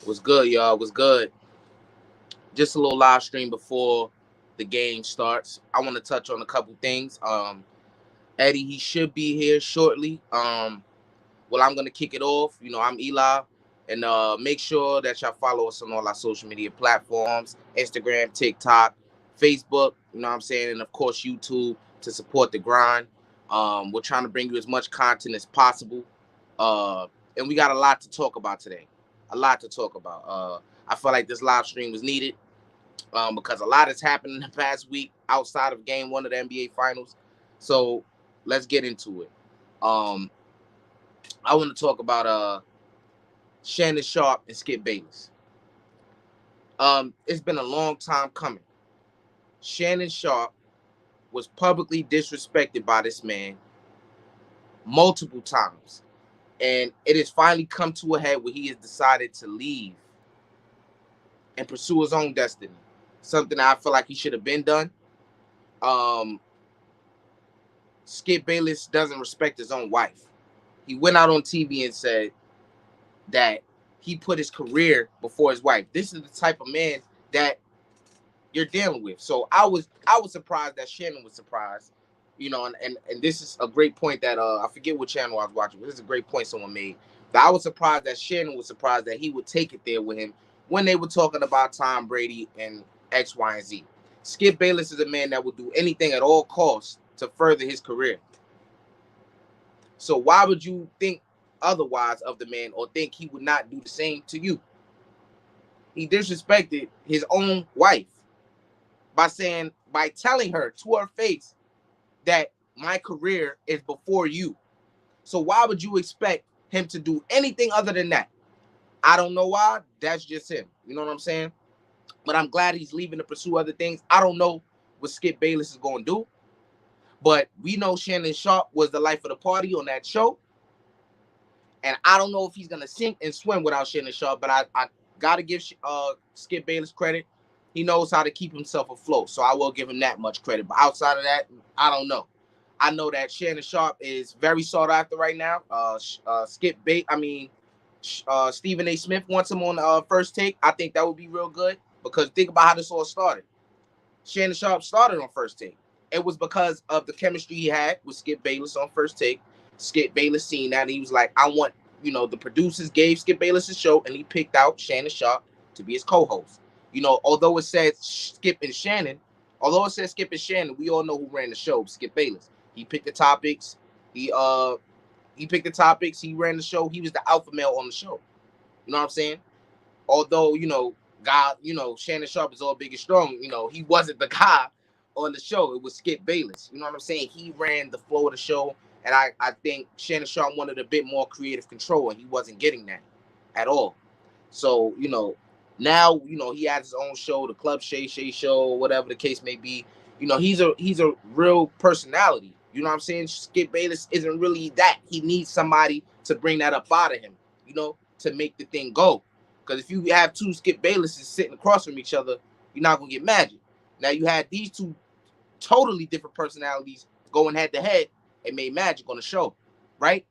Was good, y'all. Was good. Just a little live stream before the game starts. I want to touch on a couple things. Eddie, he should be here shortly. Well, I'm gonna kick it off. I'm Eli, and make sure that y'all follow us on all our social media platforms: Instagram, TikTok, Facebook. You know what I'm saying, and of course YouTube to support the grind. We're trying to bring you as much content as possible, and we got a lot to talk about today. A lot to talk about. I feel like this live stream was needed because a lot has happened in the past week outside of Game 1 of the NBA Finals. So let's get into it. Um, I want to talk about Shannon Sharpe and Skip Bayless. It's been a long time coming. Shannon Sharpe was publicly disrespected by this man multiple times. And it has finally come to a head where he has decided to leave and pursue his own destiny. Something I feel like he should have been done. Skip Bayless doesn't respect his own wife. He went out on TV and said that he put his career before his wife. This is the type of man that you're dealing with. So I was surprised that Shannon was surprised. And this is a great point that I forget what channel I was watching, but this is a great point someone made. That I was surprised that Shannon was surprised that he would take it there with him when they were talking about Tom Brady and X, Y, and Z. Skip Bayless is a man that would do anything at all costs to further his career. So why would you think otherwise of the man or think he would not do the same to you? He disrespected his own wife by telling her to her face that my career is before you. So why would you expect him to do anything other than that? I don't know why. That's just him. You know what I'm saying? But I'm glad he's leaving to pursue other things. I don't know what Skip Bayless is going to do. But we know Shannon Sharpe was the life of the party on that show. And I don't know if he's going to sink and swim without Shannon Sharpe. But I got to give Skip Bayless credit. He knows how to keep himself afloat. So I will give him that much credit. But outside of that, I don't know. I know that Shannon Sharpe is very sought after right now. Stephen A. Smith wants him on First Take. I think that would be real good because think about how this all started. Shannon Sharpe started on First Take. It was because of the chemistry he had with Skip Bayless on First Take. Skip Bayless seen that and he was like, I want, the producers gave Skip Bayless a show and he picked out Shannon Sharpe to be his co-host. Although it said Skip and Shannon, we all know who ran the show, Skip Bayless. He picked the topics. He picked the topics. He ran the show. He was the alpha male on the show. You know what I'm saying? Although, Shannon Sharpe is all big and strong, he wasn't the guy on the show. It was Skip Bayless. You know what I'm saying? He ran the flow of the show. And I think Shannon Sharpe wanted a bit more creative control, and he wasn't getting that at all. So, now, he has his own show, the Club Shay Shay Show, whatever the case may be. He's a real personality. You know what I'm saying? Skip Bayless isn't really that. He needs somebody to bring that up out of him, to make the thing go. Because if you have two Skip Baylesses sitting across from each other, you're not going to get magic. Now, you had these two totally different personalities going head to head and made magic on the show, right?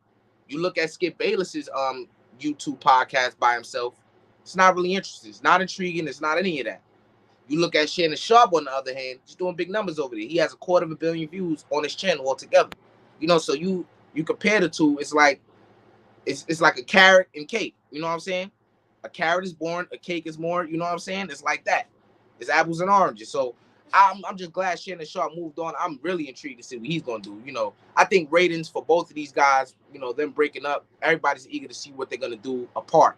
You look at Skip Bayless's YouTube podcast by himself, it's not really interesting. It's not intriguing. It's not any of that. You look at Shannon Sharpe, on the other hand, he's doing big numbers over there. He has 250 million views on his channel altogether. So you compare the two, it's like a carrot and cake. You know what I'm saying? A carrot is born, a cake is more. You know what I'm saying? It's like that. It's apples and oranges. So I'm just glad Shannon Sharpe moved on. I'm really intrigued to see what he's going to do. I think ratings for both of these guys, them breaking up, everybody's eager to see what they're going to do apart.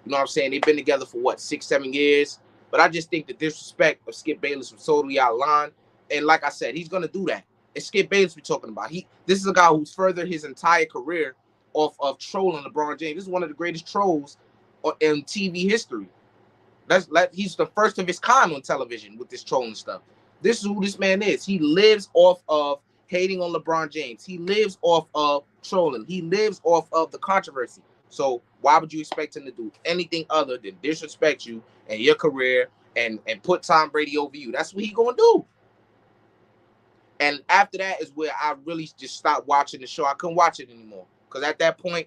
You know what I'm saying? They've been together for 6-7 years. But I just think the disrespect of Skip Bayless was totally out of line. And like I said, he's going to do that. It's Skip Bayless we're talking about. This is a guy who's furthered his entire career off of trolling LeBron James. This is one of the greatest trolls in TV history. He's the first of his kind on television with this trolling stuff. This is who this man is. He lives off of hating on LeBron James. He lives off of trolling. He lives off of the controversy. So why would you expect him to do anything other than disrespect you and your career and put Tom Brady over you? That's what he's going to do. And after that is where I really just stopped watching the show. I couldn't watch it anymore. Because at that point,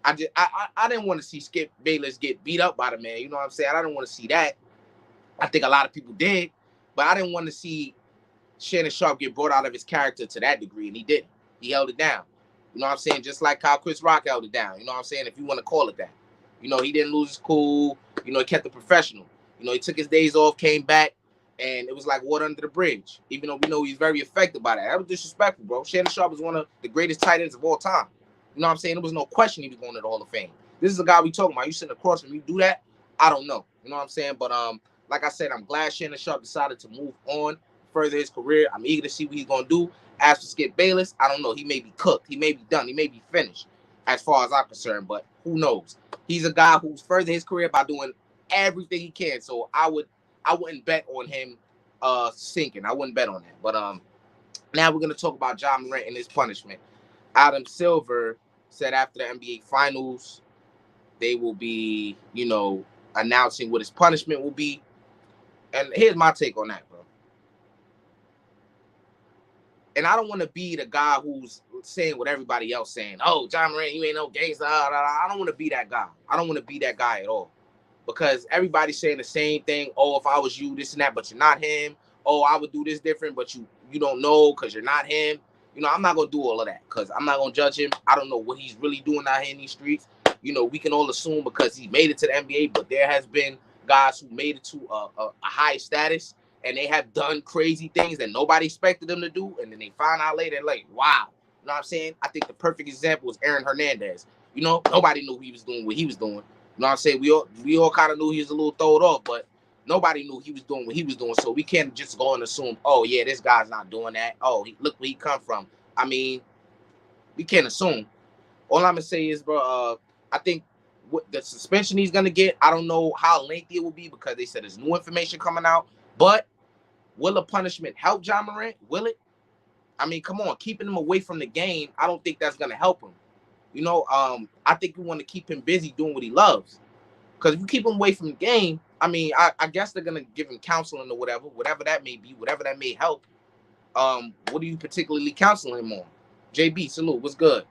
I didn't want to see Skip Bayless get beat up by the man. You know what I'm saying? I didn't want to see that. I think a lot of people did, but I didn't want to see Shannon Sharp get brought out of his character to that degree, and he didn't. He held it down. You know what I'm saying? Just like how Chris Rock held it down. You know what I'm saying? If you want to call it that. You know, he didn't lose his cool. You know, he kept it professional. You know, he took his days off, came back, and it was like water under the bridge. Even though we know he's very affected by that. That was disrespectful, bro. Shannon Sharp was one of the greatest tight ends of all time. You know what I'm saying? There was no question he was going to the Hall of Fame. This is a guy we talking about. You sitting across from you do that? I don't know. You know what I'm saying? But like I said, I'm glad Shannon Sharp decided to move on, further his career. I'm eager to see what he's gonna do. As for Skip Bayless, I don't know. He may be cooked. He may be done. He may be finished, as far as I'm concerned. But who knows? He's a guy who's furthered his career by doing everything he can. So I wouldn't bet on him sinking. I wouldn't bet on that. But now we're gonna talk about John Morant and his punishment. Adam Silver said after the NBA Finals, they will be, you know, announcing what his punishment will be. And here's my take on that, bro. And I don't want to be the guy who's saying what everybody else saying. Oh, John Morant, you ain't no gangster. I don't want to be that guy. I don't want to be that guy at all. Because everybody's saying the same thing. Oh, if I was you, this and that, but you're not him. Oh, I would do this different, but you don't know because you're not him. You know, I'm not going to do all of that because I'm not going to judge him. I don't know what he's really doing out here in these streets. You know, we can all assume because he made it to the NBA, but there has been guys who made it to a high status and they have done crazy things that nobody expected them to do, and then they find out later, like, wow. You know what I'm saying? I think the perfect example was Aaron Hernandez. You know, nobody knew he was doing what he was doing. You know what I'm saying? We all kind of knew he was a little throwed off, but nobody knew he was doing what he was doing. So we can't just go and assume, oh, yeah, this guy's not doing that. Oh, look where he come from. I mean, we can't assume. All I'm going to say is, bro, I think what the suspension he's going to get, I don't know how lengthy it will be because they said there's new information coming out. But will a punishment help John Morant? Will it? I mean, come on, keeping him away from the game, I don't think that's going to help him. You know, I think we want to keep him busy doing what he loves. Because if you keep him away from the game, I mean, I guess they're going to give him counseling or whatever that may be, whatever that may help. What are you particularly counseling him on? JB, salute, what's good?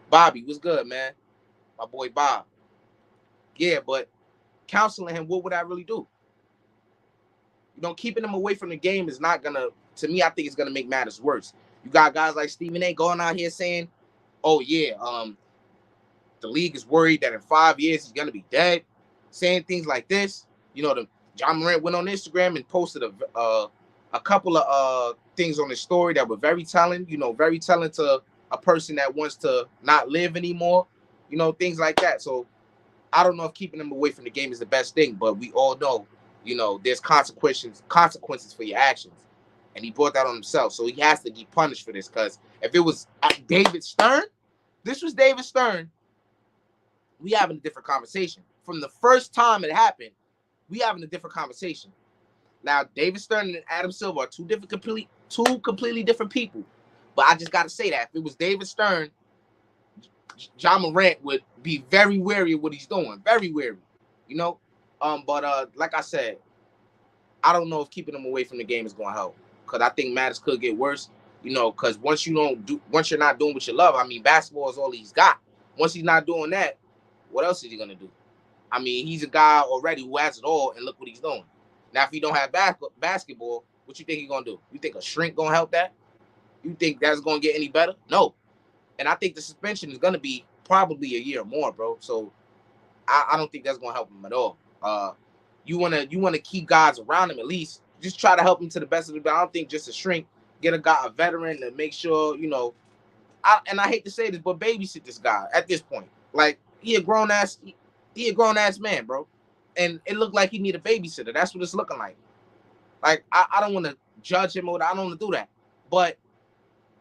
Bobby, what's good, man? My boy Bob. Yeah, but counseling him, what would I really do? You know, keeping him away from the game is not going to me, I think it's going to make matters worse. You got guys like Stephen A. going out here saying, oh, yeah, the league is worried that in 5 years he's going to be dead. Saying things like this. You know, John Morant went on Instagram and posted a couple of things on his story that were very telling, you know, very telling to a person that wants to not live anymore, you know, things like that. So I don't know if keeping him away from the game is the best thing, but we all know, you know, there's consequences for your actions. And he brought that on himself. So he has to be punished for this because if it was David Stern, this was David Stern, we having a different conversation. From the first time it happened, we having a different conversation. Now, David Stern and Adam Silver are two completely different people. But I just got to say that. If it was David Stern, John Morant would be very wary of what he's doing. Very wary. You know? But like I said, I don't know if keeping him away from the game is going to help. Because I think matters could get worse. You know, because once you're not doing what you love, I mean, basketball is all he's got. Once he's not doing that, what else is he going to do? I mean, he's a guy already who has it all, and look what he's doing. Now, if he don't have basketball, what you think he's going to do? You think a shrink going to help that? You think that's going to get any better? No. And I think the suspension is going to be probably a year or more, bro. So I don't think that's going to help him at all. You want to keep guys around him at least. Just try to help him to the best of it. But I don't think just a shrink, get a veteran to make sure, you know. I hate to say this, but babysit this guy at this point. Like, he a grown ass man, bro. And it looked like he need a babysitter. That's what it's looking like. Like, I don't want to judge him or I don't want to do that. But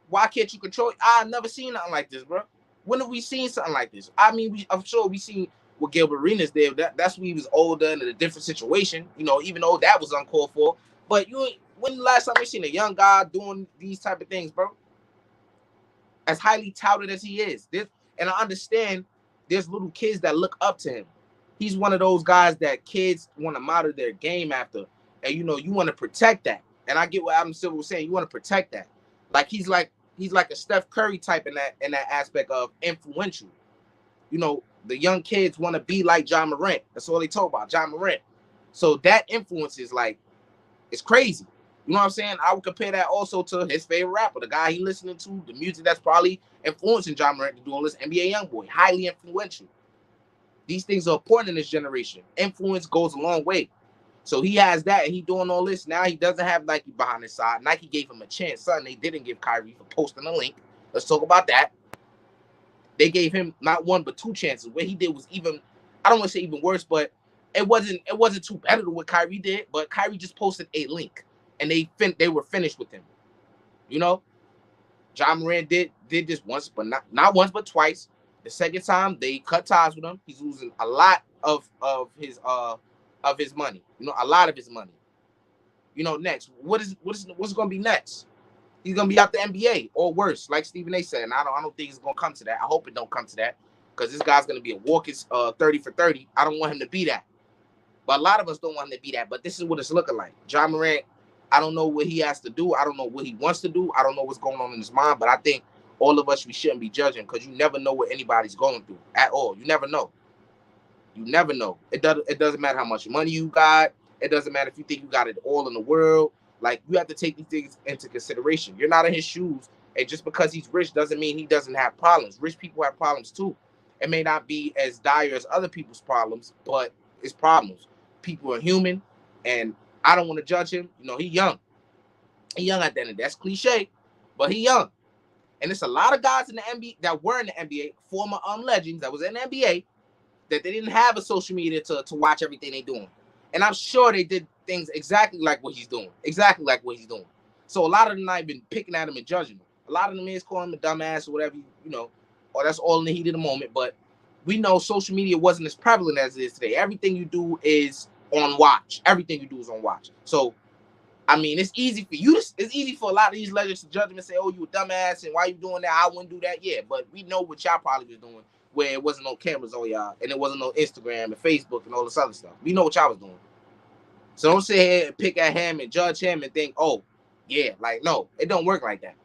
why can't you control it? I've never seen nothing like this, bro. When have we seen something like this? I mean, I'm sure we seen what Gilbert Arenas did. That's when he was older and in a different situation, you know, even though that was uncalled for. But when the last time you seen a young guy doing these type of things, bro? As highly touted as he is. And I understand there's little kids that look up to him. He's one of those guys that kids want to model their game after. And, you know, you want to protect that. And I get what Adam Silver was saying. You want to protect that. Like, he's like a Steph Curry type in that aspect of influential. You know, The young kids want to be like John Morant. That's all they talk about, John Morant. So that influence is like, it's crazy. You know what I'm saying? I would compare that also to his favorite rapper, the guy he listening to, the music that's probably influencing John Morant to do all this. NBA YoungBoy, highly influential. These things are important in this generation. Influence goes a long way. So he has that, and he doing all this. Now he doesn't have Nike behind his side. Nike gave him a chance. Son, they didn't give Kyrie for posting a link. Let's talk about that. They gave him not one but two chances. What he did was even, I don't want to say even worse, but it wasn't too better than what Kyrie did. But Kyrie just posted a link, and they were finished with him. You know, John Morant did this once, but not once but twice. The second time they cut ties with him. He's losing a lot of his money. You know, a lot of his money. You know, next, what's going to be next? He's gonna be out the NBA or worse, like Stephen A. said. And I don't think it's gonna come to that. I hope it don't come to that, because this guy's gonna be a walking 30 for 30. I don't want him to be that. But a lot of us don't want him to be that. But this is what it's looking like. John Morant, I don't know what he has to do. I don't know what he wants to do. I don't know what's going on in his mind. But I think all of us, we shouldn't be judging, because you never know what anybody's going through at all. You never know. You never know. It doesn't matter how much money you got. It doesn't matter if you think you got it all in the world. Like, you have to take these things into consideration. You're not in his shoes, and just because he's rich doesn't mean he doesn't have problems. Rich people have problems too. It may not be as dire as other people's problems, but it's problems. People are human, and I don't want to judge him. You know, he's young. He's young at the end of the day. That's cliche, but he's young. And it's a lot of guys in the NBA that were in the NBA, former legends that was in the NBA, that they didn't have a social media to watch everything they doing. And I'm sure they did things exactly like what he's doing. Exactly like what he's doing. So a lot of them not even picking at him and judging him. A lot of them is calling him a dumbass or whatever, you know, or that's all in the heat of the moment. But we know social media wasn't as prevalent as it is today. Everything you do is on watch. Everything you do is on watch. So, I mean, it's easy for you. It's easy for a lot of these legends to judge him and say, oh, you a dumbass, and why you doing that? I wouldn't do that. Yeah, but we know what y'all probably was doing, where it wasn't no cameras on y'all, and it wasn't no Instagram and Facebook and all this other stuff. We know what y'all was doing. So don't sit here and pick at him and judge him and think, oh, yeah, like, no, it don't work like that.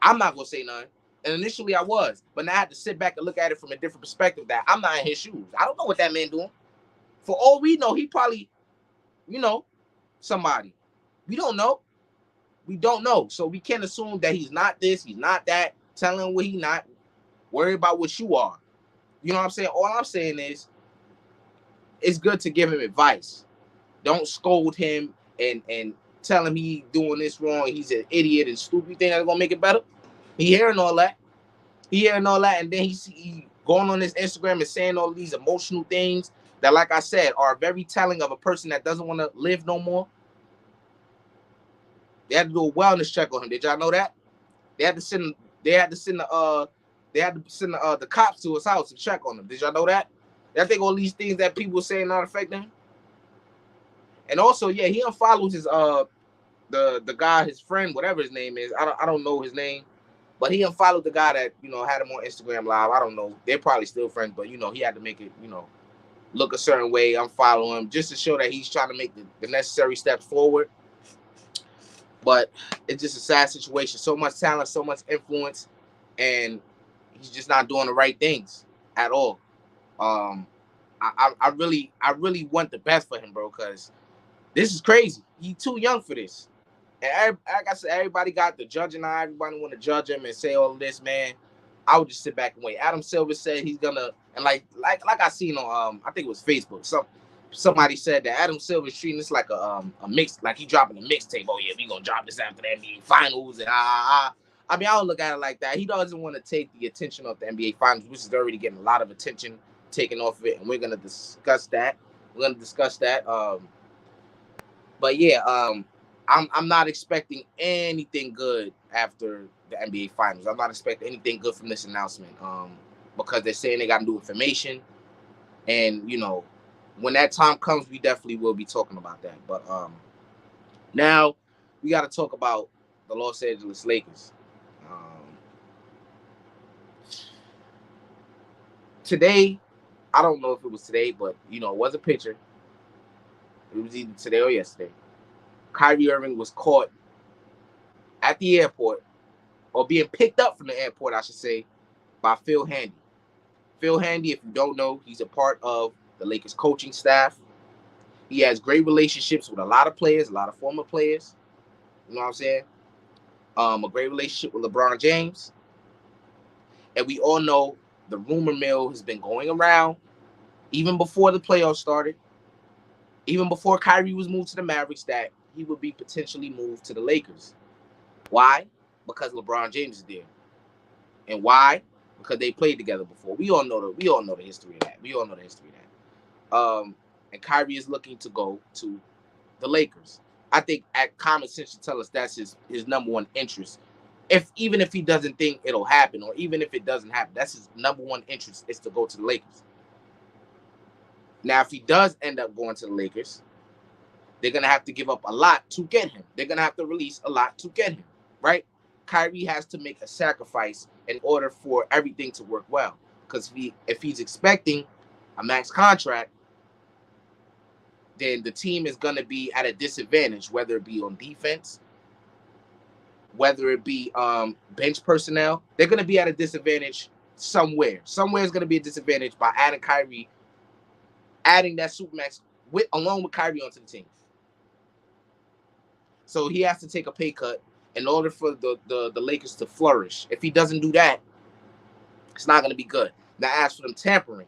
I'm not going to say nothing. And initially I was, but now I had to sit back and look at it from a different perspective, that I'm not in his shoes. I don't know what that man doing. For all we know, he probably, you know, somebody. We don't know. We don't know. So we can't assume that he's not this, he's not that, telling him what he not. Worry about what you are. You know what I'm saying? All I'm saying is, it's good to give him advice. Don't scold him and tell him he doing this wrong, he's an idiot and stupid. You think that's gonna make it better? He hearing all that. And then he going on his Instagram and saying all these emotional things that, like I said, are very telling of a person that doesn't want to live no more. They had to do a wellness check on him. Did y'all know that? They had to send the cops to his house to check on him. Did y'all know that? I think all these things that people saying not affecting him. And also, yeah, he unfollows his the guy, his friend, whatever his name is. I don't know his name, but he unfollowed the guy that, you know, had him on Instagram Live. I don't know. They're probably still friends, but, you know, he had to make it, you know, look a certain way. Unfollow him just to show that he's trying to make the necessary steps forward. But it's just a sad situation. So much talent, so much influence, and he's just not doing the right things at all. I really want the best for him, bro, because this is crazy. He's too young for this. And like I said, everybody got the judging eye. Everybody want to judge him and say all of this, man. I would just sit back and wait. Adam Silver said he's gonna, and like I seen on I think it was Facebook. Somebody said that Adam Silver's treating this like a mix, like he dropping a mixtape. Oh yeah, we gonna drop this after the NBA Finals and I mean, I don't look at it like that. He doesn't want to take the attention of the NBA Finals, which is already getting a lot of attention taken off of it, and we're gonna discuss that. But yeah, I'm not expecting anything good after the NBA Finals. I'm not expecting anything good from this announcement, because they're saying they got new information, and, you know, when that time comes, we definitely will be talking about that. But now we got to talk about the Los Angeles Lakers. Today, I don't know if it was today, but, you know, it was a picture. It was either today or yesterday. Kyrie Irving was caught at the airport, or being picked up from the airport, I should say, by Phil Handy. Phil Handy, if you don't know, he's a part of the Lakers coaching staff. He has great relationships with a lot of players, a lot of former players. You know what I'm saying? A great relationship with LeBron James. And we all know the rumor mill has been going around even before the playoffs started, even before Kyrie was moved to the Mavericks, that he would be potentially moved to the Lakers. Why? Because LeBron James is there. And why? Because they played together before. We all know the history of that. We all know the history of that. And Kyrie is looking to go to the Lakers. I think at common sense should tell us that's his number one interest. Even if he doesn't think it'll happen, or even if it doesn't happen, that's his number one interest is to go to the Lakers. Now, if he does end up going to the Lakers, they're gonna have to give up a lot to get him. They're gonna have to release a lot to get him, right? Kyrie has to make a sacrifice in order for everything to work well. Because if he's expecting a max contract, then the team is going to be at a disadvantage, whether it be on defense, whether it be bench personnel. They're going to be at a disadvantage somewhere. Somewhere is going to be a disadvantage by adding Kyrie, adding that supermax along with Kyrie onto the team. So he has to take a pay cut in order for the Lakers to flourish. If he doesn't do that, it's not going to be good. Now, as for them tampering,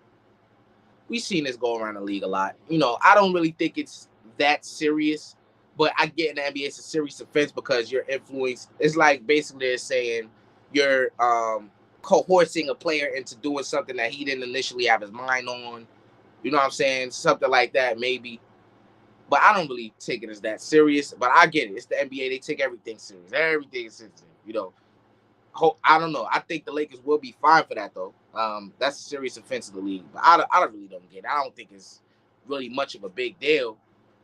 we've seen this go around the league a lot. You know, I don't really think it's that serious, but I get in the NBA it's a serious offense because you're influenced. It's like basically they're saying you're coercing a player into doing something that he didn't initially have his mind on. You know what I'm saying? Something like that, maybe. But I don't really take it as that serious. But I get it. It's the NBA. They take everything serious. Everything is sensitive. You know. I don't know. I think the Lakers will be fine for that, though. That's a serious offense to the league. But I really don't get it. I don't think it's really much of a big deal.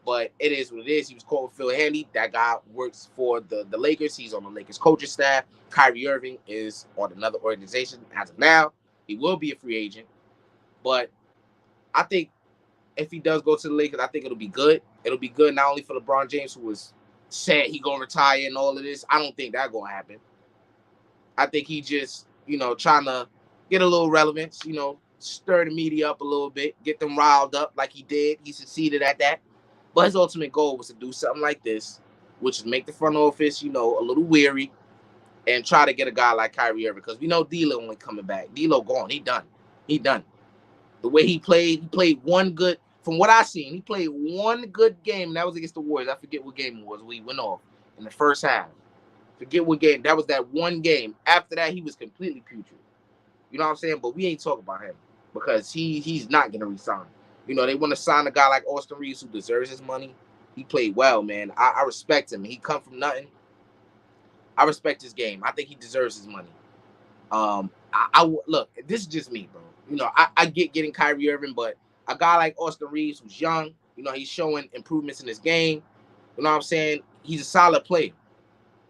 But it is what it is. He was called Phil Handy. That guy works for the Lakers. He's on the Lakers coaching staff. Kyrie Irving is on another organization as of now. He will be a free agent. But I think if he does go to the Lakers, I think it'll be good. It'll be good not only for LeBron James, who was said he going to retire and all of this. I don't think that's going to happen. I think he just, trying to get a little relevance, stir the media up a little bit, get them riled up like he did. He succeeded at that. But his ultimate goal was to do something like this, which is make the front office, a little weary and try to get a guy like Kyrie Irving. Because we know D'Lo only coming back. D'Lo gone. He done. The way he played one good, from what I seen, he played one good game, and that was against the Warriors. I forget what game it was. We went off in the first half. Forget what game. That was that one game. After that, he was completely putrid. You know what I'm saying? But we ain't talking about him because he's not going to resign. They want to sign a guy like Austin Reeves who deserves his money. He played well, man. I respect him. He come from nothing. I respect his game. I think he deserves his money. Look, this is just me, bro. I get getting Kyrie Irving, but a guy like Austin Reeves who's young, he's showing improvements in his game. You know what I'm saying? He's a solid player.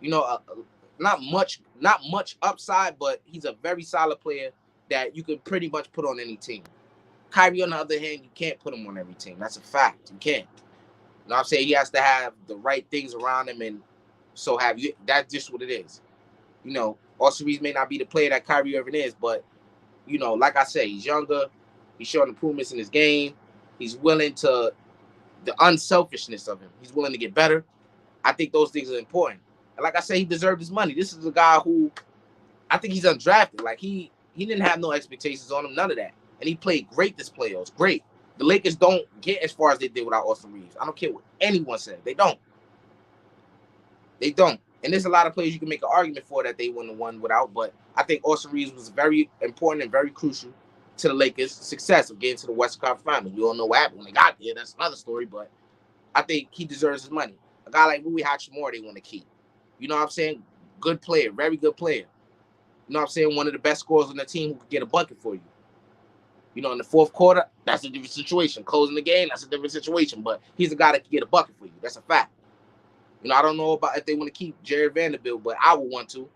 Not much upside, but he's a very solid player that you can pretty much put on any team. Kyrie, on the other hand, you can't put him on every team. That's a fact. You can't. You know what I'm saying? He has to have the right things around him, and so have you. That's just what it is. Austin Reeves may not be the player that Kyrie Irving is, but, like I said, he's younger. He's showing improvements in his game. He's willing to, the unselfishness of him. He's willing to get better. I think those things are important. And like I said, he deserved his money. This is a guy who I think he's undrafted. Like, he didn't have no expectations on him, none of that. And he played great this playoffs. Great. The Lakers don't get as far as they did without Austin Reeves. I don't care what anyone says. They don't. And there's a lot of players you can make an argument for that they wouldn't have won without. But I think Austin Reeves was very important and very crucial to the Lakers' success of getting to the Western Conference Finals. We all know what happened when they got there. That's another story. But I think he deserves his money. A guy like Rui Hachimura, they want to keep. You know what I'm saying? Good player, very good player. You know what I'm saying? One of the best scorers on the team who could get a bucket for you. In the fourth quarter, that's a different situation. Closing the game, that's a different situation. But he's a guy that can get a bucket for you. That's a fact. I don't know about if they want to keep Jared Vanderbilt, but I would want to.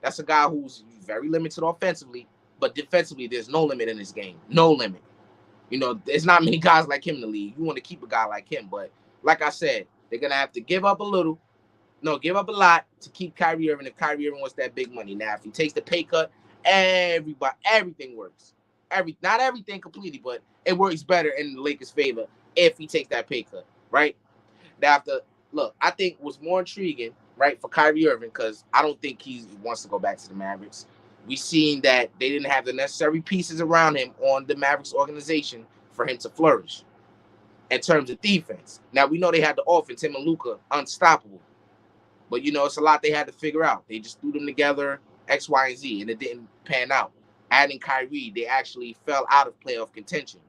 That's a guy who's very limited offensively, but defensively, there's no limit in this game. No limit. There's not many guys like him in the league. You want to keep a guy like him. But like I said, they're going to have to give up a little. No, give up a lot to keep Kyrie Irving if Kyrie Irving wants that big money. Now, if he takes the pay cut, everything works. not everything completely, but it works better in the Lakers' favor if he takes that pay cut, right? Now, look, I think what's more intriguing, right, for Kyrie Irving, because I don't think he wants to go back to the Mavericks. We seen that they didn't have the necessary pieces around him on the Mavericks organization for him to flourish in terms of defense. Now, we know they had the offense, him and Luka, unstoppable. But, it's a lot they had to figure out. They just threw them together, X, Y, and Z, and it didn't pan out. Adding Kyrie, they actually fell out of playoff contention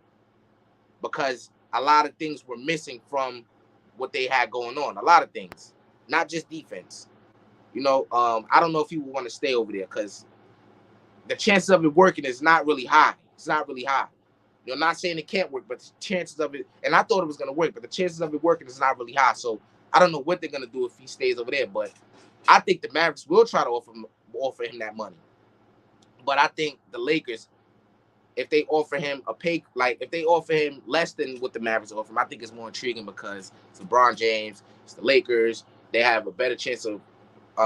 because a lot of things were missing from what they had going on. A lot of things, not just defense. I don't know if he would want to stay over there because the chances of it working is not really high. It's not really high. I'm not saying it can't work, but the chances of it, and I thought it was going to work, but the chances of it working is not really high. So I don't know what they're going to do if he stays over there, but I think the Mavericks will try to offer him that money. But I think the Lakers, if they offer him if they offer him less than what the Mavericks offer him, I think it's more intriguing because it's LeBron James, it's the Lakers. They have a better chance of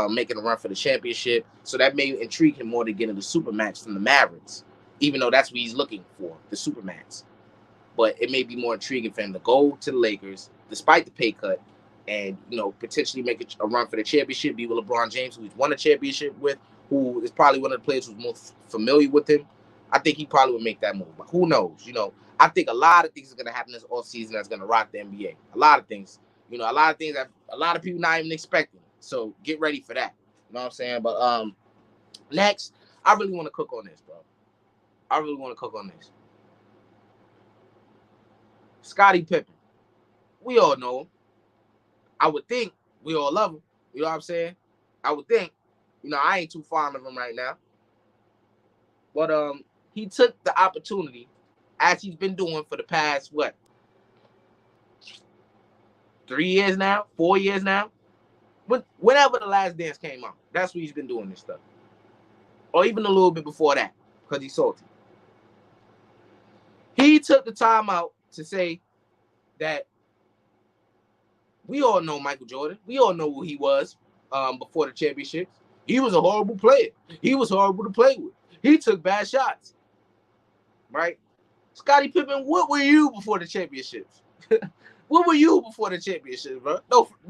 making a run for the championship. So that may intrigue him more to get into the Supermax from the Mavericks, even though that's what he's looking for, the Supermax. But it may be more intriguing for him to go to the Lakers, despite the pay cut, and potentially make a run for the championship, be with LeBron James, who he's won a championship with, who is probably one of the players who's most familiar with him. I think he probably would make that move. But who knows? I think a lot of things are going to happen this offseason that's going to rock the NBA. A lot of things. A lot of things that a lot of people not even expecting. So get ready for that. You know what I'm saying? But next, I really want to cook on this, bro. I really want to cook on this. Scottie Pippen. We all know him. I would think we all love him. You know what I'm saying? I would think. I ain't too fond of him right now. But he took the opportunity, as he's been doing for the past, 3 years now? 4 years now? Whenever The Last Dance came out, that's when he's been doing this stuff. Or even a little bit before that, because he's salty. He took the time out to say that we all know Michael Jordan. We all know who he was before the championships. He was a horrible player. He was horrible to play with. He took bad shots. Right? Scottie Pippen, what were you before the championships? What were you before the championships, bro?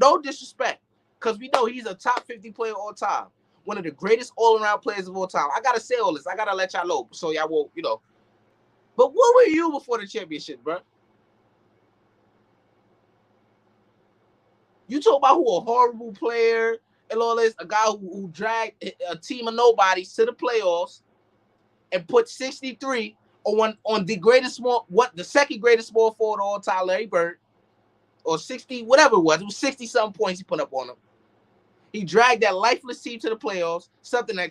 No disrespect. Because we know he's a top 50 player all time. One of the greatest all-around players of all time. I got to say all this. I got to let y'all know so y'all won't, But what were you before the championship, bro? You talk about who a horrible player and all this, a guy who dragged a team of nobodies to the playoffs and put 63 on the second greatest small forward of all time, Larry Bird, or 60, whatever it was 60-something points he put up on him. He dragged that lifeless team to the playoffs, something that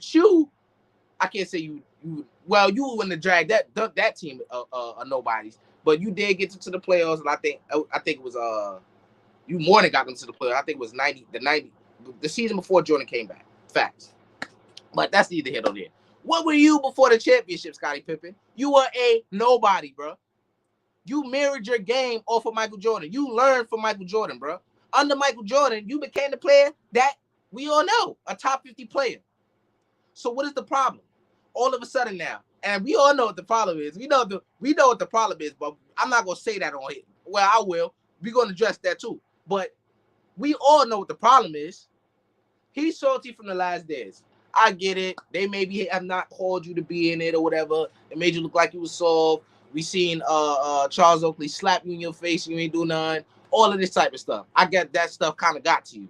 I can't say you wouldn't have dragged that team of nobodies, but you did get to the playoffs, and I think it was you more than got them to the playoffs. I think it was the season before Jordan came back. Facts. But that's neither here nor there. What were you before the championship, Scottie Pippen? You were a nobody, bro. You mirrored your game off of Michael Jordan. You learned from Michael Jordan, bro. Under Michael Jordan, you became the player that we all know, a top 50 player. So what is the problem? All of a sudden now, and we all know what the problem is. We know what the problem is, but I'm not gonna say that on here. Well, I will. We're gonna address that too. But we all know what the problem is. He's salty from The Last Dance. I get it. They maybe have not called you to be in it or whatever. It made you look like you was soft. We seen Charles Oakley slap you in your face and you ain't do none. All of this type of stuff. I get that stuff kind of got to you.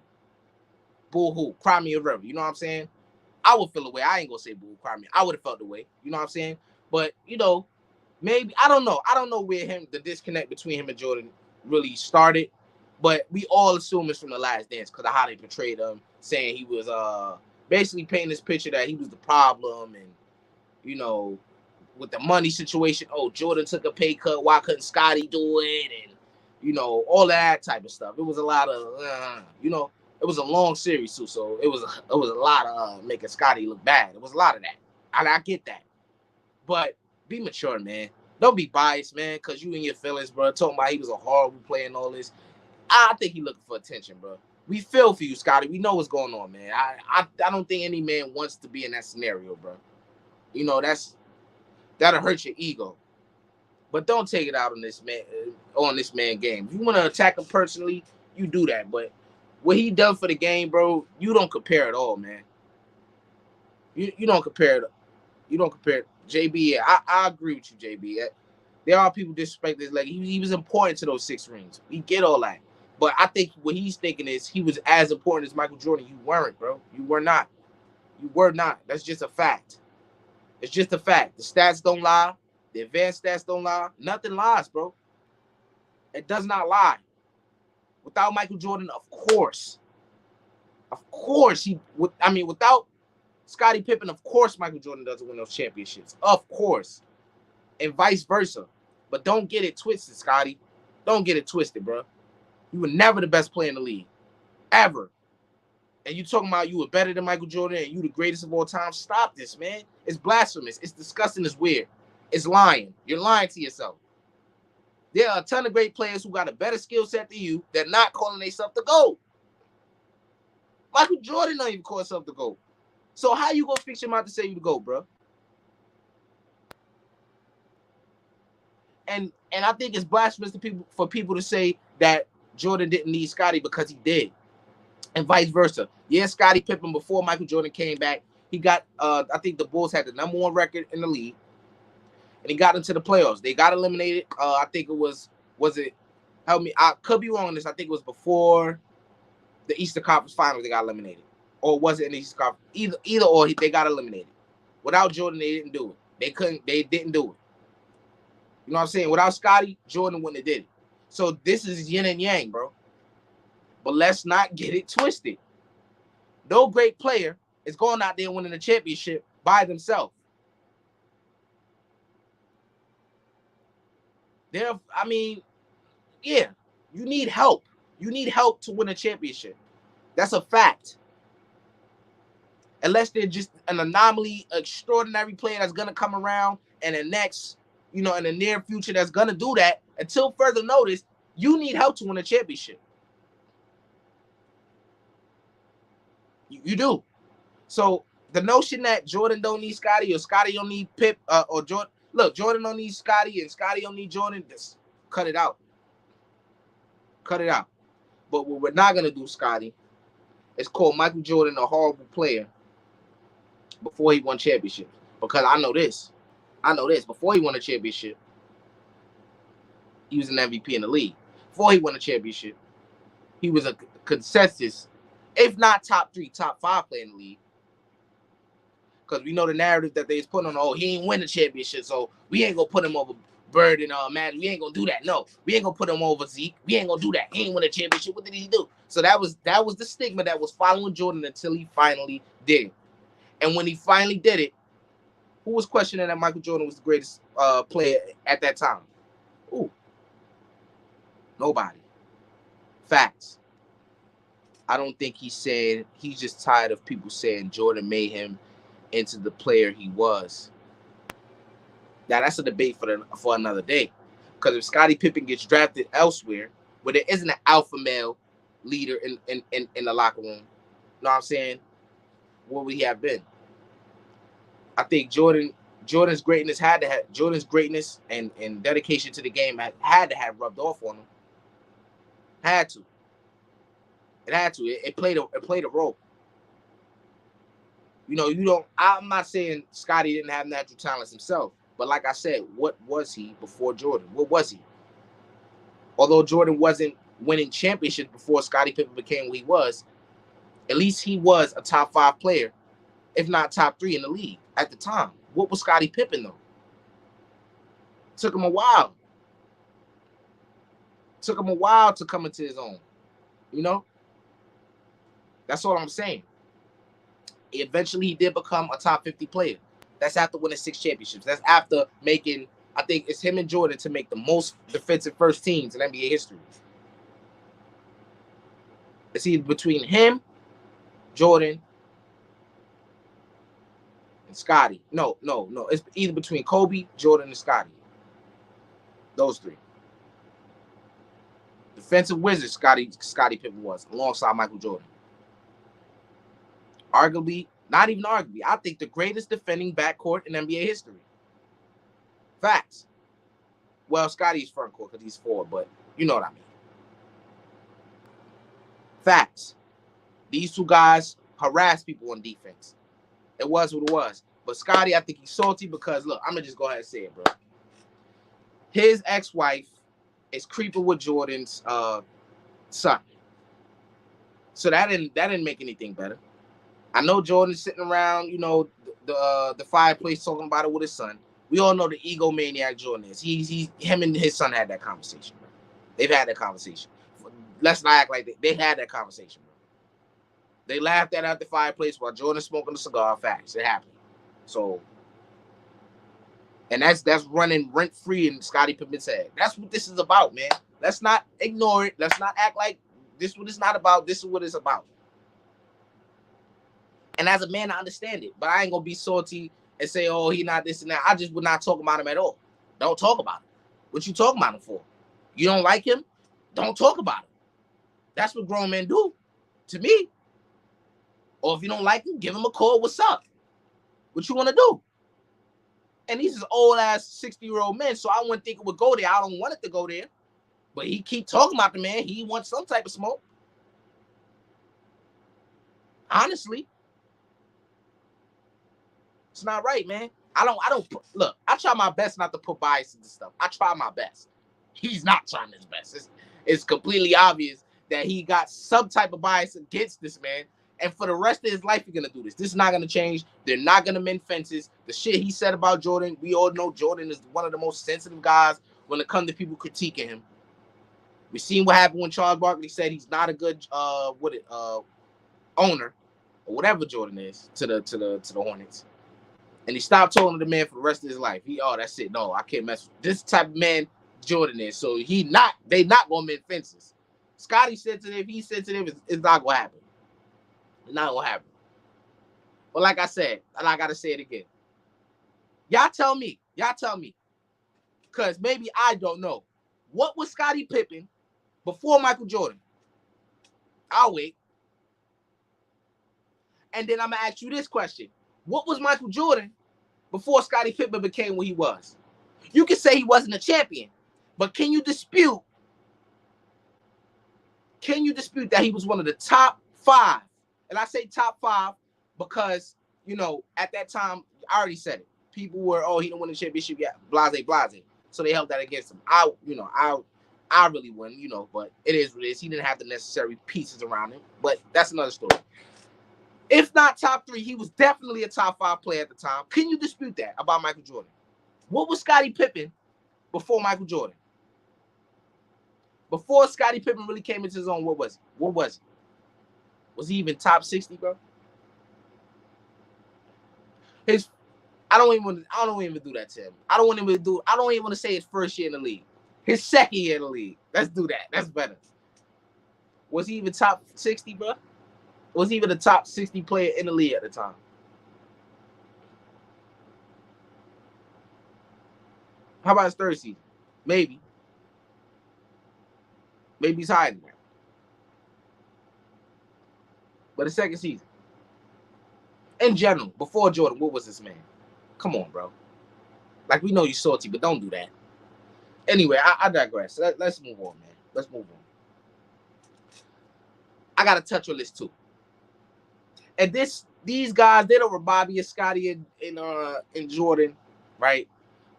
Boo-hoo. Cry me a river. You know what I'm saying? I would feel away. I ain't gonna say boo, cry me. I would have felt the way. You know what I'm saying? But, maybe, I don't know. I don't know where the disconnect between him and Jordan really started. But we all assume it's from The Last Dance because of how they portrayed him, saying he was basically painting this picture that he was the problem, and with the money situation, Jordan took a pay cut, why couldn't Scottie do it, and all that type of stuff. It was a lot of it was a long series too, so it was a lot of making Scottie look bad. It was a lot of that. I get that, but be mature, man. Don't be biased, man, because you in your feelings, bro. Talking about he was a horrible player and all this. I think he looking for attention, bro. We feel for you, Scottie. We know what's going on, man. I don't think any man wants to be in that scenario, bro. That'll hurt your ego. But don't take it out on this man game. If you want to attack him personally, you do that. But what he done for the game, bro, you don't compare at all, man. You don't compare it. You don't compare it. JB, yeah, I agree with you, JB. There are people disrespect this. Like he was important to those 6 rings. We get all that. But I think what he's thinking is he was as important as Michael Jordan. You weren't, bro. You were not. You were not. That's just a fact. It's just a fact. The stats don't lie. The advanced stats don't lie. Nothing lies, bro. It does not lie. Without Michael Jordan, of course, without Scottie Pippen, of course, Michael Jordan doesn't win those championships. Of course, and vice versa. But don't get it twisted, Scottie. Don't get it twisted, bro. You were never the best player in the league, ever. And you talking about you were better than Michael Jordan and you the greatest of all time. Stop this, man. It's blasphemous. It's disgusting. It's weird. It's lying. You're lying to yourself. There are a ton of great players who got a better skill set than you. They're not calling themselves the GOAT. Michael Jordan don't even call himself the GOAT. So how you gonna fix your mouth to say you the GOAT, bro? And I think it's blasphemous for people to say that Jordan didn't need Scottie because he did. And vice versa. Yeah, Scottie Pippen, before Michael Jordan came back, he got, I think the Bulls had the #1 record in the league. And he got into the playoffs. They got eliminated. I think it was it, help me, I could be wrong on this. I think it was before the Eastern Conference Finals they got eliminated. Or was it in the Eastern Conference? Either or, they got eliminated. Without Jordan, they didn't do it. They didn't do it. You know what I'm saying? Without Scottie, Jordan wouldn't have did it. So this is yin and yang, bro. But let's not get it twisted. No great player is going out there winning a championship by themselves. Yeah, you need help. You need help to win a championship. That's a fact. Unless they're just an anomaly, extraordinary player that's going to come around and the next, in the near future that's going to do that. Until further notice, you need help to win a championship. You do. So the notion that Jordan don't need Scottie or Scottie don't need Pip or Jordan. Look, Jordan don't need Scottie and Scottie don't need Jordan. Just cut it out. Cut it out. But what we're not going to do, Scottie, is call Michael Jordan a horrible player before he won championships. Because I know this. Before he won a championship, he was an MVP in the league. Before he won a championship, he was a consensus, if not top 3, top 5 player in the league. Because we know the narrative that they was putting on, he ain't win the championship, so we ain't going to put him over Bird and Magic. We ain't going to do that. No, we ain't going to put him over Zeke. We ain't going to do that. He ain't win a championship. What did he do? So that was the stigma that was following Jordan until he finally did it. And when he finally did it, who was questioning that Michael Jordan was the greatest player at that time? Ooh. Nobody. Facts. I don't think he said he's just tired of people saying Jordan made him into the player he was. Now that's a debate for another day. Because if Scottie Pippen gets drafted elsewhere, where there isn't an alpha male leader in the locker room, you know what I'm saying? What would he have been? I think Jordan's greatness and dedication to the game had to have rubbed off on him. Had to. It had to. It played a role. I'm not saying Scottie didn't have natural talents himself, but like I said, what was he before Jordan? What was he? Although Jordan wasn't winning championships before Scottie Pippen became what he was, at least he was a top 5 player, if not top 3 in the league at the time. What was Scottie Pippen, though? Took him a while. Took him a while to come into his own. That's all I'm saying. Eventually, he did become a top 50 player. That's after winning 6 championships. That's after making, I think it's him and Jordan to make the most defensive first teams in NBA history. It's either between him, Jordan, and Scottie. No. It's either between Kobe, Jordan, and Scottie. Those 3. Defensive wizard, Scottie Pippen was, alongside Michael Jordan. Arguably, not even arguably, I think the greatest defending backcourt in NBA history. Facts. Well, Scotty's front court because he's forward, but you know what I mean. Facts. These two guys harass people on defense. It was what it was. But Scotty, I think he's salty because, look, I'm going to just go ahead and say it, bro. His ex-wife is creeping with Jordan's son. So that didn't make anything better. I know Jordan's sitting around, the fireplace talking about it with his son. We all know the egomaniac Jordan is. Him and his son had that conversation, bro. They've had that conversation. Let's not act like they had that conversation, bro. They laughed at the fireplace while Jordan's smoking a cigar. Facts. It happened. So, and that's running rent-free in Scottie Pippen's head. That's what this is about, man. Let's not ignore it. Let's not act like this is what it's not about. This is what it's about. And as a man, I understand it. But I ain't going to be salty and say, oh, he not this and that. I just would not talk about him at all. Don't talk about him. What you talking about him for? You don't like him? Don't talk about him. That's what grown men do to me. Or if you don't like him, give him a call. What's up? What you want to do? And these is old-ass 60-year-old men, so I wouldn't think it would go there. I don't want it to go there. But he keep talking about the man. He wants some type of smoke. Honestly. It's not right, man. Look, I try my best not to put bias into stuff. I try my best. He's not trying his best. It's completely obvious that he got some type of bias against this man. And for the rest of his life, he's going to do this. This is not going to change. They're not going to mend fences. The shit he said about Jordan, we all know Jordan is one of the most sensitive guys when it comes to people critiquing him. We seen what happened when Charles Barkley said he's not a good owner or whatever Jordan is to the Hornets. And he stopped talking to the man for the rest of his life. That's it. No, I can't mess with this type of man Jordan is. So they not gonna mend fences. Scotty sensitive, he's sensitive, it's not gonna happen. It's not gonna happen. But like I said, and I gotta say it again. Y'all tell me. Because maybe I don't know. What was Scottie Pippen before Michael Jordan? I'll wait. And then I'm gonna ask you this question. What was Michael Jordan before Scottie Pippen became what he was? You can say he wasn't a champion, but can you dispute that he was one of the top 5? And I say top 5 because, at that time, I already said it. People were, he didn't win the championship yet, blase. So they held that against him. I really wouldn't, but it is what it is. He didn't have the necessary pieces around him, but that's another story. If not top 3, he was definitely a top 5 player at the time. Can you dispute that about Michael Jordan? What was Scottie Pippen before Michael Jordan? Before Scottie Pippen really came into his own, what was he? Was he even top 60, bro? I don't even do that to him. I don't even want to say his first year in the league. His second year in the league. Let's do that. That's better. Was he even top 60, bro? Was he even a top 60 player in the league at the time? How about his third season? Maybe. Maybe he's higher than that. But his second season. In general, before Jordan, what was this man? Come on, bro. Like, we know you're salty, but don't do that. Anyway, I digress. Let's move on, man. Let's move on. I got to touch on this, too. And these guys, they don't were Bobby and Scotty and Jordan, right?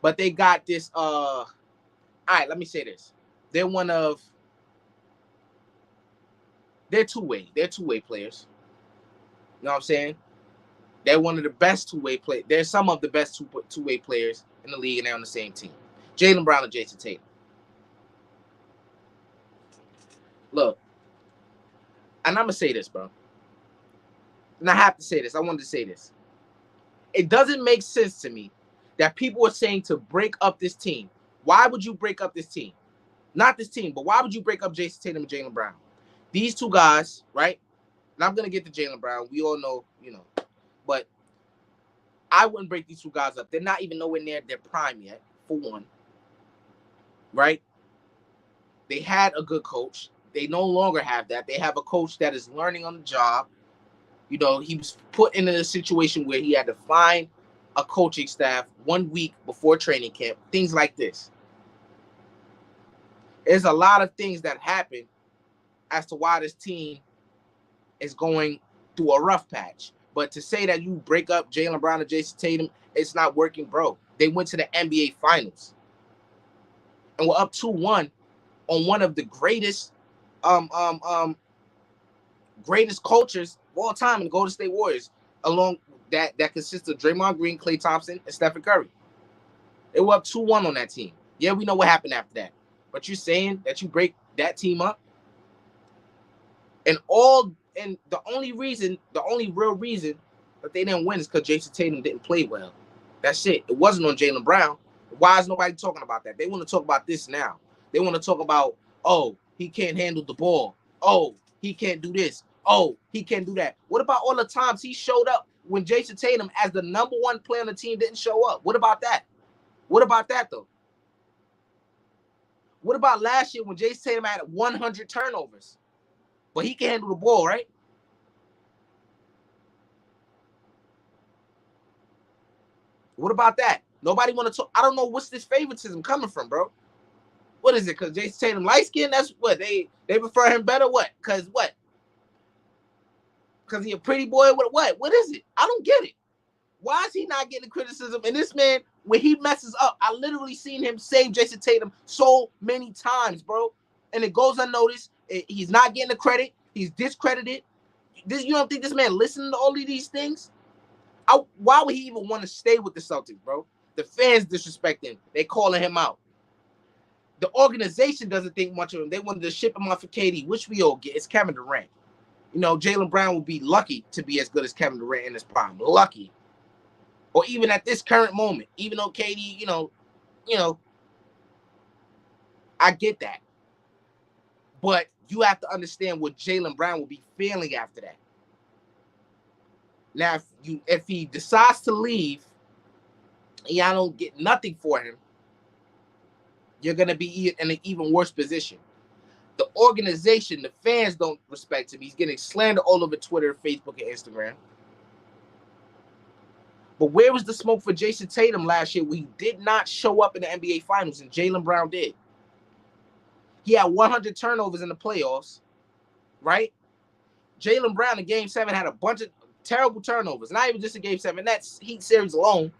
But they got this. All right, let me say this. They're two-way. They're two-way players. You know what I'm saying? They're one of the best two-way players. They're some of the best two-way players in the league, and they're on the same team. Jaylen Brown and Jason Tatum. Look, and I'm going to say this, bro. And I have to say this. I wanted to say this. It doesn't make sense to me that people are saying to break up this team. Why would you break up this team? Not this team, but why would you break up Jason Tatum and Jaylen Brown? These two guys, right? And I'm going to get to Jaylen Brown. We all know, But I wouldn't break these two guys up. They're not even nowhere near their prime yet, for one. Right? They had a good coach. They no longer have that. They have a coach that is learning on the job. He was put in a situation where he had to find a coaching staff 1 week before training camp, things like this. There's a lot of things that happen as to why this team is going through a rough patch. But to say that you break up Jaylen Brown and Jason Tatum, it's not working, bro. They went to the NBA Finals and were up 2-1 on one of the greatest greatest cultures of all time in the Golden State Warriors, along that consists of Draymond Green, Klay Thompson, and Stephen Curry. They were up 2-1 on that team. Yeah, we know what happened after that. But you're saying that you break that team up? And the only real reason that they didn't win is because Jason Tatum didn't play well. That's it. It wasn't on Jaylen Brown. Why is nobody talking about that? They want to talk about this now. They want to talk about, oh, he can't handle the ball. Oh, he can't do this. Oh, he can't do that. What about all the times he showed up when Jason Tatum, as the number one player on the team, didn't show up? What about that? What about that, though? What about last year when Jason Tatum had 100 turnovers? But he can handle the ball, right? What about that? Nobody want to talk. I don't know what's this favoritism coming from, bro. What is it? Because Jason Tatum light skin? That's what they prefer him better. What? Because what? Because he a pretty boy? What? What is it? I don't get it. Why is he not getting criticism? And this man, when he messes up, I literally seen him save Jason Tatum so many times, bro. And it goes unnoticed. He's not getting the credit. He's discredited. You don't think this man listening to all of these things? Why would he even want to stay with the Celtics, bro? The fans disrespect him. They calling him out. The organization doesn't think much of him. They wanted to ship him off for KD, which we all get. It's Kevin Durant. You know, Jaylen Brown would be lucky to be as good as Kevin Durant in his prime. Lucky. Or even at this current moment. Even though KD, you know, I get that. But you have to understand what Jaylen Brown will be feeling after that. Now, if he decides to leave and y'all don't get nothing for him, you're going to be in an even worse position. The organization, the fans don't respect him. He's getting slandered all over Twitter, Facebook, and Instagram. But where was the smoke for Jason Tatum last year when he did not show up in the NBA Finals and Jaylen Brown did? He had 100 turnovers in the playoffs, right? Jaylen Brown in Game 7 had a bunch of terrible turnovers. Not even just in Game 7. That's Heat series alone.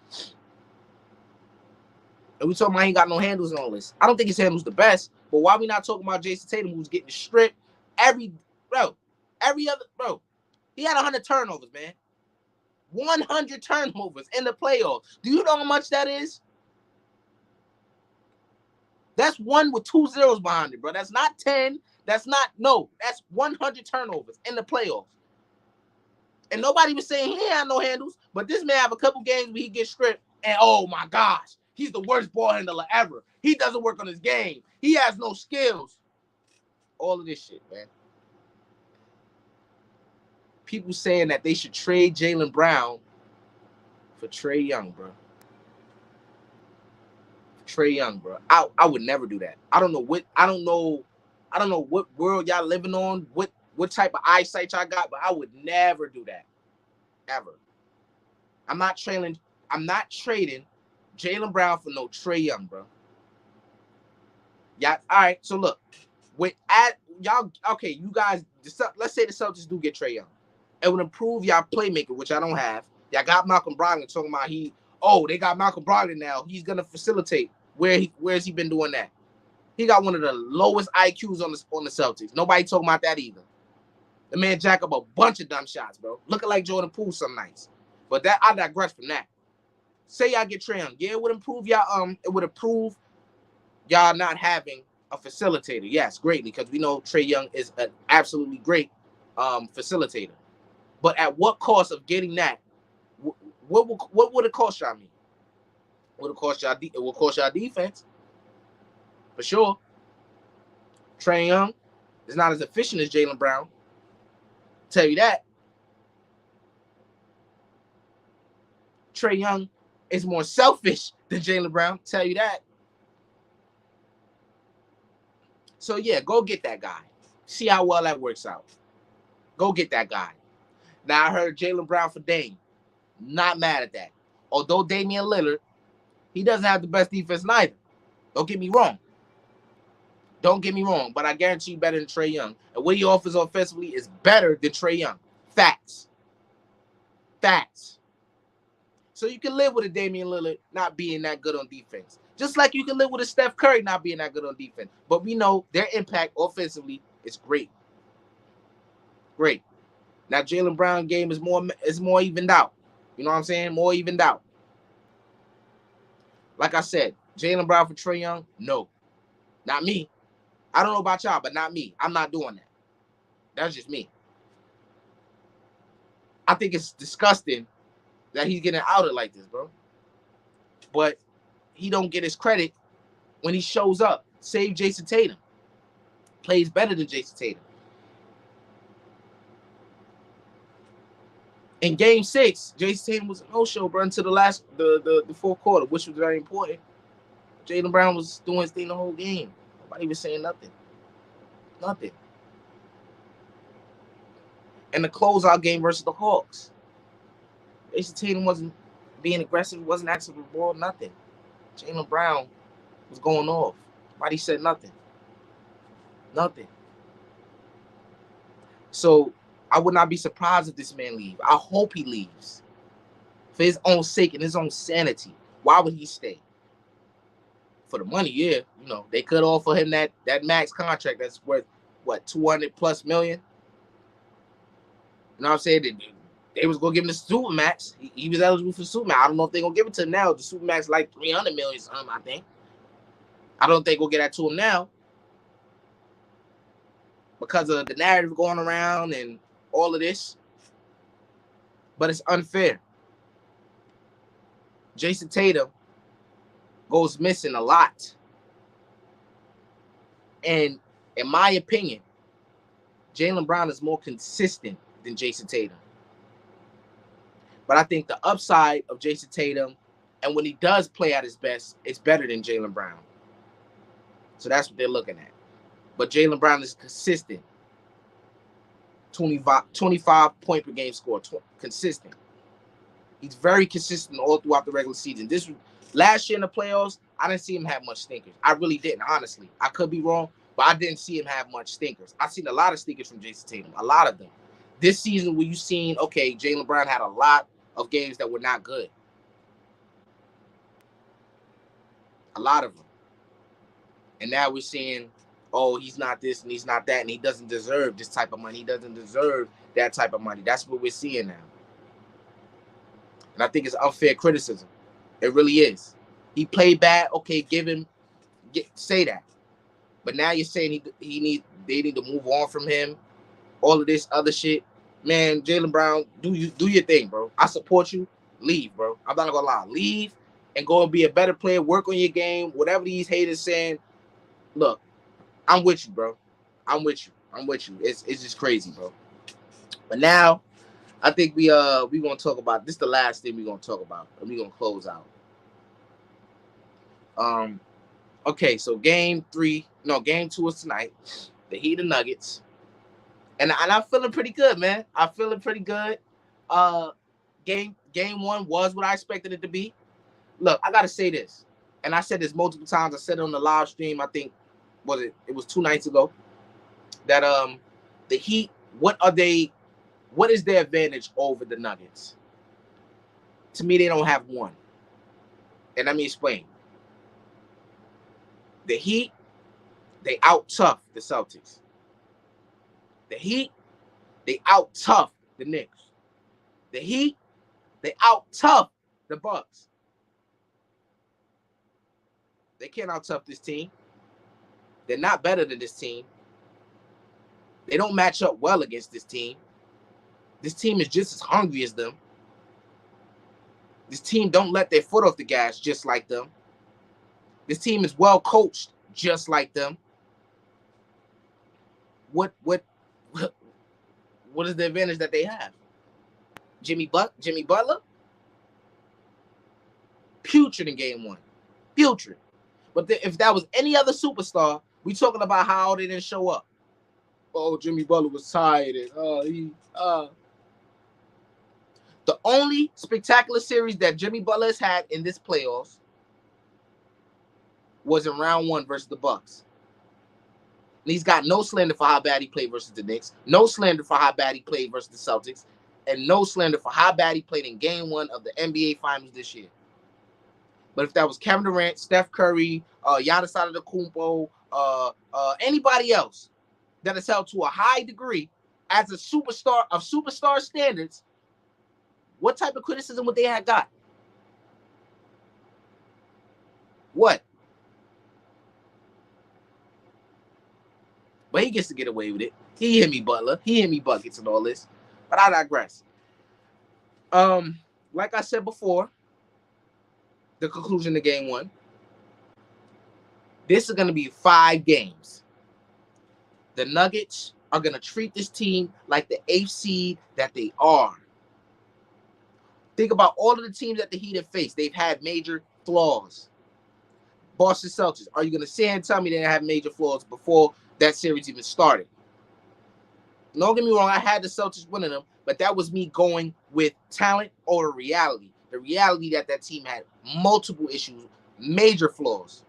And we talking about he ain't got no handles and all this. I don't think his handles the best, but why we not talking about Jason Tatum, who's getting stripped every other, he had 100 turnovers, man. 100 turnovers in the playoffs. Do you know how much that is? That's 1 with 2 zeros behind it, bro. That's not 10. That's 100 turnovers in the playoffs. And nobody was saying he ain't had no handles, but this man have a couple games where he gets stripped, and oh my gosh, he's the worst ball handler ever. He doesn't work on his game. He has no skills. All of this shit, man. People saying that they should trade Jaylen Brown for Trae Young, bro. Trae Young, bro. I would never do that. I don't know what world y'all living on, what type of eyesight y'all got, but I would never do that. Ever. I'm not trading Jaylen Brown for no Trae Young, bro. Yeah, all right. So look, you guys, let's say the Celtics do get Trae Young. It would improve y'all playmaker, which I don't have. Y'all got Malcolm Brogdon talking about they got Malcolm Brogdon now. He's gonna facilitate. Where's he been doing that? He got one of the lowest IQs on the Celtics. Nobody talking about that either. The man jack up a bunch of dumb shots, bro. Looking like Jordan Poole some nights. But that I digress from that. Say y'all get Trae Young. Yeah, it would improve y'all. It would improve y'all not having a facilitator. Yes, greatly, because we know Trae Young is an absolutely great facilitator. But at what cost of getting that? What would it cost y'all? It will cost y'all defense. For sure. Trae Young is not as efficient as Jaylen Brown. Tell you that. Trae Young is more selfish than Jaylen Brown. Tell you that. So yeah, go get that guy. See how well that works out. Go get that guy. Now I heard Jaylen Brown for Dame. Not mad at that. although Damian Lillard, he doesn't have the best defense neither. Don't get me wrong. Don't get me wrong, but I guarantee you better than Trae Young. And what he offers offensively is better than Trae Young. Facts. Facts. So you can live with a Damian Lillard not being that good on defense. Just like you can live with a Steph Curry not being that good on defense. But we know their impact offensively is great. Great. Now Jaylen Brown game is more evened out. You know what I'm saying? More evened out. Like I said, Jaylen Brown for Trae Young, no. Not me. I don't know about y'all, but not me. I'm not doing that. That's just me. I think it's disgusting that he's getting outed like this, bro. But he don't get his credit when he shows up. Save Jason Tatum. Plays better than Jason Tatum. In Game 6, Jason Tatum was a no-show, bro, until the fourth quarter, which was very important. Jaylen Brown was doing his thing the whole game. Nobody was saying nothing. Nothing. And the closeout game versus the Hawks, Jason Tatum wasn't being aggressive, wasn't asking for the ball, nothing. Jaylen Brown was going off. Nobody said nothing. Nothing. So I would not be surprised if this man leaves. I hope he leaves. For his own sake and his own sanity. Why would he stay? For the money, yeah. You know, they could offer him that max contract that's worth, what, 200 plus million? You know what I'm saying? They was going to give him the super max. He was eligible for super max. I don't know if they're going to give it to him now. The super max is like 300 million something, I think. I don't think we'll get that to him now. Because of the narrative going around and all of this. But it's unfair. Jason Tatum goes missing a lot. And in my opinion, Jaylen Brown is more consistent than Jason Tatum. But I think the upside of Jason Tatum, and when he does play at his best, it's better than Jaylen Brown. So that's what they're looking at. But Jaylen Brown is consistent. 25 point per game score. Consistent. He's very consistent all throughout the regular season. Last year in the playoffs, I didn't see him have much stinkers. I really didn't, honestly. I could be wrong, but I didn't see him have much stinkers. I've seen a lot of stinkers from Jason Tatum. A lot of them. This season, where you've seen, okay, Jaylen Brown had a lot of games that were not good. A lot of them. And now we're seeing, oh, he's not this and he's not that, and he doesn't deserve this type of money. He doesn't deserve that type of money. That's what we're seeing now. And I think it's unfair criticism. It really is. He played bad. Okay, say that. But now you're saying they need to move on from him. All of this other shit. Man, Jaylen Brown, do your thing, bro. I support you. Leave, bro. I'm not gonna lie. Leave and go and be a better player. Work on your game. Whatever these haters saying. Look, I'm with you, bro. I'm with you. It's just crazy, bro. But now, I think we gonna talk about this. The last thing we're gonna talk about, and we're gonna close out. Okay, so game 2 is tonight. The Heat and Nuggets, and I'm feeling pretty good, man. I'm feeling pretty good. Game 1 was what I expected it to be. Look, I gotta say this, and I said this multiple times. I said it on the live stream. I think it was 2 nights ago. That the Heat, what is their advantage over the Nuggets? To me, they don't have one. And let me explain. The Heat, they out-tough the Celtics. The Heat, they out-tough the Knicks. The Heat, they out-tough the Bucks. They can't out-tough this team. They're not better than this team. They don't match up well against this team. This team is just as hungry as them. This team don't let their foot off the gas just like them. This team is well coached just like them. What is the advantage that they have? Jimmy Butler? Putrid in game 1. Putrid. But if that was any other superstar, we talking about how they didn't show up. Oh, Jimmy Butler was tired. And The only spectacular series that Jimmy Butler has had in this playoffs was in round 1 versus the Bucks. And he's got no slander for how bad he played versus the Knicks, no slander for how bad he played versus the Celtics, and no slander for how bad he played in Game 1 of the NBA Finals this year. But if that was Kevin Durant, Steph Curry, Giannis Antetokounmpo, anybody else that is held to a high degree as a superstar of superstar standards, what type of criticism would they have got? What? But he gets to get away with it. He hit me Butler. He hit me buckets and all this. But I digress. Like I said before, the conclusion of Game 1. This is going to be 5 games. The Nuggets are going to treat this team like the 8th seed that they are. Think about all of the teams that the Heat have faced. They've had major flaws. Boston Celtics, are you going to sit and tell me they have major flaws before that series even started? Don't get me wrong, I had the Celtics winning them, but that was me going with talent over reality. The reality that team had multiple issues, major flaws.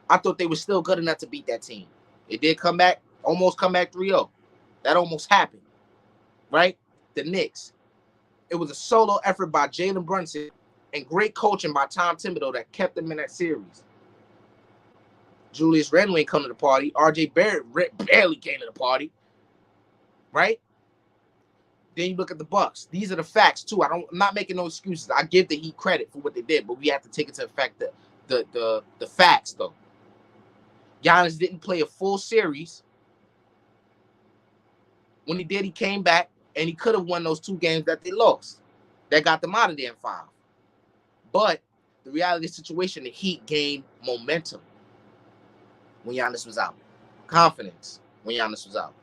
I thought they were still good enough to beat that team. It did come back, almost come back 3-0. That almost happened, right? The Knicks. It was a solo effort by Jalen Brunson and great coaching by Tom Thibodeau that kept them in that series. Julius Randle ain't come to the party. RJ Barrett barely came to the party, right? Then you look at the Bucks. These are the facts too. I'm not making no excuses. I give the Heat credit for what they did, but we have to take into effect the facts though. Giannis didn't play a full series. When he did, he came back and he could have won those 2 games that they lost. That got them out of there in 5. But the reality of the situation, the Heat gained momentum when Giannis was out. Confidence when Giannis was out.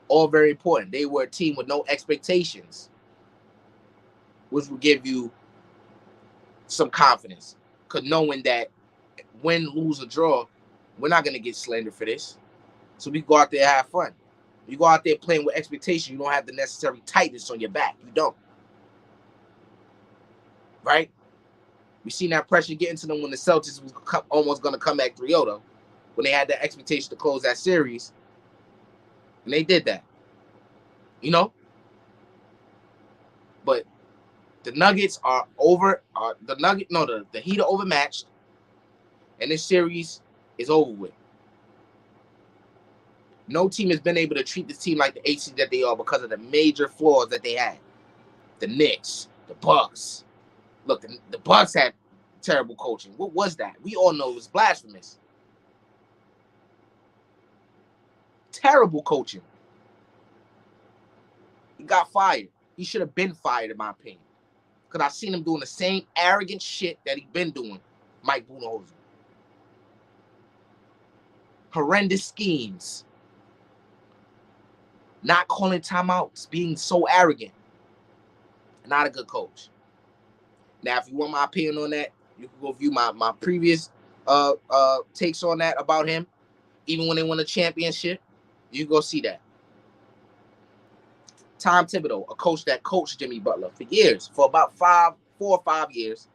All very important. They were a team with no expectations, which will give you some confidence. Because knowing that win, lose, or draw, we're not going to get slandered for this. So we go out there and have fun. You go out there playing with expectation, you don't have the necessary tightness on your back. You don't. Right? We seen that pressure getting to them when the Celtics was almost going to come back 3-0, though. When they had that expectation to close that series. And they did that. You know? But the Nuggets are over. The Heat are overmatched. And this series is over with. No team has been able to treat this team like the 8th seed that they are because of the major flaws that they had. The Knicks, the Bucks. Look, the Bucks had terrible coaching. What was that? We all know it was blasphemous. Terrible coaching. He got fired. He should have been fired, in my opinion. Because I've seen him doing the same arrogant shit that he's been doing, Mike Budenholzer. Horrendous schemes. Not calling timeouts. Being so arrogant. Not a good coach. Now, if you want my opinion on that, you can go view my previous takes on that about him. Even when they won a championship, you can go see that. Tom Thibodeau, a coach that coached Jimmy Butler for years, for about 4 or 5 years.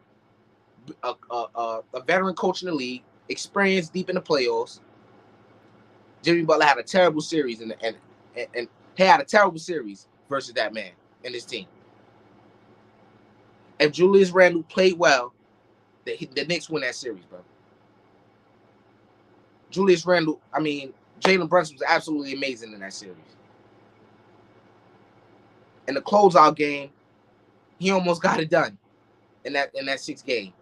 A veteran coach in the league, experienced deep in the playoffs. Jimmy Butler had a terrible series and he had a terrible series versus that man and his team. If Julius Randle played well, the Knicks win that series, bro. Jalen Brunson was absolutely amazing in that series. In the closeout game, he almost got it done in that 6th game,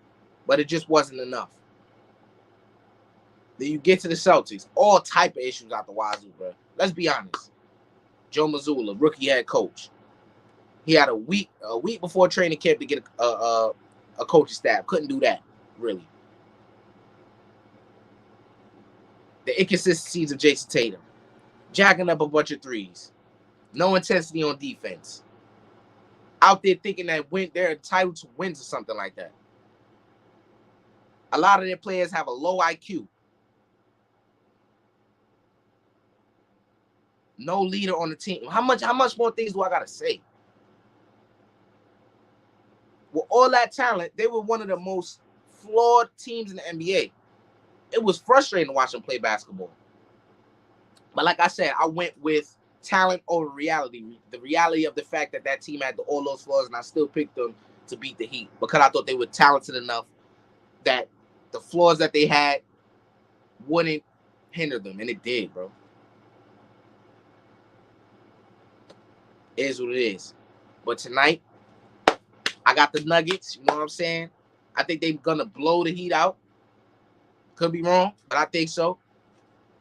but it just wasn't enough. Then you get to the Celtics, all type of issues out the wazoo, bro. Let's be honest. Joe Mazzulla, rookie head coach. He had a week before training camp to get a coaching staff. Couldn't do that, really. The inconsistencies of Jason Tatum. Jacking up a bunch of threes. No intensity on defense. Out there thinking that they're entitled to wins or something like that. A lot of their players have a low IQ. No leader on the team. How much more things do I gotta say? With all that talent, they were one of the most flawed teams in the NBA. It was frustrating to watch them play basketball. But like I said, I went with talent over reality. The reality of the fact that that team had all those flaws, and I still picked them to beat the Heat because I thought they were talented enough that the flaws that they had wouldn't hinder them, and it did, bro. It is what it is. But tonight, I got the Nuggets. You know what I'm saying? I think they're gonna blow the Heat out. Could be wrong, but I think so.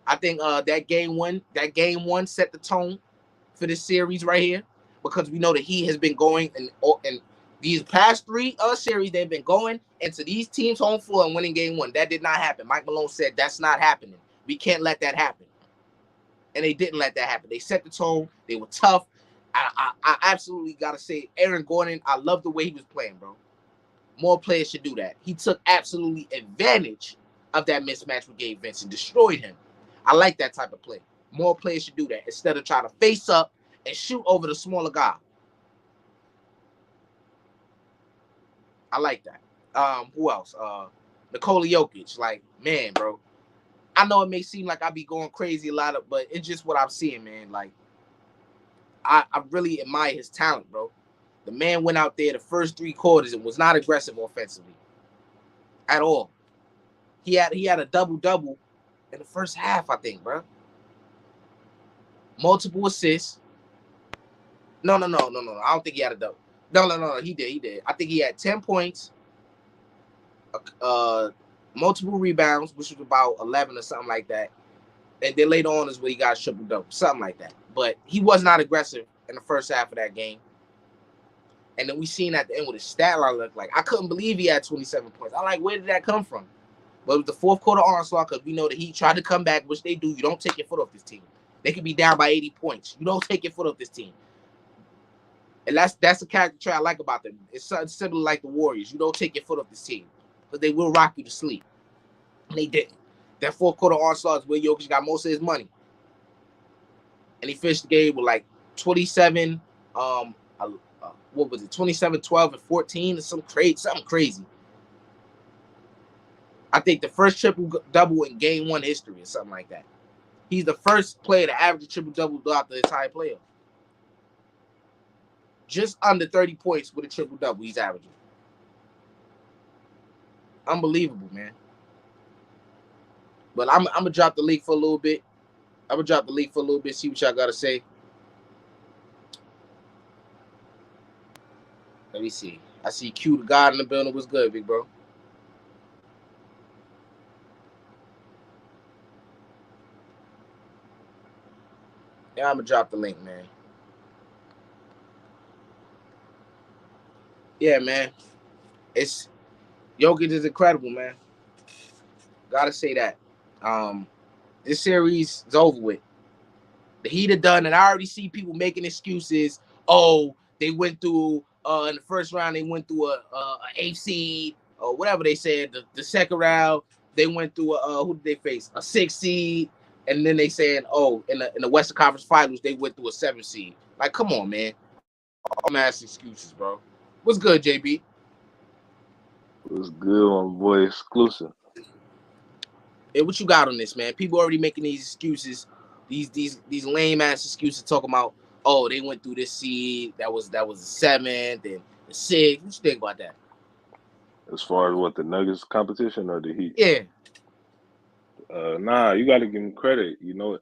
I think that game one set the tone for this series right here, because we know that he has been going and these past three series they've been going into these teams' home floor and winning game one. That did not happen. Mike Malone said that's not happening. We can't let that happen, and they didn't let that happen. They set the tone. They were tough. I absolutely gotta say, Aaron Gordon. I love the way he was playing, bro. More players should do that. He took absolutely advantage of that mismatch with Gabe Vincent, destroyed him. I like that type of play. More players should do that instead of trying to face up and shoot over the smaller guy. I like that. Who else? Nikola Jokic. Like, man, bro. I know it may seem like I be going crazy a lot, but it's just what I'm seeing, man. Like, I really admire his talent, bro. The man went out there the first 3 quarters and was not aggressive offensively at all. He had a double-double in the first half, I think, bro. Multiple assists. No. I don't think he had a double. No. He did. I think he had 10 points, multiple rebounds, which was about 11 or something like that. And then later on is where he got a triple-double, something like that. But he was not aggressive in the first half of that game. And then we seen at the end what his stat line looked like. I couldn't believe he had 27 points. I'm like, where did that come from? But it was the fourth quarter onslaught because we know that he tried to come back, which they do. You don't take your foot off this team. They could be down by 80 points. You don't take your foot off this team. And that's the character trait I like about them. It's something similar like the Warriors. You don't take your foot off this team because they will rock you to sleep. And they didn't. That fourth quarter onslaught is where Jokic got most of his money. And he finished the game with like 27, what was it, 27, 12, and 14 or something crazy. I think the first triple-double in game one history or something like that. He's the first player to average a triple-double throughout the entire playoff. Just under 30 points with a triple-double he's averaging. Unbelievable, man. But I'm going to drop the league for a little bit. See what y'all got to say. Let me see. I see Q the God in the building. What's good, big bro? Yeah, I'm going to drop the link, man. Yeah, man. It's Jokic is incredible, man. Gotta say that. This series is over with. The Heat are done, and I already see people making excuses. Oh, they went through in the first round. They went through a eighth seed or whatever they said. The second round, they went through who did they face? A 6 seed, and then they saying, oh, in the Western Conference Finals, they went through a 7 seed. Like, come on, man. All mass excuses, bro. What's good, JB? What's good, my boy? Exclusive. Hey, what you got on this, man? People already making these excuses, these lame ass excuses, talking about, oh, they went through this seed that was the 7th and the 6th. What you think about that? As far as what the Nuggets competition or the Heat? Yeah, Nah, you got to give them credit. You know,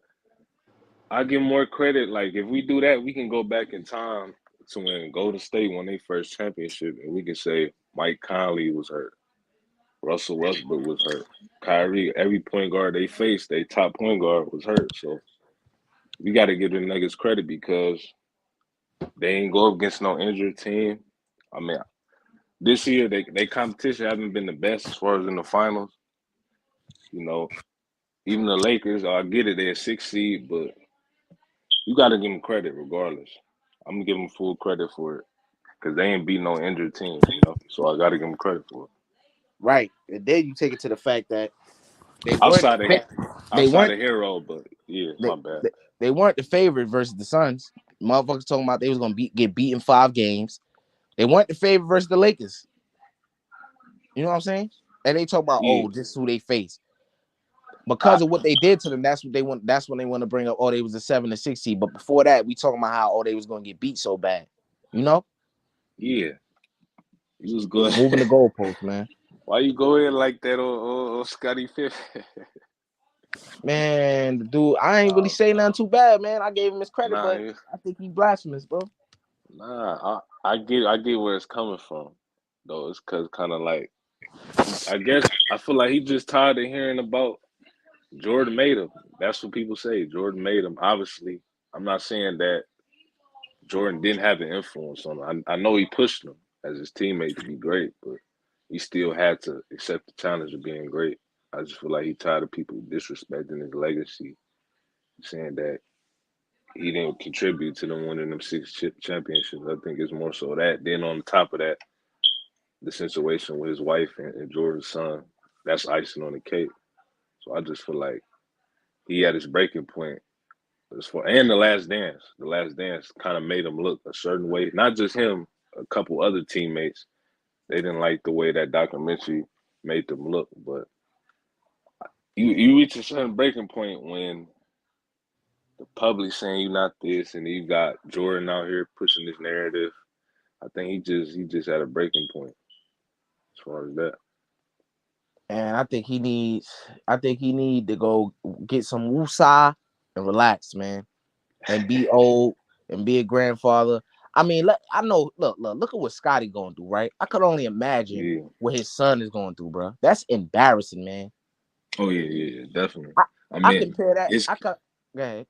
I give more credit. Like if we do that, we can go back in time to when Golden State won their first championship, and we can say Mike Conley was hurt, Russell Westbrook was hurt, Kyrie. Every point guard they faced, their top point guard was hurt. So we got to give the Nuggets credit because they ain't go up against no injured team. I mean, this year they competition haven't been the best as far as in the finals. You know, even the Lakers, I get it, they're 6 seed, but you got to give them credit regardless. I'm gonna give them full credit for it because they ain't beat no injured teams, you know. So I got to give them credit for it. right. And then you take it to the fact that they weren't Outside of they weren't Hero, but Yeah, They, my bad. they they weren't the favorite versus the Suns. Motherfuckers talking about they was gonna get beat in 5 games. They weren't the favorite versus the Lakers. You know what I'm saying? And they talk about, Yeah, oh, this is who they face I, because of what they did to them. That's what they want. That's when they want to bring up. Oh, they was a 7 to 6 seed. But before that, we talking about how they was gonna get beat so bad. You know, yeah, he was good. moving the goalposts, man. Why you go in like that on Scotty Fifth? Man, the dude, I ain't really uh, say nothing too bad, man. I gave him his credit, nah, but I think he blasphemous, bro. I get where it's coming from, though. It's cause kind of like I guess I feel like he just tired of hearing about Jordan made him. That's what people say. Jordan made him. Obviously, I'm not saying that Jordan didn't have an influence on him. I know he pushed him as his teammate to be great, but he still had to accept the challenge of being great. I just feel like he tired of people disrespecting his legacy, saying that he didn't contribute to them winning them six championships. I think it's more so that. Then on top of that, the situation with his wife and Jordan's son, that's icing on the cake. So I just feel like he had his breaking point as far and the last dance. The last dance kind of made him look a certain way. Not just him, a couple other teammates. They didn't like the way that documentary made them look. But you reach a certain breaking point when the public saying you're not this, and you got Jordan out here pushing this narrative. I think he just had a breaking point as far as that. And I think he need to go get some woosah and relax, man, and be old and be a grandfather. I mean, I know. Look at what Scotty going through, right? I could only imagine Yeah. what his son is going through, bro. That's embarrassing, man. Oh yeah, definitely. I, I I mean, compare that. it's I could. Go ahead.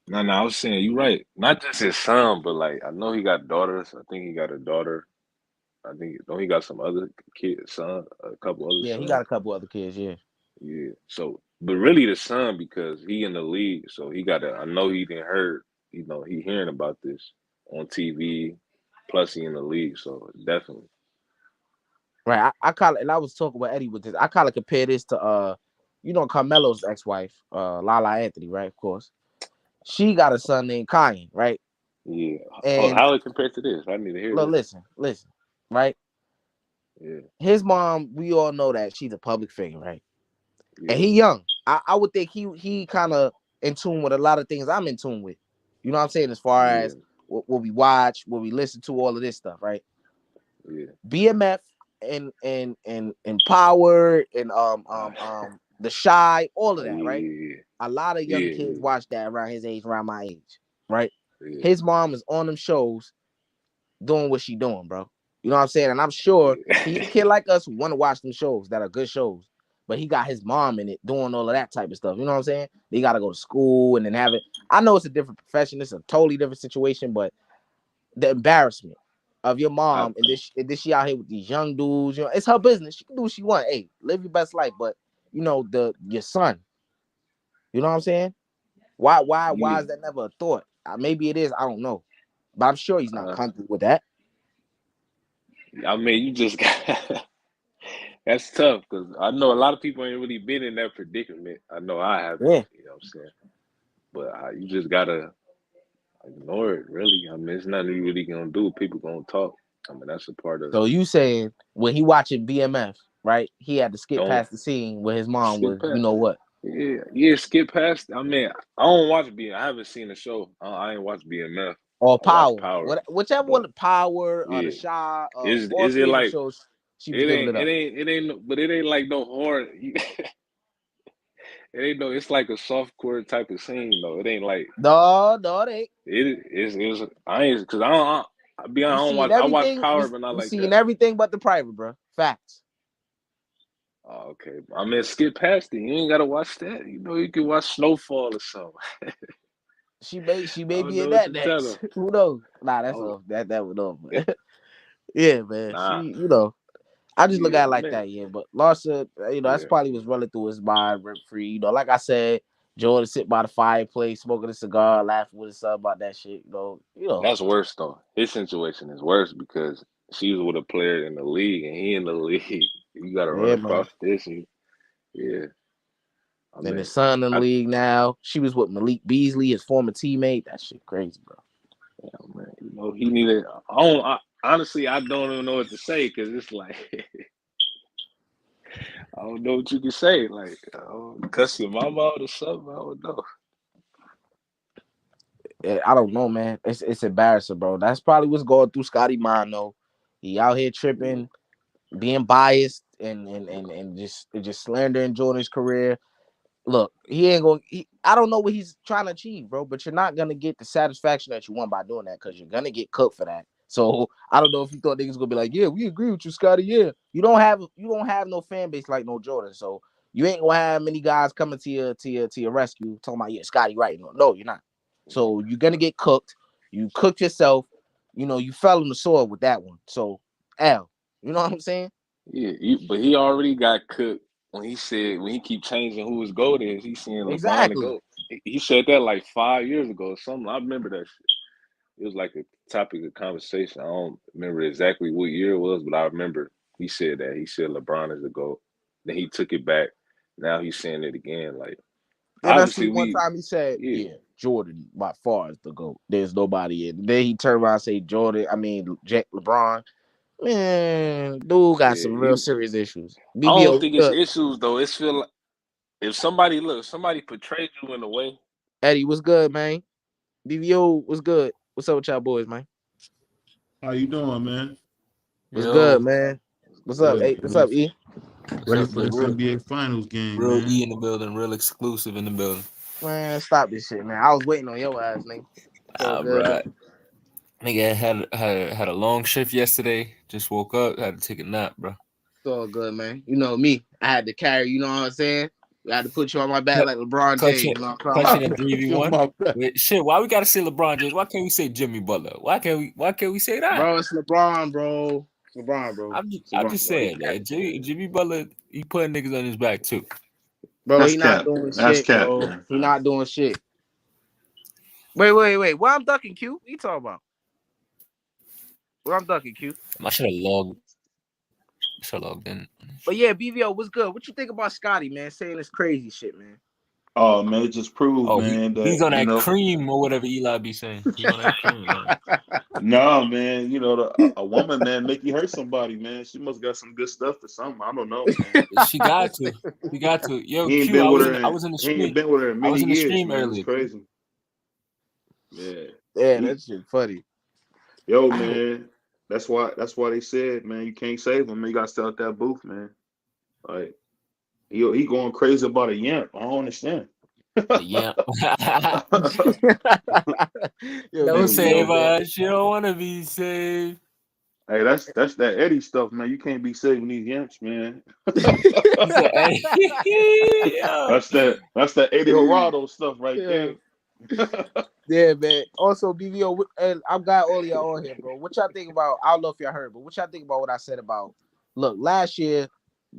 no. I was saying you're right. Not just his son, but like I know he got daughters. I think he got a daughter. I think don't he got some other kids, son, a couple other Yeah, he got sons. a couple other kids. Yeah. Yeah. So, but really the son because he in the league, so he got to. I know he didn't heard. He hearing about this on TV. Plus, he in the league, so definitely. Right. I call it, and I was talking with Eddie with this. I kind of compare this to Carmelo's ex-wife, Lala Anthony, right? Of course. She got a son named Kanye, right? Yeah. Oh, And how it compared to this? I need to hear look, this. listen, right? Yeah. His mom, we all know that she's a public figure, right? And Yeah. he young. I would think he kind of in tune with a lot of things I'm in tune with. You know what I'm saying? As far Yeah. as what we watch, what we listen to, all of this stuff, right? Yeah. BMF and Power and the Shy, all of Oh that, right? yeah. A lot of young Yeah. kids Yeah. watch that around his age, around my age, right? Yeah. His mom is on them shows doing what she doing, bro. You know what I'm saying? And I'm sure he a Yeah. kid like us who want to watch them shows that are good shows. But he got his mom in it doing all of that type of stuff. You know what I'm saying? They got to go to school and then have it. I know it's a different profession. It's a totally different situation, but the embarrassment of your I, mom and this she out here with these young dudes, it's her business. She can do what she want. Hey, live your best life. But your son, you know what I'm saying? Why yeah. is that never a thought? Maybe it is. I don't know, but I'm sure he's not Uh, comfortable with that. I mean, you just got that's tough because I know a lot of people ain't really been in that predicament. I know I haven't. Yeah. You know what I'm saying? But you just gotta ignore it. Really, I mean, it's nothing you really gonna do. People gonna talk. I mean, that's a part of So you saying when he watching BMF, right? He had to skip don't past the scene where his mom skip was, you past. know what, Yeah, yeah, skip past. I mean, I don't watch B. I haven't seen the show. I ain't watched BMF. or I watch Power, Power, whichever one, but the Power or the yeah, Shy, all is it three of them like shows, she was giving it up. it ain't, but it ain't like no hard. It ain't no. It's like a soft core type of scene though. It ain't like No, no, they. it's. I ain't because I don't. I be You honest, I don't seen watch. I watch everything. Power, but not You like seen that. everything but the private, bro. Facts. Oh, okay. I mean, skip past it. You ain't gotta watch that. You can watch Snowfall or something. She may I don't be in know what that to tell her. next. Who knows? Nah, that's Oh, off. That would off. But yeah, man. nah. I just look Yeah, at it like man. that, yeah. But Larsa, that's Yeah. probably was running through his mind rent free. Like I said, Jordan sit by the fireplace, smoking a cigar, laughing with his son about that shit. That's worse though. His situation is worse because she was with a player in the league and he in the league. You got to run Yeah, man. across this. And, yeah, I And his mean, son in the I league now. She was with Malik Beasley, his former teammate. That shit crazy, bro. man, he needed. Honestly, I don't even know what to say because it's like I don't know what you can say. Like, cuss your mama out or something. I don't know. I don't know, man. It's embarrassing, bro. That's probably what's going through Scotty mind, though. He out here Yeah, tripping, being biased, and just slandering Jordan's career. Look, he ain't going. I don't know what he's trying to achieve, bro. But you're not gonna get the satisfaction that you want by doing that because you're gonna get cooked for that. So I don't know if you thought niggas gonna be like, yeah, we agree with you, Scotty. Yeah, you don't have no fan base like no Jordan, so you ain't gonna have many guys coming to your rescue talking about yeah, Scotty right. No, you're not. So you're gonna get cooked. You cooked yourself. You fell on the sword with that one. So L, you know what I'm saying? yeah. But he already got cooked when he said when he keep changing who his goat is. He's saying LeBron to Exactly. go. He said that like 5 years ago or something. I remember that shit. It was like a topic of conversation. I don't remember exactly what year it was, but I remember he said that. He said LeBron is the GOAT. Then he took it back. Now he's saying it again. Like And that's obviously one we time he said, yeah, "Yeah, Jordan by far is the GOAT. There's nobody in." Then he turned around and say, "Jordan, I mean Jack LeBron." Man, dude got yeah. some real serious issues. I don't BBO, think it's issues though. It's feel like if somebody portrayed you in a way, Eddie, what's good, man? BBO, what's good? What's up with y'all boys, man? How you doing, man? What's good, Yo, man? What's up? Good. Hey, what's up, E? what's Ready up? for Yeah, this real, NBA Finals game, real E man. in the building, real exclusive in the building. Man, stop this shit, man. I was waiting on your ass, nigga. It's all All good, right, though. nigga had a long shift yesterday. Just woke up, had to take a nap, bro. It's all good, man. You know me. I had to carry, you know what I'm saying? I had to put you on my back Cl- like LeBron James, Clutching, you know what I'm talking clutching about? a Put three v you on one. my back. Wait, shit. Why we gotta say LeBron James? Why can't we say Jimmy Butler? Why can't we say that? Bro, it's LeBron, bro. It's LeBron, bro. It's I'm LeBron, just bro. He saying, got man. Jimmy Butler, he putting niggas on his back too. Bro, That's he not cap. doing That's shit, cap, bro. man. He not doing shit. Wait. Why I'm ducking Q? What you talking about? Where I'm ducking Q? I should have logged in. But yeah, BVO, what's good? What you think about Scotty, man? Saying this crazy shit, man. Oh man, it just proved, Oh, man, he's that on that cream or whatever Eli be saying. He on that cream, man. no, man, a woman, man, make you hurt somebody, man. She must got some good stuff or something. I don't know, man. She got to. She got to. Yo, He ain't Q, been I with was her in I in was in the he ain't stream. been with her in I many was in the years, stream man. It's earlier, Q. crazy. Yeah. Yeah, He that shit funny. yo, I, man. That's why they said, man, you can't save him, man. You gotta stay out that booth, man. Like he going crazy about a yamp. I don't understand. Yeah. Yo, Don't Nigga, save BVO, man. her. She don't want to be saved. hey, that's that Eddie stuff, man. You can't be saving these yamps, man. He said, "Hey, yeah." That's that Eddie Geraldo stuff right Yeah. there. Yeah, man. Also, BVO, and I'm glad all y'all on here, bro. What y'all think about? I don't know if y'all heard, but what y'all think about what I said about? Look, last year,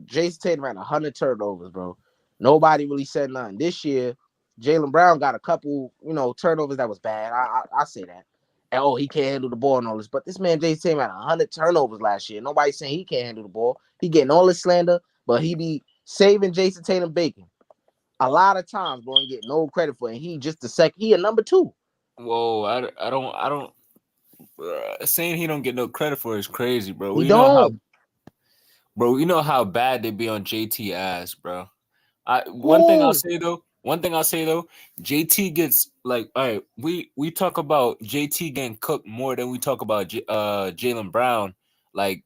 Jason Tatum ran 100 turnovers, bro. Nobody really said nothing. This year, Jalen Brown got a couple, turnovers that was bad. I say that. And he can't handle the ball and all this. But this man, Jason Tatum, had 100 turnovers last year. Nobody's saying he can't handle the ball. He getting all this slander, but he be saving Jason Tatum bacon a lot of times, bro, and get no credit for it. And he just the second. He a number two. Whoa, I don't. Saying he don't get no credit for it is crazy, bro. He don't. We know how bad they be on JT ass, bro. Who? One thing I'll say though, JT gets like, all right, we talk about JT getting cooked more than we talk about Jalen Brown, like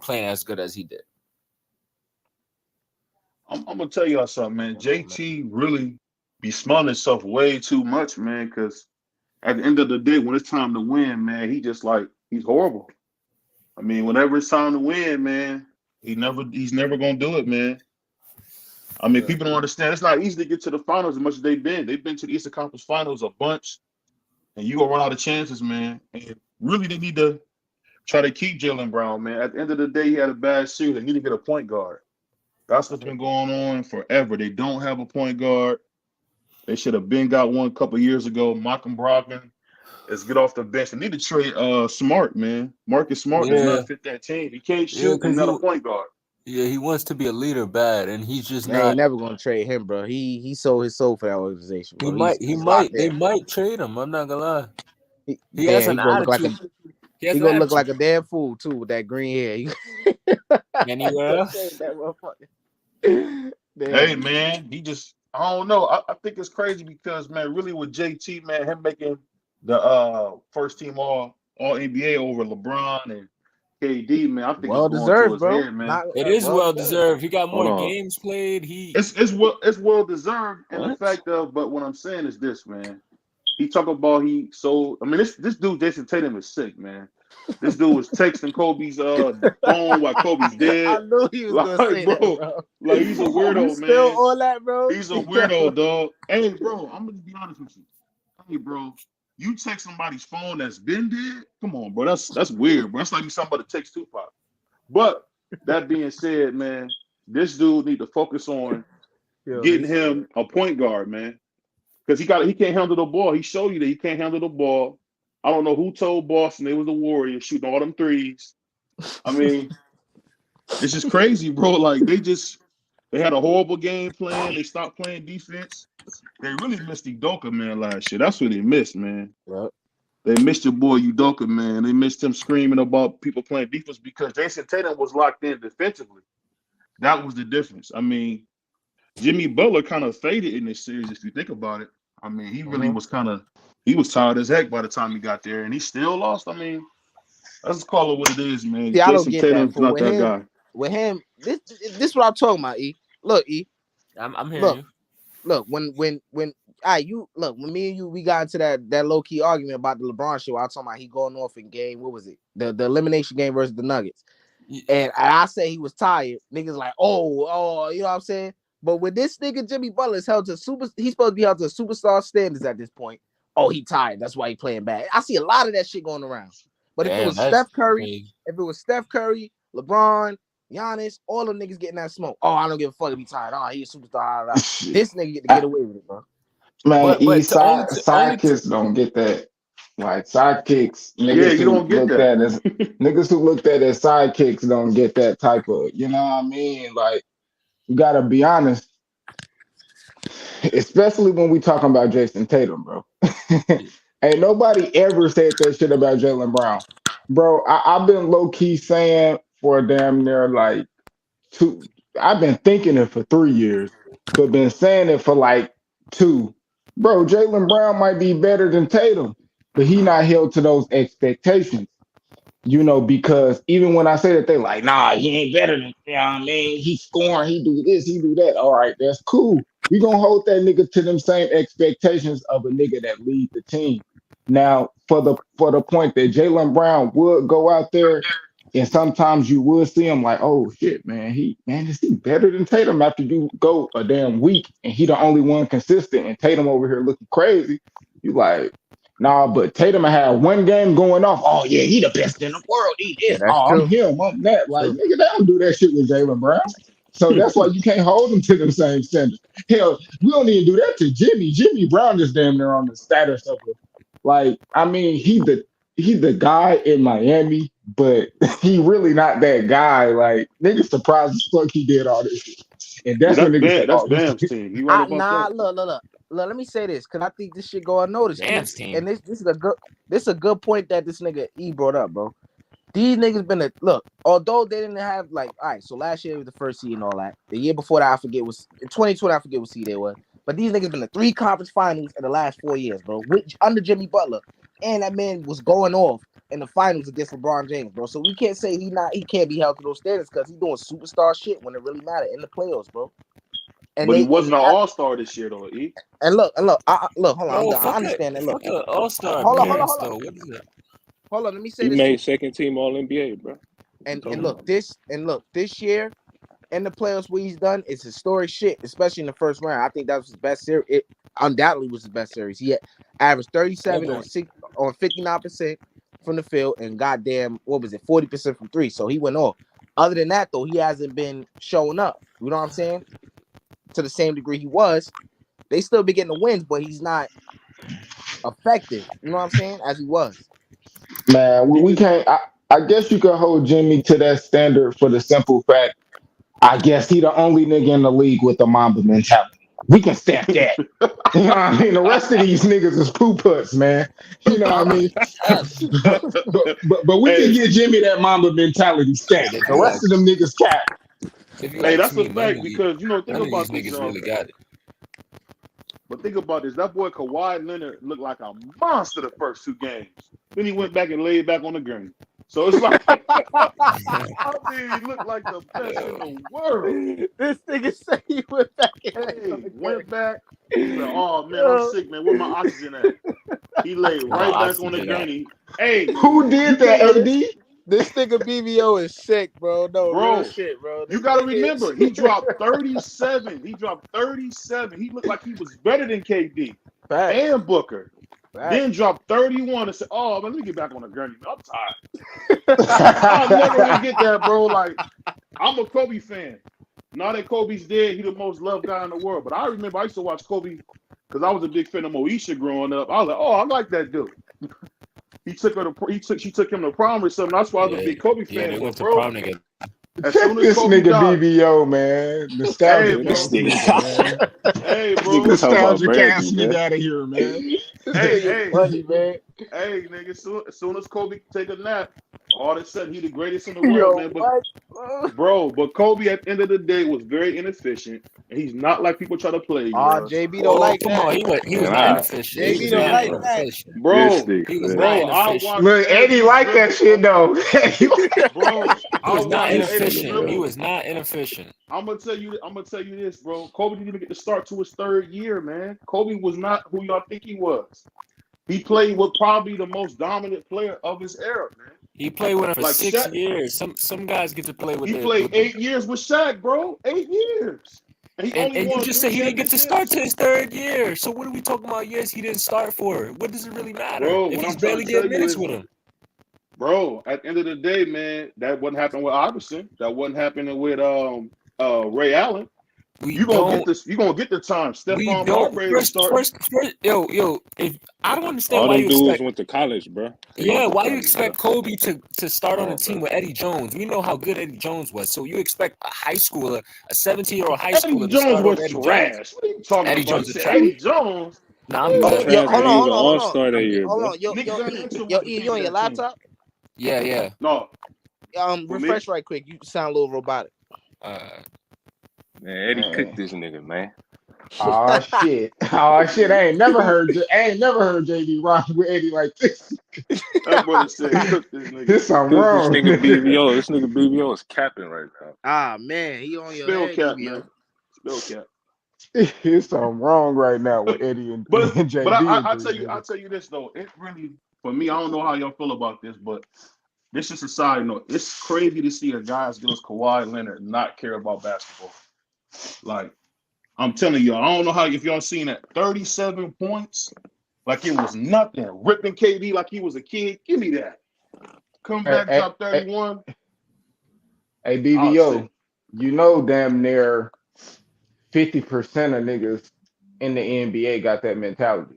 playing as good as he did. I'm gonna tell y'all something, man. I don't know, man. JT really be smelling himself way too much, man. Because at the end of the day, when it's time to win, man, he's horrible. I mean, whenever it's time to win, man, he's never gonna do it, man. I mean, Yeah. people don't understand. It's not easy to get to the finals as much as they've been. They've been to the Eastern Conference Finals a bunch, and you gonna run out of chances, man. And really, they need to try to keep Jalen Brown, man. At the end of the day, he had a bad series. They need to get a point guard. That's what's been going on forever. They don't have a point guard. They should have been got one a couple years ago. Malcolm Brogdon is get off the bench. They need to trade Smart, man. Marcus Smart does Yeah, not fit that team. He can't yeah, shoot and because not a point guard. Yeah, he wants to be a leader bad, and he's just They ain't not. never gonna trade him, bro. He sold his soul for that organization, He bro. might. He He's locked might. They in. might trade him. I'm not gonna lie. He has Damn, an attitude. He has he an gonna look like attitude. a damn fool too with that green hair. He Anywhere gonna shave else? that motherfucker. Hey Damn. man, he just I don't know. I think it's crazy because man, really with JT, man, him making the first team all NBA over LeBron and KD, man, I think it's Well going to deserved, his bro. head, man. Not It is well well deserved. deserved. He got Hold more on. games played. He It's well deserved in the What? fact of, but what I'm saying is this, man. He talk about he sold. I mean, this dude Jason Tatum is sick, man. This dude was texting Kobe's phone while Kobe's I dead. knew he was gonna Like, say that, bro, bro. like he's a You weirdo, spill man. all that, bro. He's a weirdo, dog. Hey, bro, I'm gonna be honest with you. Hey, bro, you text somebody's phone that's been dead? Come on, bro. That's weird, bro. That's like you somebody text Tupac. But that being said, man, this dude need to focus on Yo, getting he's him a point guard, man. Because he can't handle the ball. He showed you that he can't handle the ball. I don't know who told Boston they was the Warriors shooting all them threes. I mean, it's just crazy, bro. Like they had a horrible game plan. They stopped playing defense. They really missed Udoka, man, last year. That's what they missed, man. Yep. They missed your boy Udoka, man. They missed him screaming about people playing defense because Jason Tatum was locked in defensively. That was the difference. I mean, Jimmy Butler kind of faded in this series if you think about it. I mean, he really Mhm. was he was tired as heck by the time he got there, and he still lost. I mean, let's just call it what it is, man. See, I don't Jason get that. Tatum's For not that guy. with him, this what I'm talking about. E, look, E, I'm hearing look, you. look. When you look when me and you we got into that low key argument about the LeBron shit. I was talking about he going off in game. What was it? The elimination game versus the Nuggets. And I say he was tired. Niggas like, you know what I'm saying? But when this nigga Jimmy Butler is held to he's supposed to be held to superstar standards at this point. Oh, he tired. That's why he playing bad. I see a lot of that shit going around. But if it Damn, was that's Steph Curry, crazy. LeBron, Giannis, all them niggas getting that smoke. Oh, I don't give a fuck if he tired. Oh, he a superstar. Shit. This nigga get to get away with it, bro. Man, But to only to only to sidekicks don't get that. Like sidekicks, Yeah, niggas you who don't get looked that. at as niggas who looked at as sidekicks don't get that type of, you know what I mean? Like you gotta be honest, especially when we talking about Jason Tatum, bro. Ain't nobody ever said that shit about Jalen Brown. Bro, I've been low key saying for damn near like two. I've been thinking it for 3 years, but been saying it for like two. Bro, Jalen Brown might be better than Tatum, but he not held to those expectations. Because even when I say that, they like, nah, he ain't better than, you know what I mean? He scoring, he do this, he do that. All right, that's cool. We gonna hold that nigga to them same expectations of a nigga that lead the team. Now, for the point that Jalen Brown would go out there, and sometimes you would see him like, oh shit, man, is he better than Tatum after you go a damn week and he the only one consistent and Tatum over here looking crazy? You like, nah, but Tatum had one game going off. Oh yeah, he the best in the world. He Yeah, is. that's Oh, I'm true. him. I'm that. Like True. nigga, they don't do that shit with Jalen Brown. So that's why you can't hold them to the same standards. Hell, we don't even do that to Jimmy. Jimmy Brown is damn near on the status of a like. I mean, he the guy in Miami, but he really not that guy. Like niggas surprised as fuck he did all this shit. And Yeah, that's when that's niggas bad. say, That's oh, Bam's team. You right about Nah, that? look. Let me say this, cause I think this shit go unnoticed too. Bam's team. And this is a good point that this nigga E brought up, bro. These niggas been although they didn't have like, all right, so last year was the first seed and all that. The year before that, I forget was in 2020, I forget what seed they were. But these niggas been to 3 conference finals in the last 4 years, bro. Which under Jimmy Butler. And that man was going off in the finals against LeBron James, bro. So we can't say he can't be held to those standards because he's doing superstar shit when it really mattered in the playoffs, bro. And But he they wasn't an all-star this year, though, E. look, hold on, I'm Bro, done. I understand that. Look, fuck a all-star hold on, hold on, appearance hold on, though. What is it? hold on. Let me say He this made too. second team All NBA, bro. What you And talking look, about? this year in the playoffs, what he's done is historic shit, especially in the first round. I think that was his best series. It undoubtedly was his best series. He had averaged 37 Okay. on 59% from the field, and goddamn, what was it, 40% from three. So he went off. Other than that, though, he hasn't been showing up. You know what I'm saying? To the same degree he was. They still be getting the wins, but he's not effective. You know what I'm saying? As he was. man, we can't. I guess you could hold Jimmy to that standard for the simple fact. I guess he the only nigga in the league with the Mamba mentality. We can stamp that. You know what I mean? The rest of these niggas is poo putts, man. You know what I mean? But we can Hey, get Jimmy that Mamba mentality stamp. But if The you rest of them ask, niggas cat. if you hey, ask that's a me, fact because think none of these about this, niggas y'all. really got it. But think about this. That boy Kawhi Leonard looked like a monster the first 2 games. Then he went back and laid back on the gurney. So it's like, I mean, he looked like the best in Yo, the world. This nigga say he went back and Hey, went back. He said, "Oh man, I'm Yo, sick, man. Where my oxygen at?" He laid where my right back on the oxygen at? gurney. Hey, Who you did that, can't, yo, this AD? this nigga BBO is sick, bro. No, real bro. shit, bro. You This got to nigga remember, is he dropped 37. He dropped 37. He looked like he was better than KD facts, and Booker. Then facts. dropped 31 and said, "Oh man, let me get back on the gurney. Man. I'm tired." I'll never forget that, bro. Like, I'm a Kobe fan. Now that Kobe's dead, he the most loved guy in the world. But I remember I used to watch Kobe because I was a big fan of Moesha growing up. I was like, "Oh, I like that dude." She took him to prom or something. That's why I was a Yeah, big Kobe yeah, fan. they went But to bro, prom together. as Check soon as this Kobe nigga died, BBO, man. hey, Nostalgic Man, this bro, ass nigga, nigga, man. hey, this bro, nigga talking about Nostalgic ass Brandy, nigga man. out of here, man. This hey, nigga hey, funny, man. hey, nigga. As soon as Kobe take a nap, all of a sudden he the greatest in the world, Yo, man. But what? bro, Kobe at the end of the day was very inefficient, and he's not like people try to play. Ah, You JB don't Oh, like come that. on, he was Man, not I inefficient. He this JB was don't not nigga, like bro. that. inefficient. This bro, nigga, He was man. not bro. I inefficient. watched Look, Eddie every like that dribble shit of though. bro. He I was not watched This every nigga, inefficient. He man. dribble. was not inefficient. I'm gonna tell you this, bro. Kobe didn't even get to start to his 3rd year, man. Kobe was not who y'all think he was. He played with probably the most dominant player of his era, man. He played with him for Like six Shaq, years. Some guys get to play with he the played with the 8 years with Shaq, bro. 8 years. And he only and you won just three said he didn't get to start championships. to his 3rd year. So what are we talking about? Yes, he didn't start for. What does it really matter Bro, if what he's I'm trying barely to tell getting you minutes is, with him? bro, at the end of the day, man, that wasn't happening with Iverson. That wasn't happening with Ray Allen. We You're gonna get don't. this, you're gonna get the time. We Stephon don't. Marbury was First, starting. first, first. Yo. If I don't understand All why them you dudes expect. went to college, bro. They Yeah, went to why you college, bro. expect Kobe to Come start on a on, team bro. with Eddie Jones? We know how good Eddie Jones was. So you expect a high schooler, a 17-year-old high Eddie schooler to Jones start over was Eddie Jones? trash. What are you talking Eddie about? You Jones is said trash. Eddie Jones. Nah, I'm He was Oh, good. yo, trash, hold but on, he was hold an on, hold all on. star that year, Hold bro. on. Yo, Nick yo, Van E. Exel Yo, was the E, king you of on your that team. laptop? Yeah. No, for me, Refresh right quick. You sound a little robotic. Uh, Man, Eddie cooked Man. this nigga, man. Oh shit. Oh shit. I ain't never heard JD Rock with Eddie like this. that brother said cook this nigga. There's something Cook this wrong. nigga BBO. This nigga BBO is capping right now. Ah, man, he on your Spell head, cap, BBO. man. Spell cap. There's something wrong right now with Eddie and But JB and I these I niggas. tell you this though. It really for me, I don't know how y'all feel about this, but this is a side note. It's crazy to see a guy as good as Kawhi Leonard not care about basketball. Like I'm telling y'all, I don't know how if y'all seen that 37 points, like it was nothing. Ripping KD like he was a kid. Give me that. Come Hey, back, hey, drop hey, 31. hey, I'll say, BBO, you know damn near 50% of niggas in the NBA got that mentality.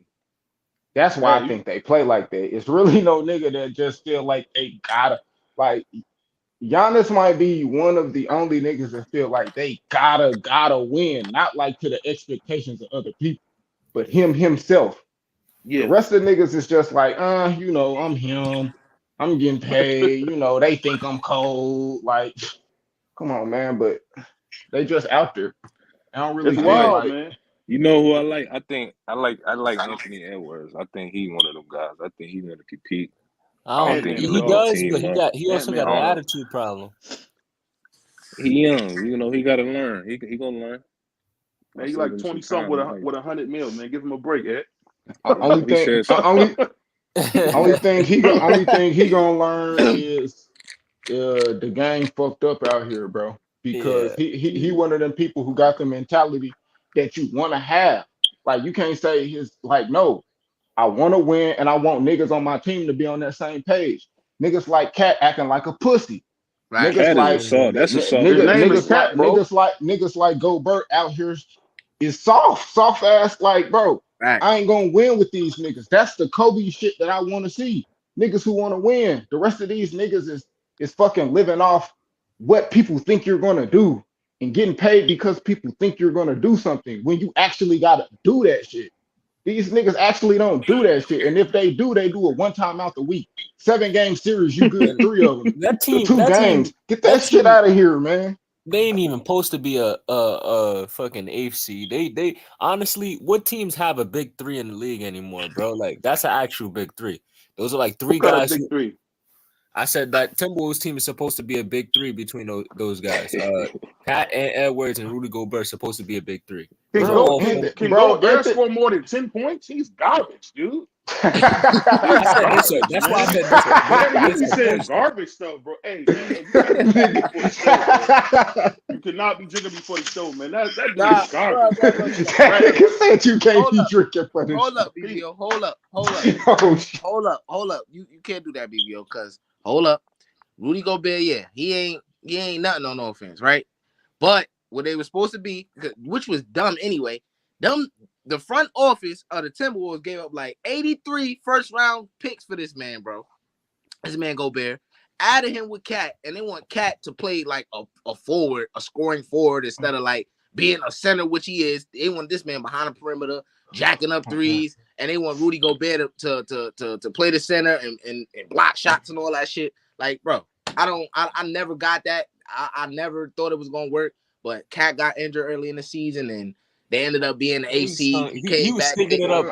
That's why I hey, think they play like that. It's really no nigga that just feel like they gotta like Giannis might be one of the only niggas that feel like they gotta win, not like to the expectations of other people, but him himself. The yeah. rest of the niggas is just like, I'm him. I'm getting paid. They think I'm cold. Like, come on, man. But they just out there. I don't It's really I feel like, wild, like man. you know who I like? I like Anthony Edwards. I think he one of them guys. I think he gonna compete. I I don't don't. think Ant-Man he a He looking at dog. does, but team, man. he also Ant-Man got a an I don't dog. know. attitude problem. He young, he gotta learn. He gonna learn. I Man, he said like him some 20 something time. with I a like. with 100 mil, man. Give him a break, Ed. only He thing said. only thing he gonna learn is the game fucked up out here, bro. Because Yeah. he one of them people who got the mentality that you want to have. Like you can't say his like no. I want to win and I want niggas on my team to be on that same page. Niggas like Cat acting like a pussy. Right. Niggas Cat is a like soft. That's a soft His pussy, name is bro. Cat, bro. niggas like Gobert out here is soft ass. Like, bro, Right. I ain't gonna win with these niggas. That's the Kobe shit that I want to see. Niggas who want to win. The rest of these niggas is fucking living off what people think you're gonna do. and getting paid because people think you're gonna do something when you actually gotta do that shit. These niggas actually don't do that shit. And if they do it one time out the week. 7-game series, you good And 3 of them. that team, 2 that team, games. Get that that shit team, out of here, man. they ain't even supposed to be a fucking eighth seed. They honestly, what teams have a big three in the league anymore, bro? Like that's an actual big three. Those are like Who three got a guys. big three? I said that Timberwolves team is supposed to be a big three between those guys. Pat and Edwards and Rudy Gobert supposed to be a big three. Those are Bro, all. Can bro, Gobert score more than 10 points? He's garbage, dude. He's I said this. garbage, That's why I man. said this. Man, you This be is saying bullshit. garbage stuff, bro. Hey, man, you gotta be drinking before the show, bro. You cannot be drinking before the show, man. That dude Nah, is garbage. bro. That nigga said you can't Hold be up. drinking for this Hold up, show. BBO. Hold up. Oh, shit. Hold up. You can't do that, BBO, because hold up. Rudy Gobert, yeah, he ain't nothing on offense, right? But what they were supposed to be, which was dumb anyway, the front office of the Timberwolves gave up like 83 first-round picks for this man, bro. This man Gobert. Added him with Cat, and they want Cat to play like a forward, a scoring forward, instead of like being a center, which he is. They want this man behind the perimeter, jacking up threes, and they want Rudy Gobert to play the center and block shots and all that shit. Like, bro, I never got that. I never thought it was gonna work, but Cat got injured early in the season, and they ended up being the AC. He He came was back. thinking it up.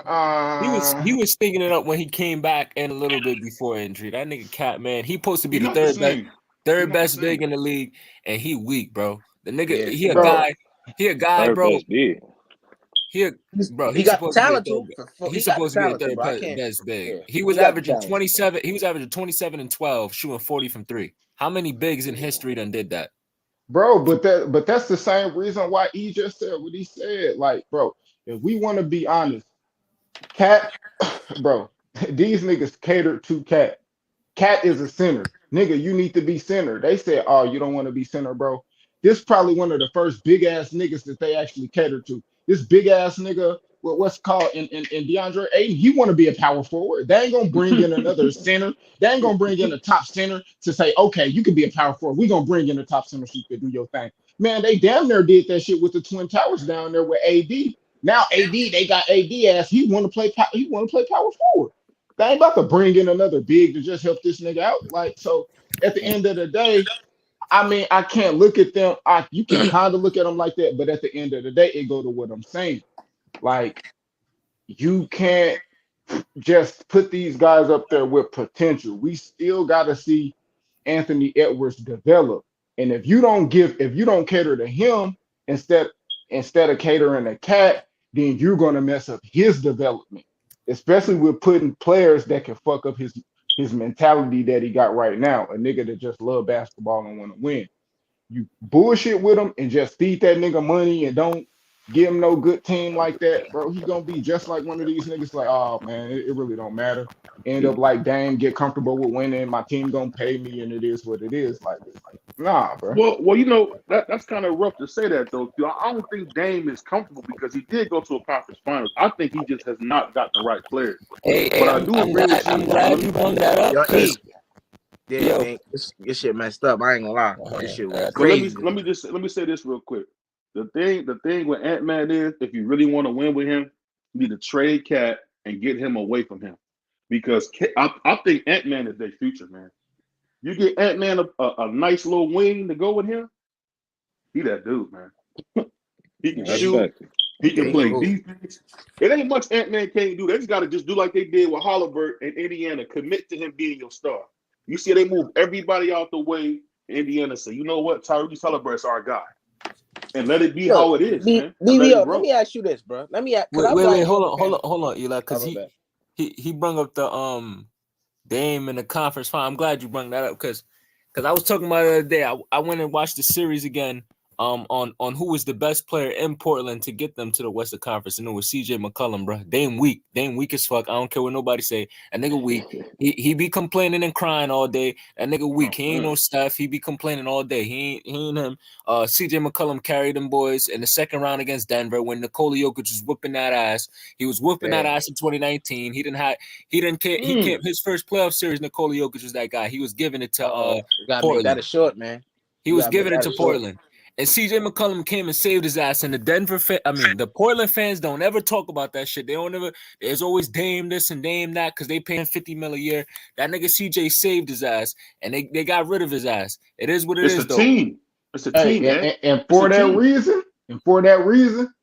He Uh, was thinking it up when he came back and a little bit before injury. That nigga Cat, man, he supposed to be He's the not the third same. He's best not the big same. in the league, and he weak, bro. The nigga, Yeah, he a bro, guy, Third bro. best big. he He's got the supposed to be a talent third. too. He's He got the supposed to be a talent too, third bro. I can't. best big. Yeah, He was he got the averaging talent. 27. He was averaging 27 and 12, shooting 40 from three. How many bigs in history done did that? bro, but that's the same reason why he just said what he said. Like, bro, if we want to be honest, Cat, bro, these niggas cater to Cat. Cat is a center. Nigga, you need to be center. They said, oh, you don't want to be center, bro. This probably one of the first big ass niggas that they actually cater to. This big ass nigga, what's called in DeAndre Ayton, he want to be a power forward. They ain't gonna bring in another center. They ain't gonna bring in a top center to say, okay, you can be a power forward. We gonna bring in a top center so you can do your thing. Man, they damn near did that shit with the Twin Towers down there with AD. Now AD, they got AD ass. He want to play. He want to play power forward. They ain't about to bring in another big to just help this nigga out. Like, so at the end of the day, I mean, I can't look at them. You can kind of look at them like that, but at the end of the day, it go to what I'm saying. Like, you can't just put these guys up there with potential. We still got to see Anthony Edwards develop. And if you don't cater to him instead of catering to Cat, then you're gonna mess up his development, especially with putting players that can fuck up his mentality that he got right now. A nigga that just love basketball and want to win. You bullshit with him and just feed that nigga money and don't give him no good team like that, bro. He gonna be just like one of these niggas. Like, oh man, it really don't matter. End up like Dame, get comfortable with winning. My team gonna pay me, and it is what it is. Like, nah, bro. Well, you know that's kind of rough to say that though. I don't think Dame is comfortable because he did go to a conference finals. I think he just has not gotten the right players. But I do agree with you. I'm glad you brought that up. Yo, E. Yeah, Yo. man, this shit messed up. I ain't gonna lie. This shit was But crazy. let me say this real quick. The thing with Ant-Man is, if you really want to win with him, you need to trade Cat and get him away from him. Because I think Ant-Man is their future, man. You get Ant-Man a nice little wing to go with him, he that dude, man. He can That's shoot. fact. He can Yeah, play he defense. It ain't much Ant-Man can't do. They just got to just do like they did with Halliburton and Indiana. Commit to him being your star. You see, they move everybody out the way. Indiana say, you know what, Tyrese Halliburton's our guy, and let it be how it is, man. And let it BBO, let grow. me ask you this, bro. Let me ask. Wait, hold on, Eli, because Oh, my he brung up the Dame in the conference final. I'm glad you brought that up because I was talking about it the other day. I went and watched the series again on who was the best player in Portland to get them to the Western Conference, and it was CJ McCollum, bro. Dame weak as fuck. I don't care what nobody say. That nigga weak. He be complaining and crying all day. That nigga weak. He ain't no Steph. He be complaining all day. He ain't him. CJ McCollum carried them boys in the second round against Denver when Nikola Jokic was whooping that ass. He was whooping that ass in 2019. He didn't care. He can't. His first playoff series, Nikola Jokic was that guy. He was giving it to You gotta make Portland. that a short, man. He was giving it to Portland. And CJ McCollum came and saved his ass. And the Portland fans don't ever talk about that shit. They don't ever. There's always Dame this and Dame that because they pay him $50 million a year. That nigga CJ saved his ass, and they got rid of his ass. It is what it It's is, a though. team. It's a Hey, team, man. and It's for a that team. reason,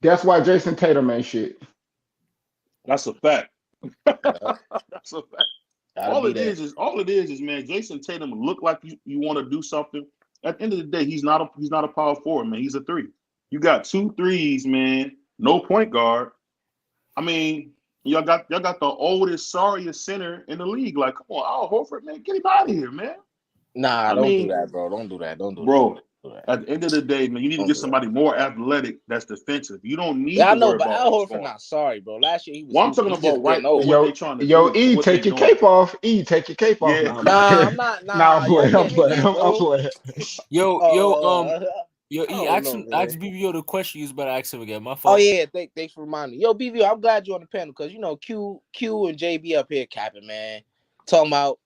that's why Jason Tatum ain't shit. That's a fact. That's a fact. Gotta All be it there. is, man. Jason Tatum look like you want to do something. At the end of the day, he's not a power forward, man. He's a 3. You got 2 threes, man. No point guard. I mean, y'all got the oldest, sorriest center in the league. Like, come on, Al Horford, man, get him out of here, man. Nah, I don't mean, do that, bro. Don't do that. Don't do bro. that. Don't do that. At the end of the day, man, you need to Don't get do somebody more athletic that's defensive. You don't need Yeah, I to know, worry but about Al him Horford scoring. not sorry, bro. Last year he was. Well, I'm talking he's about just getting for old. what they trying to Yo, do, E, what take they your doing. cape off. E, take your cape off. Yeah. Nah, Nah, I'm not. nah, Nah, I'm y'all playing. I'm can't hate playing. that, I'm bro. playing. Yo, I E, don't know, ask man. BBO the question. You was about to ask him again. My Oh fault. yeah, thanks for reminding me. Yo, BV, I'm glad you're on the panel because Q and JB up here capping, man. Talking about,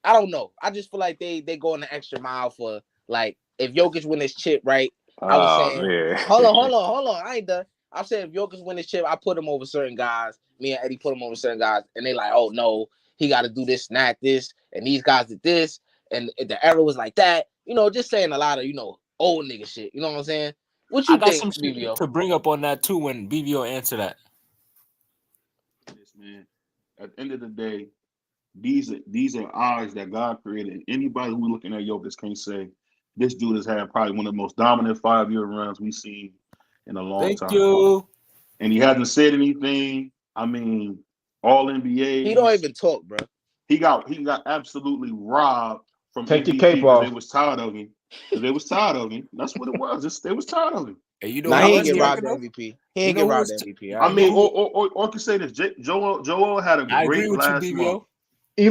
I don't know. I just feel like they go an extra mile for like if Jokic win this chip, right? I was Oh saying, man. hold on. I ain't done. I said if Jokic win this chip, I put him over certain guys. Me and Eddie put him over certain guys, and they like, oh no, he got to do this, not this, and these guys did this, and the error was like that. Just saying a lot of old nigga shit. You know what I'm saying? What I you got think, some shit BBO? to bring up on that too when BBO answer that. This, man. At the end of the day, these are odds that God created. Anybody who looking at Jokic can't say this dude has had probably one of the most dominant 5-year runs we've seen in a long Thank time. you. And he hasn't said anything. I mean, all He don't NBAs. even talk, bro. He got absolutely robbed from Take your MVP cape because they off. was tired of him. That's what it was. They was tired of him. Hey, you know Nah, who he ain't was get robbed talking the though? MVP. He You ain't know get who robbed was? the MVP. I I mean, ain't or can say this. Joel had a I agree great with you, last month. BBO.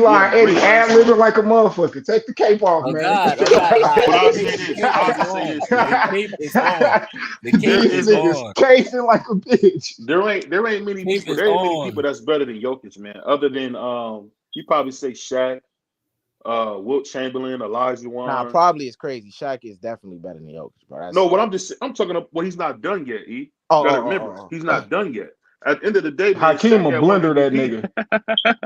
He had Eli a Eddie, great ad last month. libbing like a motherfucker. Take the cape off, Oh man. God, oh God. Nah, But the I'll cape, say the this. cape I'll is just say on. this, The man. cape is on. The There cape These is is niggas on. chasing like a bitch. there ain't many Cape people. is There ain't many people on. that's better than Jokic, man. Other than you probably say Shaq, Wilt Chamberlain, Elijah Nah, Wan. probably is crazy. Shaq is definitely better than Jokic, bro. No, That's what I'm talking about. Well, he's not done yet. E, oh you got to oh remember, oh he's oh. not done yet. At the end of the day, man, Hakeem Shaq a had one blender that MVP.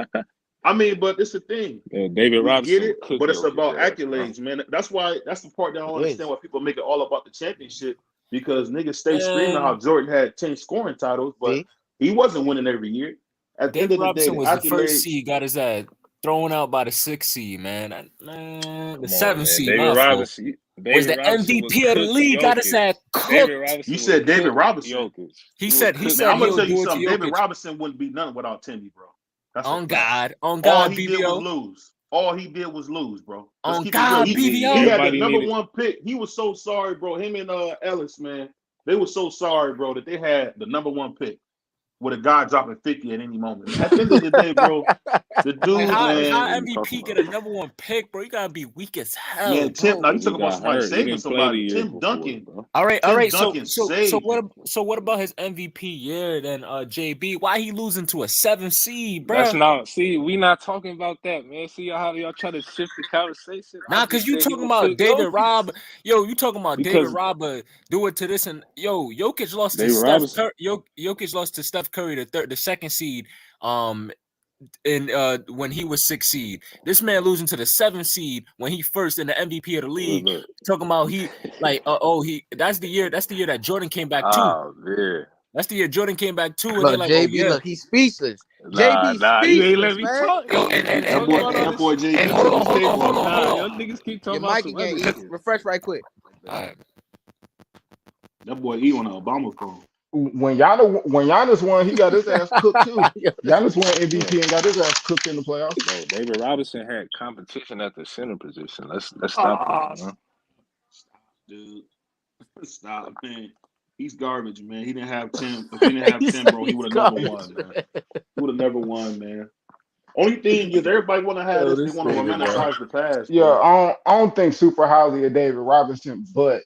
nigga. I mean, but it's the thing. Yeah, David We get Robinson it, would cook but it's Jokic about ass, bro. accolades, man. That's the part that I don't He understand is. why people make it all about the championship because niggas stay screaming how And Jordan had 10 scoring titles, but See, he wasn't winning every year. At the end David of the day, Robinson the was the first accolades, seed, got his ass thrown out by the 6th seed, man. The Come on, 7th man. seed, my fault. Was David the Robinson would MVP of the cook league, got his Jokic. ass David cooked. you Robinson would said David cook Robinson. Jokic. He He would said cook Man, I'm gonna he'll tell you do it to something. David Jokic. Robinson wouldn't be nothing without Timmy, bro. That's a On fact. God, All he did was BBO. lose. All he did was lose, bro. Let's On keep it real. God, I mean, He BBO. had the everybody number needed. one pick. He was so sorry, bro. Him and Ellis, man, they were so sorry, bro, that they had the number one pick with a guy dropping 50 at any moment. At the end of the day, bro, the Like dude, how man, What are you talking MVP get a about? #1 pick, bro? You gotta be weak as hell, man, Tim. bro. Now you He talk about got somebody hurt. He saving didn't play the somebody. year before, bro. All Tim right. So Duncan so saved him. so what about his MVP year then? JB, why he losing to a 7th seed, That's bro? not. See, we not talking about that, man. See how y'all try to shift the conversation. I Nah, cause just you said he talking would about cook David Jokic Robb. Yo, you talking about David because Robb do it to this and Jokic lost to David Steph Robinson. Curry. Jokic lost to Steph Curry, the 2nd seed. In when he was 6th seed. This man losing to the 7th seed when he first in the MVP of the league. Look. Talking about that's the year that Jordan came back too. Oh man. That's the year Jordan came back too, and they're look, like, oh JB, yeah. look, he's speechless. Nah, JB nah. You ain't let speechless, me man. talk. Yo, Y'all niggas keep That talking boy, about all that this. boy JB hold took on, his hold cape on, hold off, on, man. Nah, hold y'all on. niggas keep talking Your about mic some again, other E. shit. Refresh right quick. All right. That boy E on an Obama phone. When Giannis won, he got his ass cooked too. Yo, Giannis won Bro, MVP and got his ass cooked in the playoffs. bro, David Robinson had competition at the center position. Let's stop this, Ah, man. stop, dude. Stop, man. He's garbage, man. He didn't have 10. If he didn't have 10, bro, he he's would have never garbage, won, man. man. He would have never won, man. Only thing is everybody want to have Yo, this. They this want to nigga, bro. romanticize the past, Yeah, bro. I don't think super highly of David Robinson, but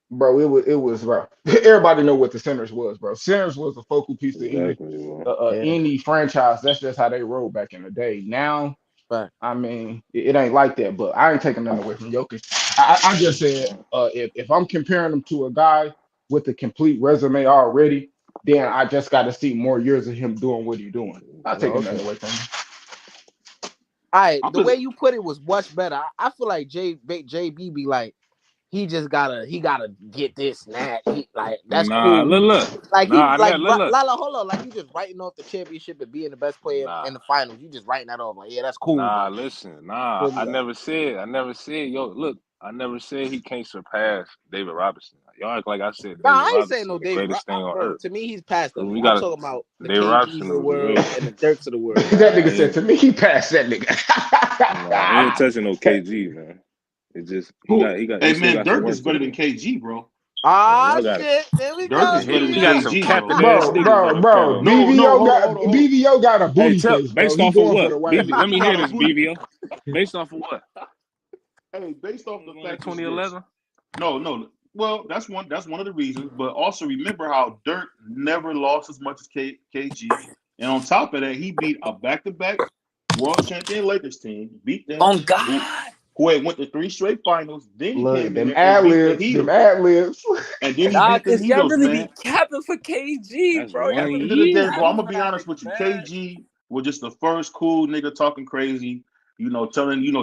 bro, it was bro. Everybody know what the centers was, bro. Centers was the focal piece of Exactly, bro. Yeah, any franchise. That's just how they rolled back in the day. Now, but I mean, it ain't like that. But I ain't taking nothing away from Jokic. I just said if I'm comparing him to a guy with a complete resume already, then I just got to see more years of him doing what he's doing. I'll Oh, take nothing okay. away from him. All right, I'm the way just you put it was much better. I feel like JB be like he gotta get this and that. He like that's Nah, cool. look. Like he Nah, like look. Lala, hold on, like you just writing off the championship and being the best player Nah. in the finals. You just writing that off like yeah, that's cool. Nah, But listen. feel Nah, me? I Like, never said, yo, look, I never said he can't surpass David Robinson. Y'all act like I said nah, David I ain't saying Robinson, no the David, greatest thing on bro. earth. To me, he's past But them. we I'm got talking about the David KGs Robinson of the was the world greatest. and the Dirks of the world. That Nah, nigga said to me, he passed that nah, he ain't nigga. touching no KG, man. It's just who? he Hey still man, got some Dirk work is to better than do. KG, bro. Man, Ah y'all got it. shit, there we Dirk go. is better Man, than he got some KG, bro. capping ass Bro, niggas bro, on the bro. panel, man. No, BVO hold on, got hold on, hold on. BVO got a Hey, booty case, bro. based He off of going for what? the white Let man. He me hear got a this, booty. BVO. Based off of what? Hey, based off the Going to fact is this. 2011? No. Well, that's one of the reasons. But also remember how Dirk never lost as much as KG, and on top of that, he beat a back-to-back world champion Lakers team, beat them, On who God. who had went to 3 straight finals. Then he Look, came in them there and ad beat the libs, them Heatles, ad libs. and then he Nah, beat the cause y'all Heatles, really be man. capping for KG, That's bro. Y'all At one the really end of the be day, year. bro, I'm capping gonna for be that honest nigga, with you. man. KG was just the first cool nigga talking crazy.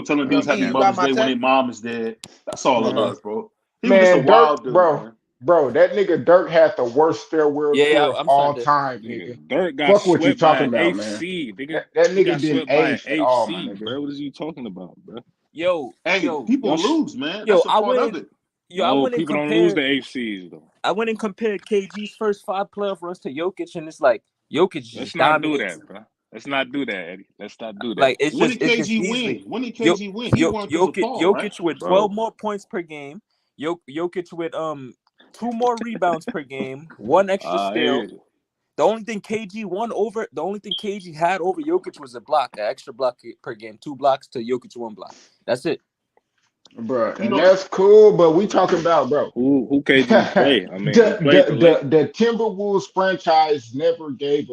Telling Yo, dudes E, happy you got Mother's my Day when text? their mom is dead. That's all it Man, was, bro. He was just a man, wild Dirk, dude, man. bro, that nigga Dirk had the worst farewell Yeah, tour of I'm all starting to. time, Nigga, nigga. Dirk got Fuck what you swept by talking an about, eighth man. seed, nigga. That He nigga got didn't swept by an age at eighth all, my seed, nigga. bro. What is you talking about, bro? Yo, Hey, yo, Y'all, people lose, man. yo. That's a part of it. I no, went and people don't lose compared. the eighth seeds though. I went and compared KG's first 5 playoff runs to Jokic, and it's like Jokic Let's just not do dominates. that, bro. Let's not do that, Eddie. Let's not do that. Like it's When just did it's just KG easily. win? When did Yo, KG win? He won because of Jokic, Paul, right? Jokic with 12 Bro, more points per game. Jokic with 2 more rebounds per game, 1 extra steal. hey, The only thing KG had over Jokic was an extra block per game, 2 blocks to Jokic 1 block. That's it. Bro, You and know, that's cool, but we talking about, bro. who KG the, play? I mean, he played the late. the Timberwolves franchise never gave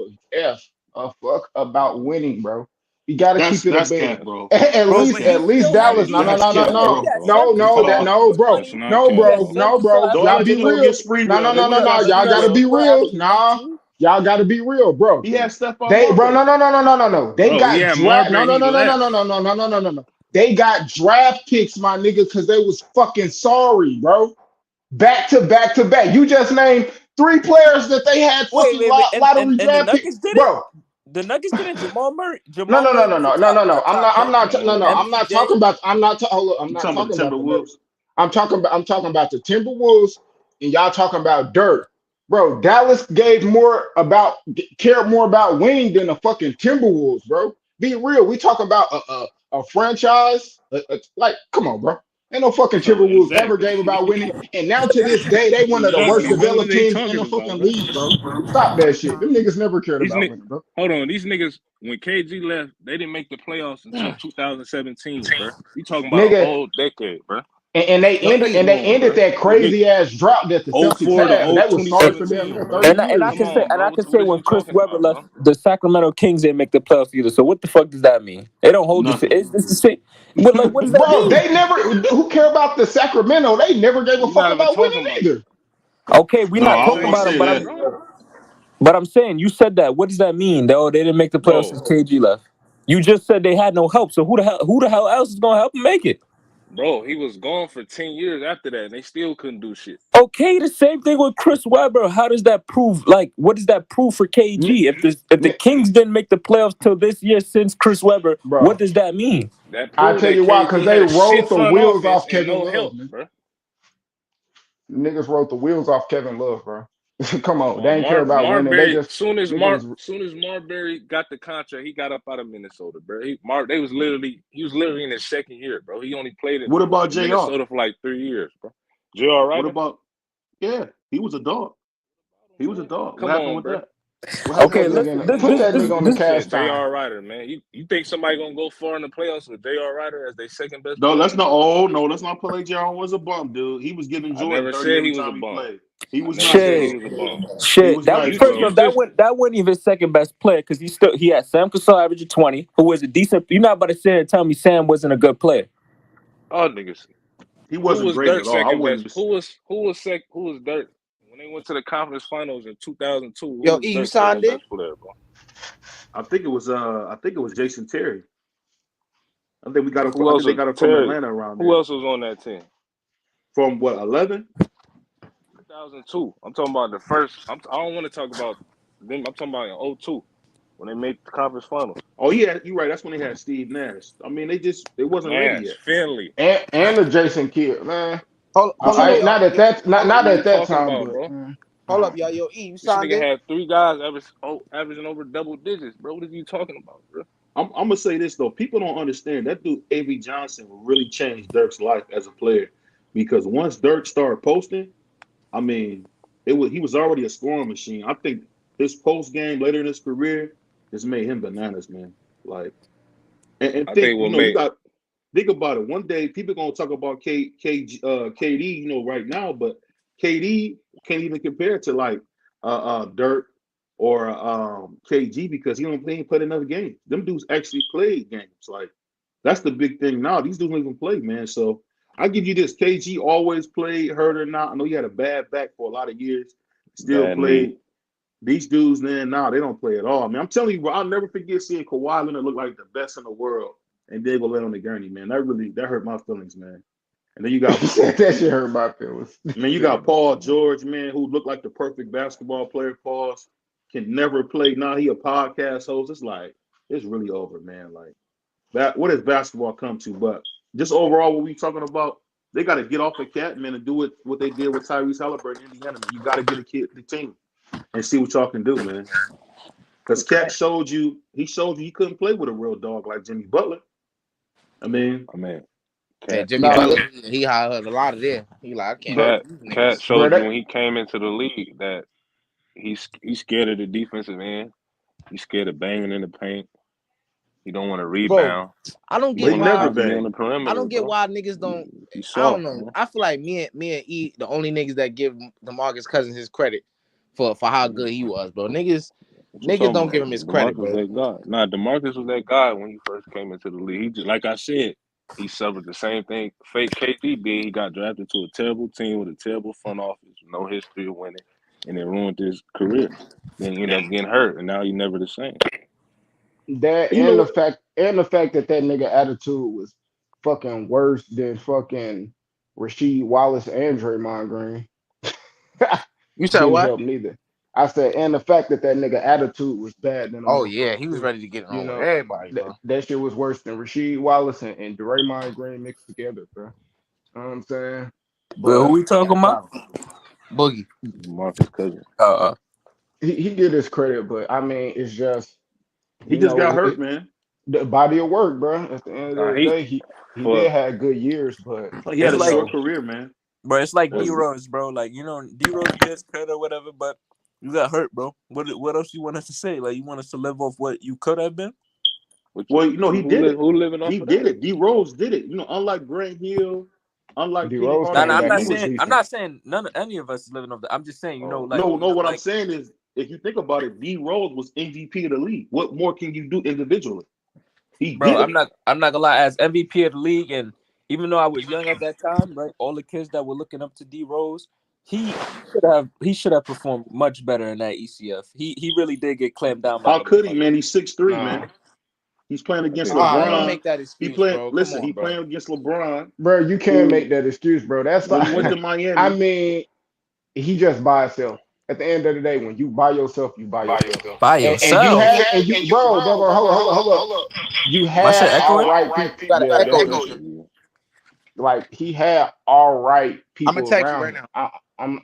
a fuck about winning, bro. You got to keep it a that's band. cap, bro. At Bro, least, but That's he at least still had Dallas. that's No, no, not That's no, no, cap, cap, no, he bro. bro. had no, 7 for no, that 12 No, no, for bro, That's 20. not no, cap, He had bro, bro. 7 no, for 12 bro. don't Y'all ever averaging be take him 20. real. against free No, no, will. no, Let me no, He no. had let Y'all me 7 got to for say, be 12 real. averaging Nah, 19. y'all got to be real, bro. he had Steph They, bro, Marbury. no. They Bro, he got had draft. No, Marbury. no, He no, no, no, left. no, no, no, no, no, no, no, no. They got draft picks, my nigga, because they was fucking sorry, bro. Back to back to back. You just named 3 players that they had Wait, fucking wait, wait. lottery And the draft pick, Nuggets did it? bro. The Nuggets did it? No, Jamal no, no, Murray no, was a no, no, top no, no. top I'm pick. not. No, no. No, I'm not MPJ. talking about. Hold up. I'm You not talking about talking the about the Nuggets. Timberwolves? I'm talking about the Timberwolves, and y'all talking about Dirk, bro. Dallas cared more about winning than the fucking Timberwolves, bro. Be real. We talking about a franchise. Like, come on, bro. Ain't no fucking Timberwolves ever exactly. gave about winning, and now to this day, they one of the worst Exactly. So what are developed they teams in talking the about, fucking bro? league, bro. Stop that shit. Them niggas never cared These about ni- winning, bro. Hold on, these niggas when KG left, they didn't make the playoffs until 2017, bro. You talking about a Nigga, whole decade, bro. and they Yo, ended E. Come on, bro. that Nigga, crazy ass drought that the Celtics 04 to had. They was sorry And, for damn 2017, near bro. 30 and I years, Come can man. say on, bro. What is when you Chris talking Webber about, left, bro? the Sacramento Kings didn't make the playoffs either. So what the fuck does that mean? They don't hold this. Nothing. It's the same. But like, what does that Bro, mean? they never who care about the Sacramento? They never gave a We're fuck not even about winning talking about that. either. Okay, we're I'm No, not not I was talking gonna saying about them, say that, that. but I'm saying you said that. What does that mean? They didn't make the playoffs since bro. KG left. You just said they had no help. So who the hell else is gonna help them make it? Bro, he was gone for 10 years after that, and they still couldn't do shit. Okay, the same thing with Chris Webber. How does that prove? Like, what does that prove for N- KG? If the n- Kings didn't make the playoffs till this year since Chris Webber, what Bro, does that mean? That I proved tell that you why, because KG they had a shit rolled the front wheels office off and Kevin no Love, help, man. bro. Niggas rolled the wheels off Kevin Love, bro. Come on, they Well, ain't care about winning. They Marbury, just nigga was soon as Marbury got the contract, he got up out of Minnesota, bro. He was literally in his second year, bro. He only played What about in JR? Minnesota for like 3 years, bro. J.R. What Ryder, about yeah? He was a dog. He was a dog. What come happened on, with bro. that? What put happened Okay, that with that? nigga listen. in, This put this that this nigga on the You this cast said time. J.R. Ryder, man. You think somebody gonna go far in the playoffs with J.R. Ryder as their second best No, player? let's not. Oh no, let's not play JR was a bum, dude. He was giving I Jordan never 30 said every he was a time he ball. played. He I was never nice, said he bro. was a ball. He shit. was That nice, You first bro. you off, that just wasn't even his second best player because he had Sam Cassell averaging 20, who was a decent. You're not about to sit here and tell me Sam wasn't a good player. all niggas. He Who wasn't was great Dirk at all. I second wouldn't. best? Who was Dirk when they went to the conference finals in 2002? Who Yo, was E, you Dirk's signed second in? best player, bro? I think it was Jason Terry. I think we got him. Who I else think they was got him from Terry? Atlanta around Who there. else was on that team? From what 11? 2002. I'm talking about the first. I don't want to talk about them. I'm talking about in '02 when they made the conference finals. Oh yeah, you're right. That's when they had Steve Nash. I mean, they wasn't ready Nash, yet. Finley. And the Jason Kidd, man. Hold What up, I you y'all. not at that not what not are you at that talking time, about, but bro? Hold up, y'all. Yo, E, you This signed nigga in? had 3 guys averaging over double digits, bro. What are you talking about, bro? I'm gonna say this though. People don't understand that dude A.V. Johnson really changed Dirk's life as a player because once Dirk started posting, I mean, he was already a scoring machine. I think his post game later in his career just made him bananas, man. Like, and I think think what you made got think about it. One day people gonna talk about KD, right now, but KD can't even compare to like Dirk or KG because he ain't played another game. Them dudes actually played games. Like that's the big thing now. These dudes don't even play, man. So I give you this: KG always played, hurt or not. I know he had a bad back for a lot of years, still bad knee. played. These dudes, man, now they don't play at all. I mean, I'm telling you, bro, I'll never forget seeing Kawhi Leonard look like the best in the world and Diego lay on the gurney, man. That hurt my feelings, man. And then you got he said that shit hurt my feelings. man, you got Paul George, man, who looked like the perfect basketball player. Pause can never play. Now he a podcast host. It's like it's really over, man. Like that. What does basketball come to? But just overall, what we talking about, they got to get off of Cat, man, and do it what they did with Tyrese Halliburton in Indiana, man. You got to get the team and see what y'all can do, man. Because Cat he showed you he couldn't play with a real dog like Jimmy Butler. I mean, I mean, Hey, Cat, Jimmy No, Cat, Butler, look, he hired a lot of them. He like, I can't bro, help Cat, these Cat niggas. bro, showed you that when he came into the league that he's scared of the defensive end. He's scared of banging in the paint. He don't want to Bro, rebound. I don't He but get he want to never why. constantly be on banged. the I perimeter, don't get bro. why niggas don't. He's I don't soft, know. man. I feel like me and E, the only niggas that give DeMarcus Cousins his credit for how good he was, bro. What you Niggas talking don't give about? him his credit, DeMarcus bro. that guy. Nah, DeMarcus was that guy when he first came into the league. He just, like I said, he suffered the same thing fake KD did. He got drafted to a terrible team with a terrible front office, no history of winning, and it ruined his career. Then he ended up getting hurt, and now he's never the same. that You know and the what? fact that nigga attitude was fucking worse than fucking Rasheed Wallace and Draymond Green. You said Didn't what? help neither. I said, and the fact that nigga attitude was bad than a Oh yeah, motherfucker he was too. ready to get it You on with know, everybody, bro. that shit was worse than Rasheed Wallace and Draymond Green mixed together, bro. You know what I'm saying? Well, who But we Got talking a about? problem. Boogie. DeMarcus Cousins. Uh, he get his credit, but I mean, it's just He you just know, got hurt, man. the body of work, bro. At the end of Nah, the day, he for did have good years, but He had it's a you like, short know, career, man. bro, it's like for D That's Rose, bro. Like D Rose gets credit or whatever, but you got hurt, bro. What else you want us to say? Like you want us to live off what you could have been? what well, he did it. who living off He of did that? it. D Rose did it. Unlike Grant Hill, unlike D Kenny Rose Hardaway, came I'm man, back not he and was was saying I'm decent. not saying none of any of us is living off that. I'm just saying, Oh, no. What I'm like saying is, if you think about it, D Rose was MVP of the league. What more can you do individually? He bro, did it. I'm not gonna lie, as MVP of the league, and even though I was young at that time, right, all the kids that were looking up to D Rose, he should have performed much better in that ECF. He really did get clamped down by How the could he, motherfuckers. man? He's 6'3", Nah, man. He's playing I against think Ah, don't LeBron. make that He excuse, playing. bro. Come Listen, on, he bro. playing against LeBron, bro, you can't make who that excuse, bro. That's when he went like, to I Miami. mean, he just by himself. At the end of the day, when you by yourself, you by yourself. By And you yourself. had and you, bro, hold up. You My shit had all echoing. right people. You got an Yeah, echo, that's that your E. shit. shit. Yeah. Like he had all right I'm gonna people text you around right him. now.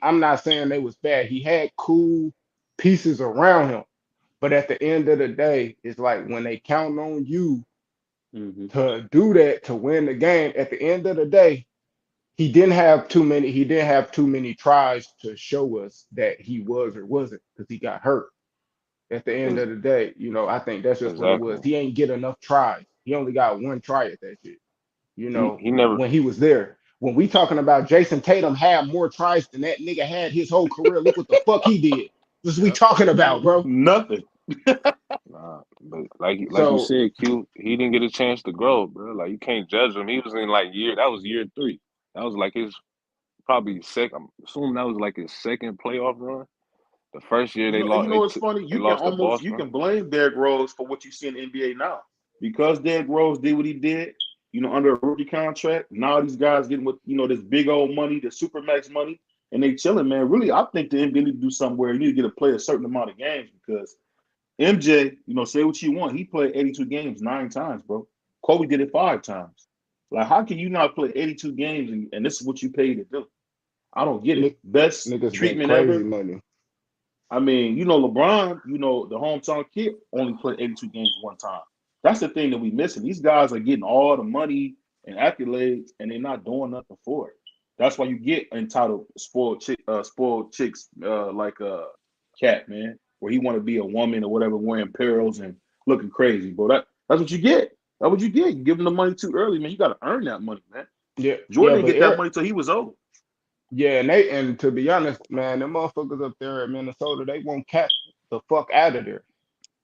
I'm not saying they was bad. He had cool pieces around him. But at the end of the day, it's like when they count on you Mm-hmm. to do that to win the game, at the end of the day, he didn't have too many tries to show us that he was or wasn't because he got hurt. At the end Ex- of the day, I think that's just what it was. Exactly. He ain't get enough tries. He only got one try at that shit. He never. When he was there. When we talking about Jason Tatum had more tries than that nigga had his whole career. Look what the fuck he did. This is we Yep. talking about, bro. Nothing. Nah, but like you So said, Q, he didn't get a chance to grow, bro. Like you can't judge him. He was in like year. That was year 3. That was like his probably second. I'm assuming that was like his second playoff run. The first year they You lost, know, it's funny. they You can lost to almost you Boston. can blame Derrick Rose for what you see in the NBA now, because Derrick Rose did what he did. Under a rookie contract. Now these guys getting with this big old money, the super max money, and they chilling, man. Really, I think the NBA need to do something where you need to get to play a certain amount of games because MJ, say what you want, he played 82 games 9 times, bro. Kobe did it 5 times. Like, how can you not play 82 games and this is what you paid to do? I don't get it. Nick, Best niggas getting treatment crazy ever. money. I mean, LeBron, the hometown kid only played 82 games 1 time. That's the thing that we missing. These guys are getting all the money and accolades, and they're not doing nothing for it. That's why you get entitled spoiled chicks like Cat, man, where he want to be a woman or whatever, wearing pearls and looking crazy, bro. That's what you get. That's what you get. You give them the money too early, man. You got to earn that money, man. Yeah, yeah, Jordan didn't but get that money till he was old. yeah, and to be honest, man, them motherfuckers up there at Minnesota, they want Cat the fuck out of there.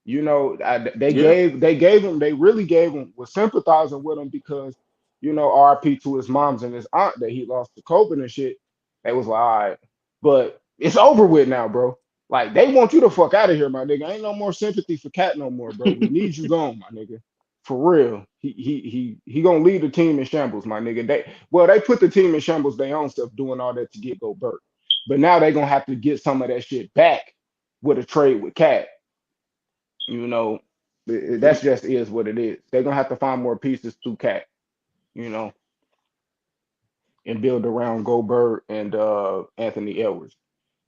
They Yeah, gave him, they really gave him, was sympathizing with him because, RP to his moms and his aunt that he lost to COVID and shit. They was like, all right, but it's over with now, bro. Like they want you to fuck out of here, my nigga. Ain't no more sympathy for Cat no more, bro. We need you gone, my nigga. For real. He gonna lead the team in shambles, my nigga. They put the team in shambles their own stuff doing all that to get Gobert. But now they gonna have to get some of that shit back with a trade with Cat. You know, that's just is what it is. They're gonna have to find more pieces through Cat, you know, and build around Gobert and Anthony Edwards.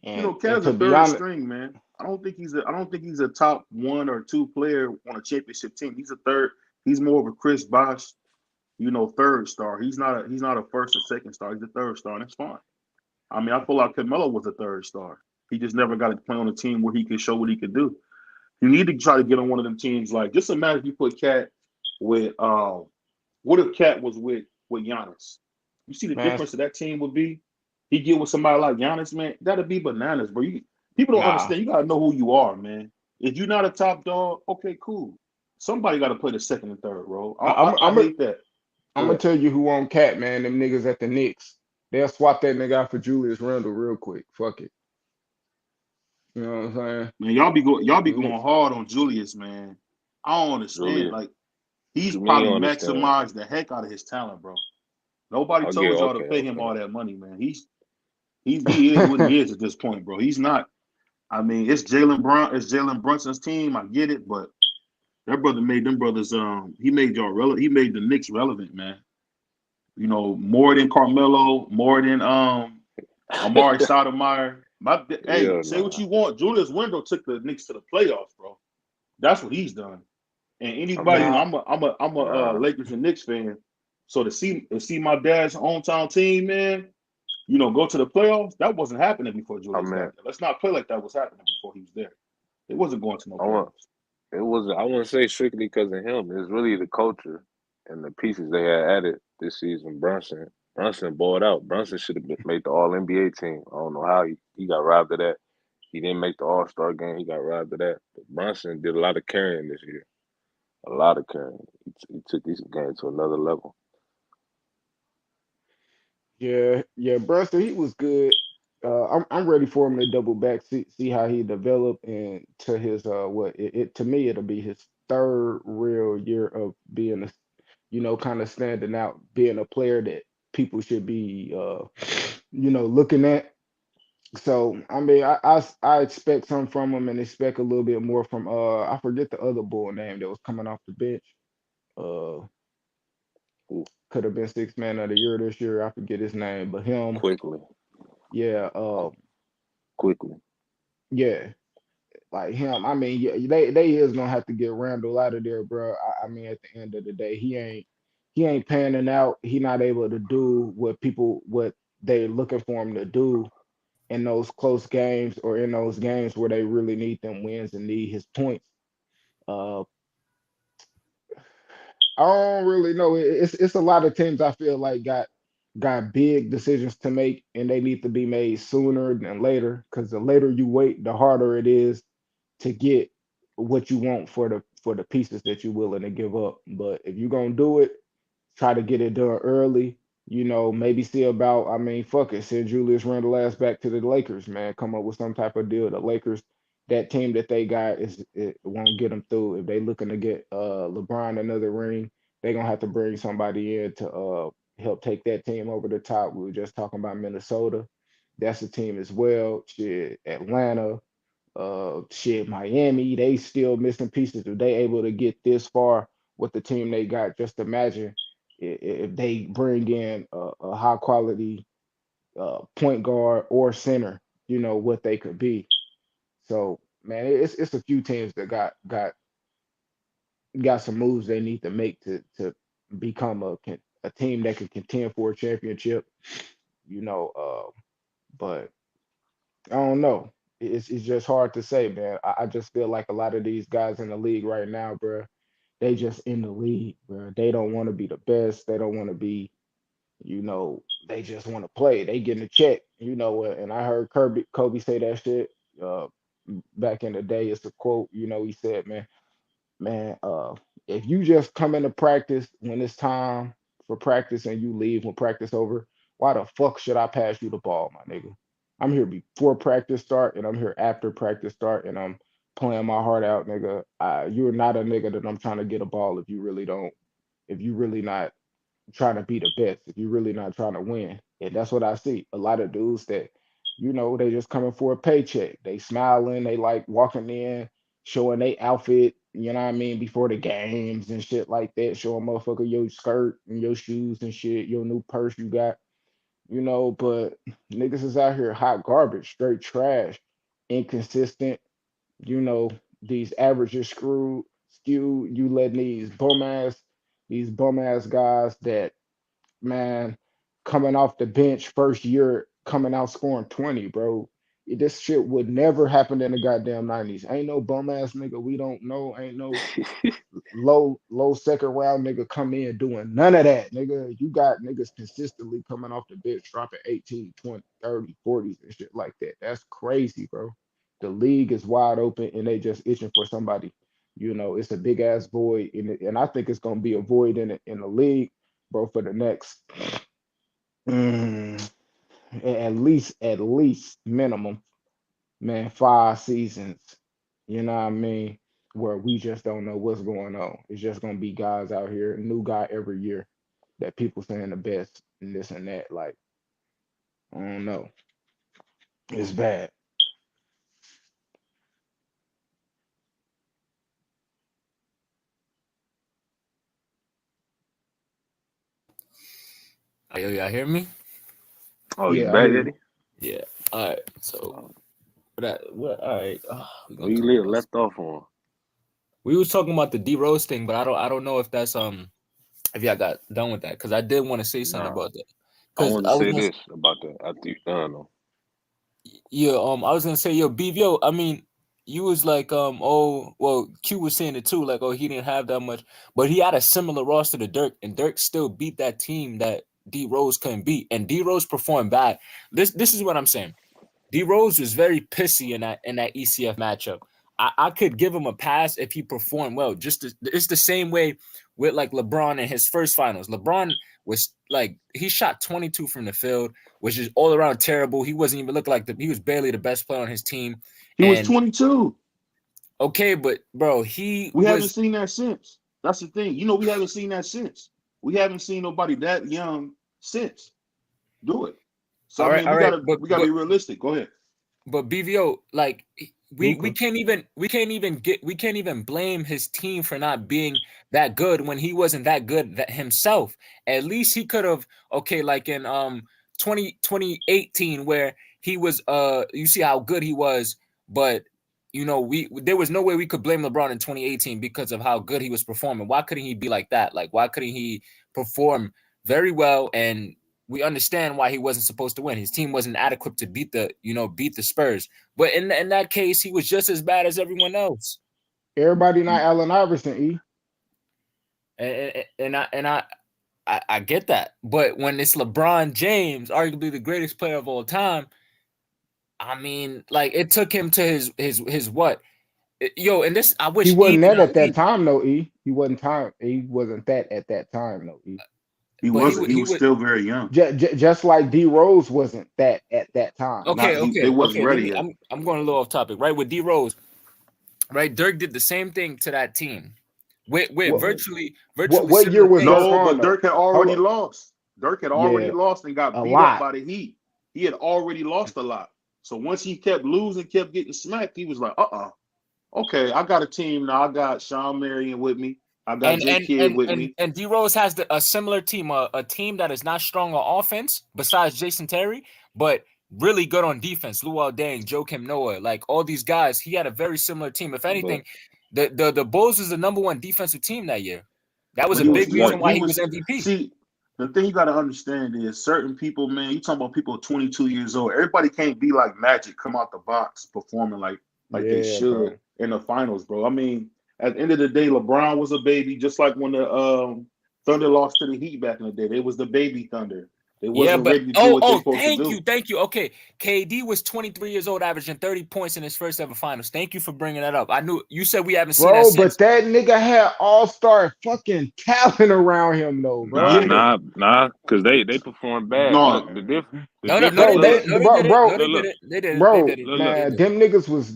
Cat And is a to be third honest, string, man. I don't think he's a top 1 or 2 player on a championship team. He's a third. He's more of a Chris Bosh, third star. He's not a first or second star. He's a third star, and that's fine. I mean, I feel like Carmelo was a third star. He just never got to play on a team where he could show what he could do. You need to try to get on one of them teams. Like, just imagine if you put Cat with what if Cat was with Giannis? You see the man, difference that team would be. He get with somebody like Giannis, man. That'd be bananas, bro. People don't nah, understand. You gotta know who you are, man. If you're not a top dog, okay, cool. Somebody got to play the second and third role. I, I, I'm I, I I'm a, hate that. I'm Go gonna ahead. tell you who on Cat, man. Them niggas at the Knicks, they'll swap that nigga out for Julius Randle real quick. Fuck it, you know what I'm saying? Man, y'all be Them going Knicks, hard on Julius, man. I don't understand. Julius, Like, he's you mean you probably understand? maximized the heck out of his talent, bro. Nobody I'll get told y'all to okay, pay him okay. all that money, man. He is what he is at this point, bro. He's not. I mean, it's Jalen Brunson's team. I get it, but that brother made them brothers. He made y'all relevant. He made the Knicks relevant, man. More than Carmelo, more than Amari Stoudemire. Hey, Yeah, say what nah. you want. Julius Randle took the Knicks to the playoffs, bro. That's what he's done. And I anybody, mean, nah, I'm a nah. Lakers and Knicks fan. So to see my dad's hometown team, man, go to the playoffs. That wasn't happening before I Julius mean, got there. Let's not play like that was happening before he was there. It wasn't going to no I want. playoffs. It was. I wouldn't say strictly because of him. It's really the culture and the pieces they had added this season. Brunson balled out. Brunson should have made the All NBA team. I don't know how he got robbed of that. He didn't make the All Star game. He got robbed of that. But Brunson did a lot of carrying this year. A lot of carrying. He took this game to another level. yeah, Brunson, he was good. I'm ready for him to double back, see how he developed, and to his to me it'll be his third real year of being a, kind of standing out, being a player that people should be looking at. So I mean, I expect something from him and expect a little bit more from I forget the other bull name that was coming off the bench. Uh, Ooh, could have been six man of the year this year. I forget his name, but him, quickly, yeah, quickly. yeah, like him. I mean, yeah, they is gonna have to get Randall out of there, bro. I mean, at the end of the day, he ain't panning out. He not able to do what they looking for him to do in those close games or in those games where they really need them wins and need his points. Uh, I don't really know. It's a lot of teams I feel like got big decisions to make, and they need to be made sooner than later. Because the later you wait, the harder it is to get what you want for the pieces that you're willing to give up. But if you're gonna do it, try to get it done early. Maybe see about, I mean, fuck it, send Julius Randle ass back to the Lakers, man. Come up with some type of deal. The Lakers, that team that they got it won't get them through. If they looking to get LeBron another ring, they gonna have to bring somebody in to help take that team over the top. We were just talking about Minnesota. That's a team as well. Shit, Atlanta, shit, Miami, they still missing pieces. If they able to get this far with the team they got, just imagine if they bring in a high quality point guard or center, what they could be. So man, it's a few teams that got some moves they need to make to become a team that can contend for a championship. But I don't know. It's just hard to say, man. I just feel like a lot of these guys in the league right now, bro, they just in the league, bro. They don't want to be the best. They don't want to be, they just want to play. They getting a check, and I heard Kobe say that shit back in the day. It's a quote, he said, man, if you just come into practice when it's time for practice and you leave when practice over, why the fuck should I pass you the ball, my nigga? I'm here before practice start and I'm here after practice start and I'm playing my heart out, nigga. You're not a nigga that I'm trying to get a ball if you really not trying to be the best, if you're really not trying to win. And that's what I see. A lot of dudes that, they just coming for a paycheck. They smiling, they like walking in, showing they outfit, you know what I mean, before the games and shit like that, showing motherfucker your skirt and your shoes and shit, your new purse you got, but niggas is out here hot garbage, straight trash, inconsistent, you know, these averages skewed, you letting these bum ass guys that, man, coming off the bench first year, coming out scoring 20, bro. This shit would never happen in the goddamn 90s. Ain't no bum ass nigga we don't know. Ain't no low second round nigga come in doing none of that, nigga. You got niggas consistently coming off the bench, dropping 18, 20, 30, 40s and shit like that. That's crazy, bro. The league is wide open and they just itching for somebody. It's a big ass void in it, and I think it's gonna be a void in the league, bro, for the next mm, at least minimum, man, 5 seasons. You know what I mean? Where we just don't know what's going on. It's just gonna be guys out here, new guy every year that people saying the best and this and that. Like, I don't know. It's bad. Yo, y'all hear me? Oh, you Yeah, I back, hear you. Eddie? Yeah. All right. So what? All right. We Where gonna you talk about. left off on? We was talking about the D Rose thing, but I don't know if that's if y'all got done with that because I did want to say something Nah. about that I because wanted to I was say gonna this about that after you done though. yeah I was gonna say yo BVO I mean you was like oh well Q was saying it too like oh he didn't have that much but he had a similar roster to Dirk and Dirk still beat that team that D Rose couldn't beat and D Rose performed bad. This is what I'm saying. D Rose was very pissy in that ECF matchup. I could give him a pass if he performed well. It's the same way with like LeBron in his first finals. LeBron was like he shot 22 from the field, which is all around terrible. He wasn't even looking like he was barely the best player on his team. He was And 22. okay, but bro, he We haven't was seen that since. That's the thing. We haven't seen that since. We haven't seen nobody that young since do it. So I mean, all we right, gotta we gotta be realistic. Go ahead. but BVO, like we Okay. can't even blame his team for not being that good when he wasn't that good that himself. At least he could have okay, like in 2018 where he was you see how good he was, but we there was no way we could blame LeBron in 2018 because of how good he was performing. Why couldn't he be like that? Like why couldn't he perform very well and we understand why he wasn't supposed to win. His team wasn't adequate to beat the Spurs. But in that case, he was just as bad as everyone else. Everybody not Allen Iverson, E. And I get that. But when it's LeBron James, arguably the greatest player of all time, I mean, like it took him to his what? Yo, and this I He wish wasn't even that know. at that time, though, E. He wasn't that at that time, though, E. He but wasn't. He he was was still very young. Just like D Rose wasn't that at that time. Not they wasn't Let ready me. yet. I'm going a little off topic, right? With D Rose, right? Dirk did the same thing to that team, with What virtually what year similar was things. Dirk No, on but though? Dirk had Hold already up. lost. Dirk had already Yeah, lost and got a beat up lot. by the Heat. He had already lost a lot. So once he kept losing, kept getting smacked, he was like, okay, I got a team now. I got Sean Marion with me. I got And J and Kidd and with and me. and D Rose has a similar team, a team that is not strong on offense besides Jason Terry, but really good on defense. Luol Deng, Joakim Noah, like all these guys, he had a very similar team. If But anything, the Bulls was the number one defensive team that year. That was But a he was big exactly. reason 20. why He he was was MVP. see the thing you got to understand is certain people, man. You talking about people 22 years old. Everybody can't be like Magic, come out the box performing like they Yeah, should bro. in the finals, bro. I mean, at the end of the day, LeBron was a baby, just like when the Thunder lost to the Heat back in the day. They was the baby Thunder. They Yeah, wasn't but ready to do what they supposed to thank do. you, thank you. Okay, KD was 23 years old, averaging 30 points in his first ever finals. Thank you for bringing that up. I knew you said we haven't seen that Bro, but since. that nigga had all-star fucking talent around him though, Nah, bro. Yeah, because they performed bad. no, Look, the No, difference. they Bro, Look, didn't. they No, they bro, didn't. bro, No, they look, didn't. They didn't. They bro, didn't. look. They man, didn't. them niggas was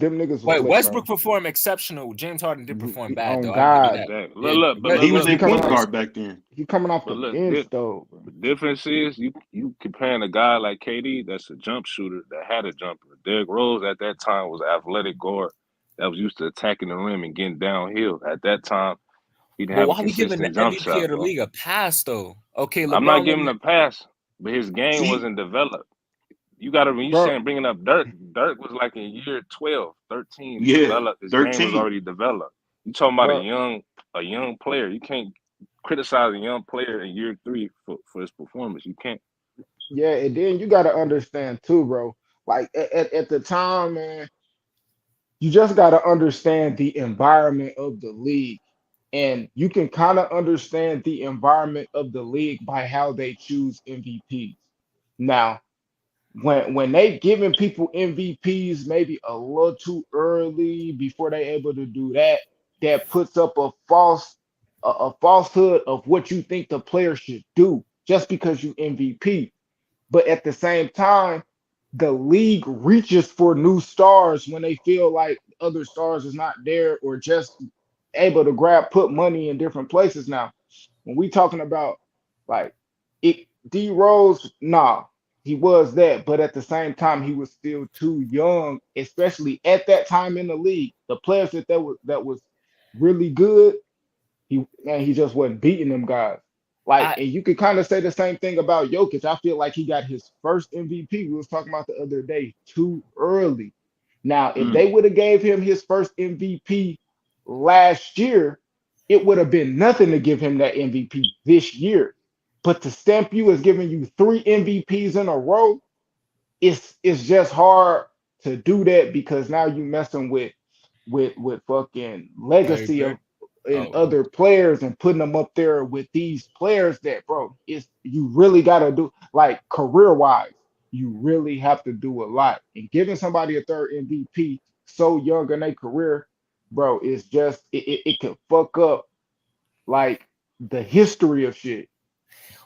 But lit, Westbrook bro. performed exceptional. James Harden did perform bad, On though. I'll give you God, that. Exactly. Yeah, But he he was he a coming point off guard back then. he coming off the look, bench though, bro. the difference is you comparing a guy like KD that's a jump shooter that had a jumper. Derrick Rose at that time was an athletic guard that was used to attacking the rim and getting downhill. At that time, he didn't but have a why we giving the consistent jump MVP of shot, the bro. league a pass, though? Okay, I'm not LeBron giving won. him a pass, but his game See, wasn't developed. You got to, when you Bro, saying bringing up Dirk was like in year 12, 13, yeah, developed. His game was 13. already developed. You talking about bro, a young player. You can't criticize a young player in year 3 for his performance. You can't. yeah, and then you gotta understand too, bro. Like at the time, man, you just gotta understand the environment of the league. And you can kind of understand the environment of the league by how they choose MVPs. Now, when they giving people MVPs maybe a little too early before they able to do that, that puts up a falsehood of what you think the player should do just because you MVP. But at the same time, the league reaches for new stars when they feel like other stars is not there or just able to put money in different places. Now, when we talking about like it, D Rose, nah, he was that, but at the same time, he was still too young, especially at that time in the league. The players that was really good, he just wasn't beating them guys. Like, I and you could kind of say the same thing about Jokic. I feel like he got his first MVP. We was talking about the other day too early. Now, if Mm. they would have gave him his first MVP last year, it would have been nothing to give him that MVP this year. But to stamp you as giving you three MVPs in a row, it's just hard to do that because now you messing with fucking Larry legacy Bird. of in Oh, other players and putting them up there with these players that bro is you really gotta do like career wise you really have to do a lot and giving somebody a third MVP so young in their career bro is just it could fuck up like the history of shit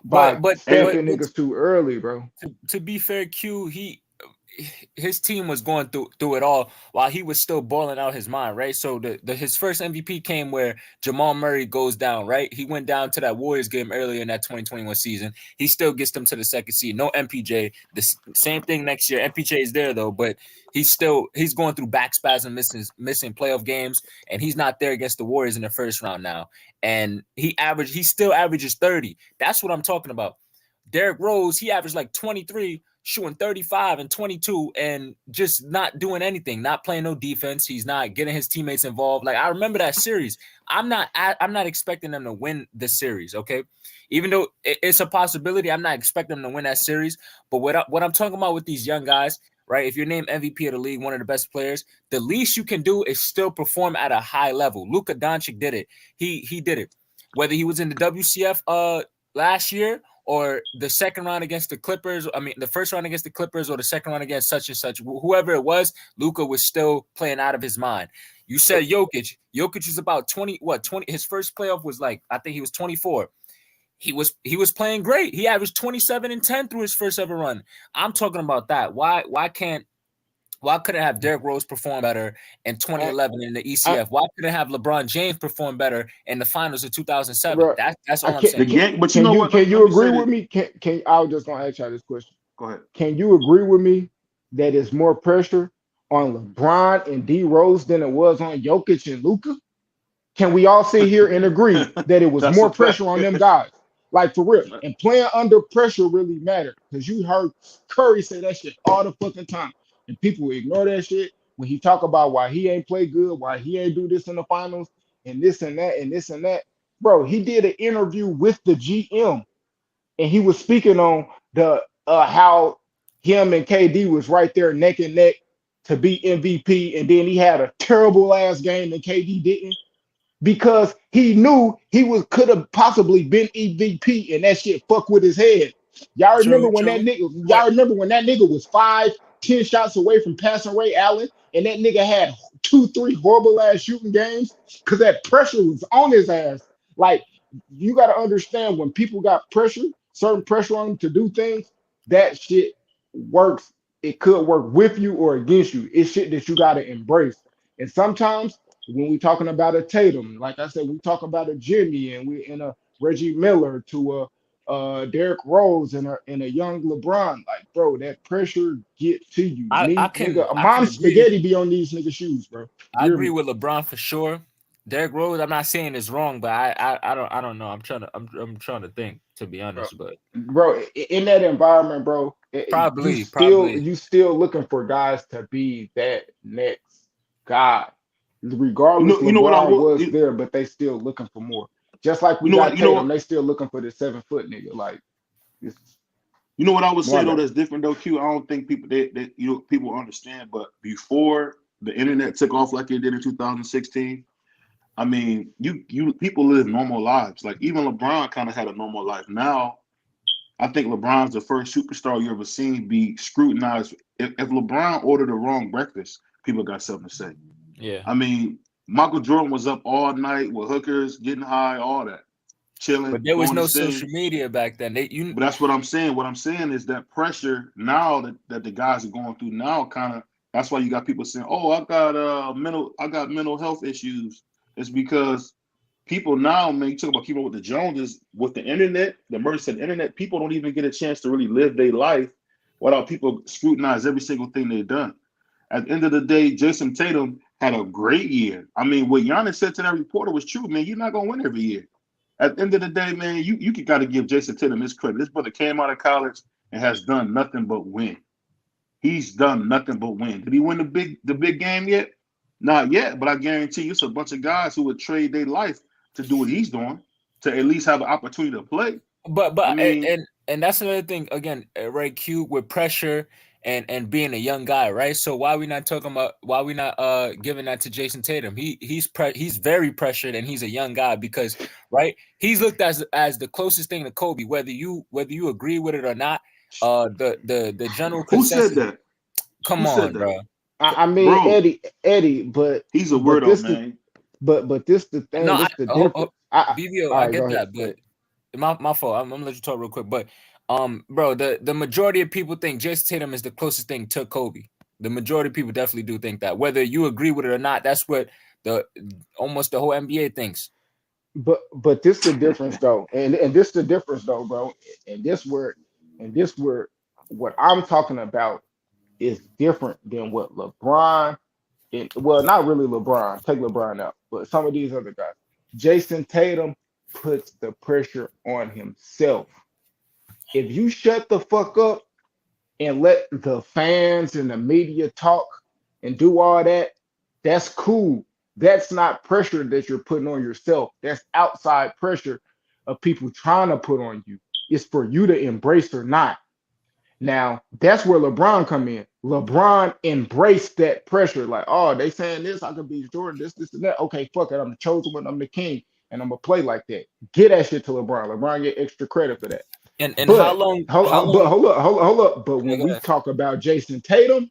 by but but And but stamping but niggas too early bro. to be fair, Q, his team was going through it all while he was still boiling out his mind, right? So his first MVP came where Jamal Murray goes down, right? He went down to that Warriors game earlier in that 2021 season. He still gets them to the second seed. No MPJ. The same thing next year. MPJ is there though, but he's going through back spasm, missing playoff games, and he's not there against the Warriors in the first round now. And he still averages 30. That's what I'm talking about. Derrick Rose, he averaged like 23, shooting 35 and 22 and just not doing anything, not playing no defense. He's not getting his teammates involved. Like I remember that series. I'm not expecting them to win the series, okay? Even though it's a possibility, I'm not expecting them to win that series. But what I'm talking about with these young guys, right? If you're named MVP of the league, one of the best players, the least you can do is still perform at a high level. Luka Doncic did it. He did it. Whether he was in the WCF last year or the second round against the Clippers, I mean, the first round against the Clippers or the second round against such and such, whoever it was, Luka was still playing out of his mind. You said Jokic. Jokic was about 20, his first playoff was like, I think he was 24. he was playing great. He averaged 27 and 10 through his first ever run. I'm talking about that. Why couldn't have Derrick Rose perform better in I, 2011 in the I, ECF? Why couldn't have LeBron James perform better in the finals of 2007? bro, That's I all I'm saying. The game, but you can know you what? can Let you me agree say with this. me? Can I was just gonna ask you this question. Go ahead. Can you agree with me that it's more pressure on LeBron and D Rose than it was on Jokic and Luca? Can we all sit here and agree that it was That's a more fact. pressure on them guys? Like for real. And playing under pressure really mattered. Because you heard Curry say that shit all the fucking time. And people ignore that shit when he talk about why he ain't play good, why he ain't do this in the finals, and this and that, and this and that. Bro, he did an interview with the GM and he was speaking on the how him and KD was right there neck and neck to be MVP, and then he had a terrible ass game and KD didn't because he knew he was could have possibly been EVP and that shit fuck with his head. Y'all remember True, when that true. nigga, But y'all remember when that nigga was 5, 10 shots away from passing Ray Allen, and that nigga had 2, 3 horrible ass shooting games because that pressure was on his ass. Like you got to understand when people got pressure, certain pressure on them to do things, that shit works. It could work with you or against you. It's shit that you got to embrace. And sometimes when we talking about a Tatum, like I said, we talk about a Jimmy and we in a Reggie Miller to a Derrick Rose and a young LeBron. Like, bro, that pressure get to you. I Me, can nigga, a I can mom agree. spaghetti be on these nigga shoes, bro. I You hear agree me? with LeBron for sure. Derrick Rose, I'm not saying it's wrong, but I don't know. I'm trying to think, to be Bro, honest, but bro, in that environment, bro, probably. you still looking for guys to be that next guy. Regardless, You know what I LeBron will. was there, but they still looking for more. Just like we You know what? got You know Tatum, what? they still looking for the 7 foot nigga. Like it's You know what I would say one though guy. that's different though, Q. I don't think people that you know people understand, but before the internet took off like it did in 2016, I mean, you people live normal lives. Like even LeBron kind of had a normal life. Now, I think LeBron's the first superstar you ever seen be scrutinized. If LeBron ordered the wrong breakfast, people got something to say. Yeah. I mean, Michael Jordan was up all night with hookers, getting high, all that, chilling, But there was going to no stay. social media back then. But that's what I'm saying. What I'm saying is that pressure now that the guys are going through now kind of that's why you got people saying, "Oh, I got mental health issues." It's because people now, man, you talk about people with the Joneses, with the internet, the emergence of the internet, people don't even get a chance to really live their life without people scrutinize every single thing they've done. At the end of the day, Jason Tatum had a great year. I mean, what Giannis said to that reporter was true, man. You're not gonna win every year. At the end of the day, man, you got to give Jason Tatum his credit. This brother came out of college and has done nothing but win. He's done nothing but win. Did he win the big game yet? Not yet, but I guarantee you, it's a bunch of guys who would trade their life to do what he's doing to at least have an opportunity to play. I But mean, and that's another thing again, right? Q with pressure and being a young guy, right? So why we not giving that to Jason Tatum? He's very pressured and he's a young guy because right he's looked as the closest thing to Kobe, whether you agree with it or not. The general who said consensus. that? Come Who said on, that, bro. I mean, bro? Eddie, but He's a but weirdo, this the man. this the No, thing, this the oh, difference. BBO, All I right, go get ahead. that, Go but ahead. my fault. I'm gonna let you talk real quick. But bro, the majority of people think Jason Tatum is the closest thing to Kobe. The majority of people definitely do think that. Whether you agree with it or not, that's what the almost the whole NBA thinks. But this the difference though, and this the difference though, bro. And this where what I'm talking about is different than what LeBron and well, not really LeBron. Take LeBron out, but some of these other guys. Jason Tatum puts the pressure on himself. If you shut the fuck up and let the fans and the media talk and do all that, that's cool. That's not pressure that you're putting on yourself. That's outside pressure of people trying to put on you. It's for you to embrace or not. Now, that's where LeBron come in. LeBron embraced that pressure. Like, oh, they saying this, I could be Jordan, this, and that. Okay, fuck it. I'm the chosen one, I'm the king, and I'm gonna play like that. Get that shit to LeBron. LeBron get extra credit for that. And how But long? hold, How but long? hold up. But Yeah, when go we ahead. talk about Jason Tatum,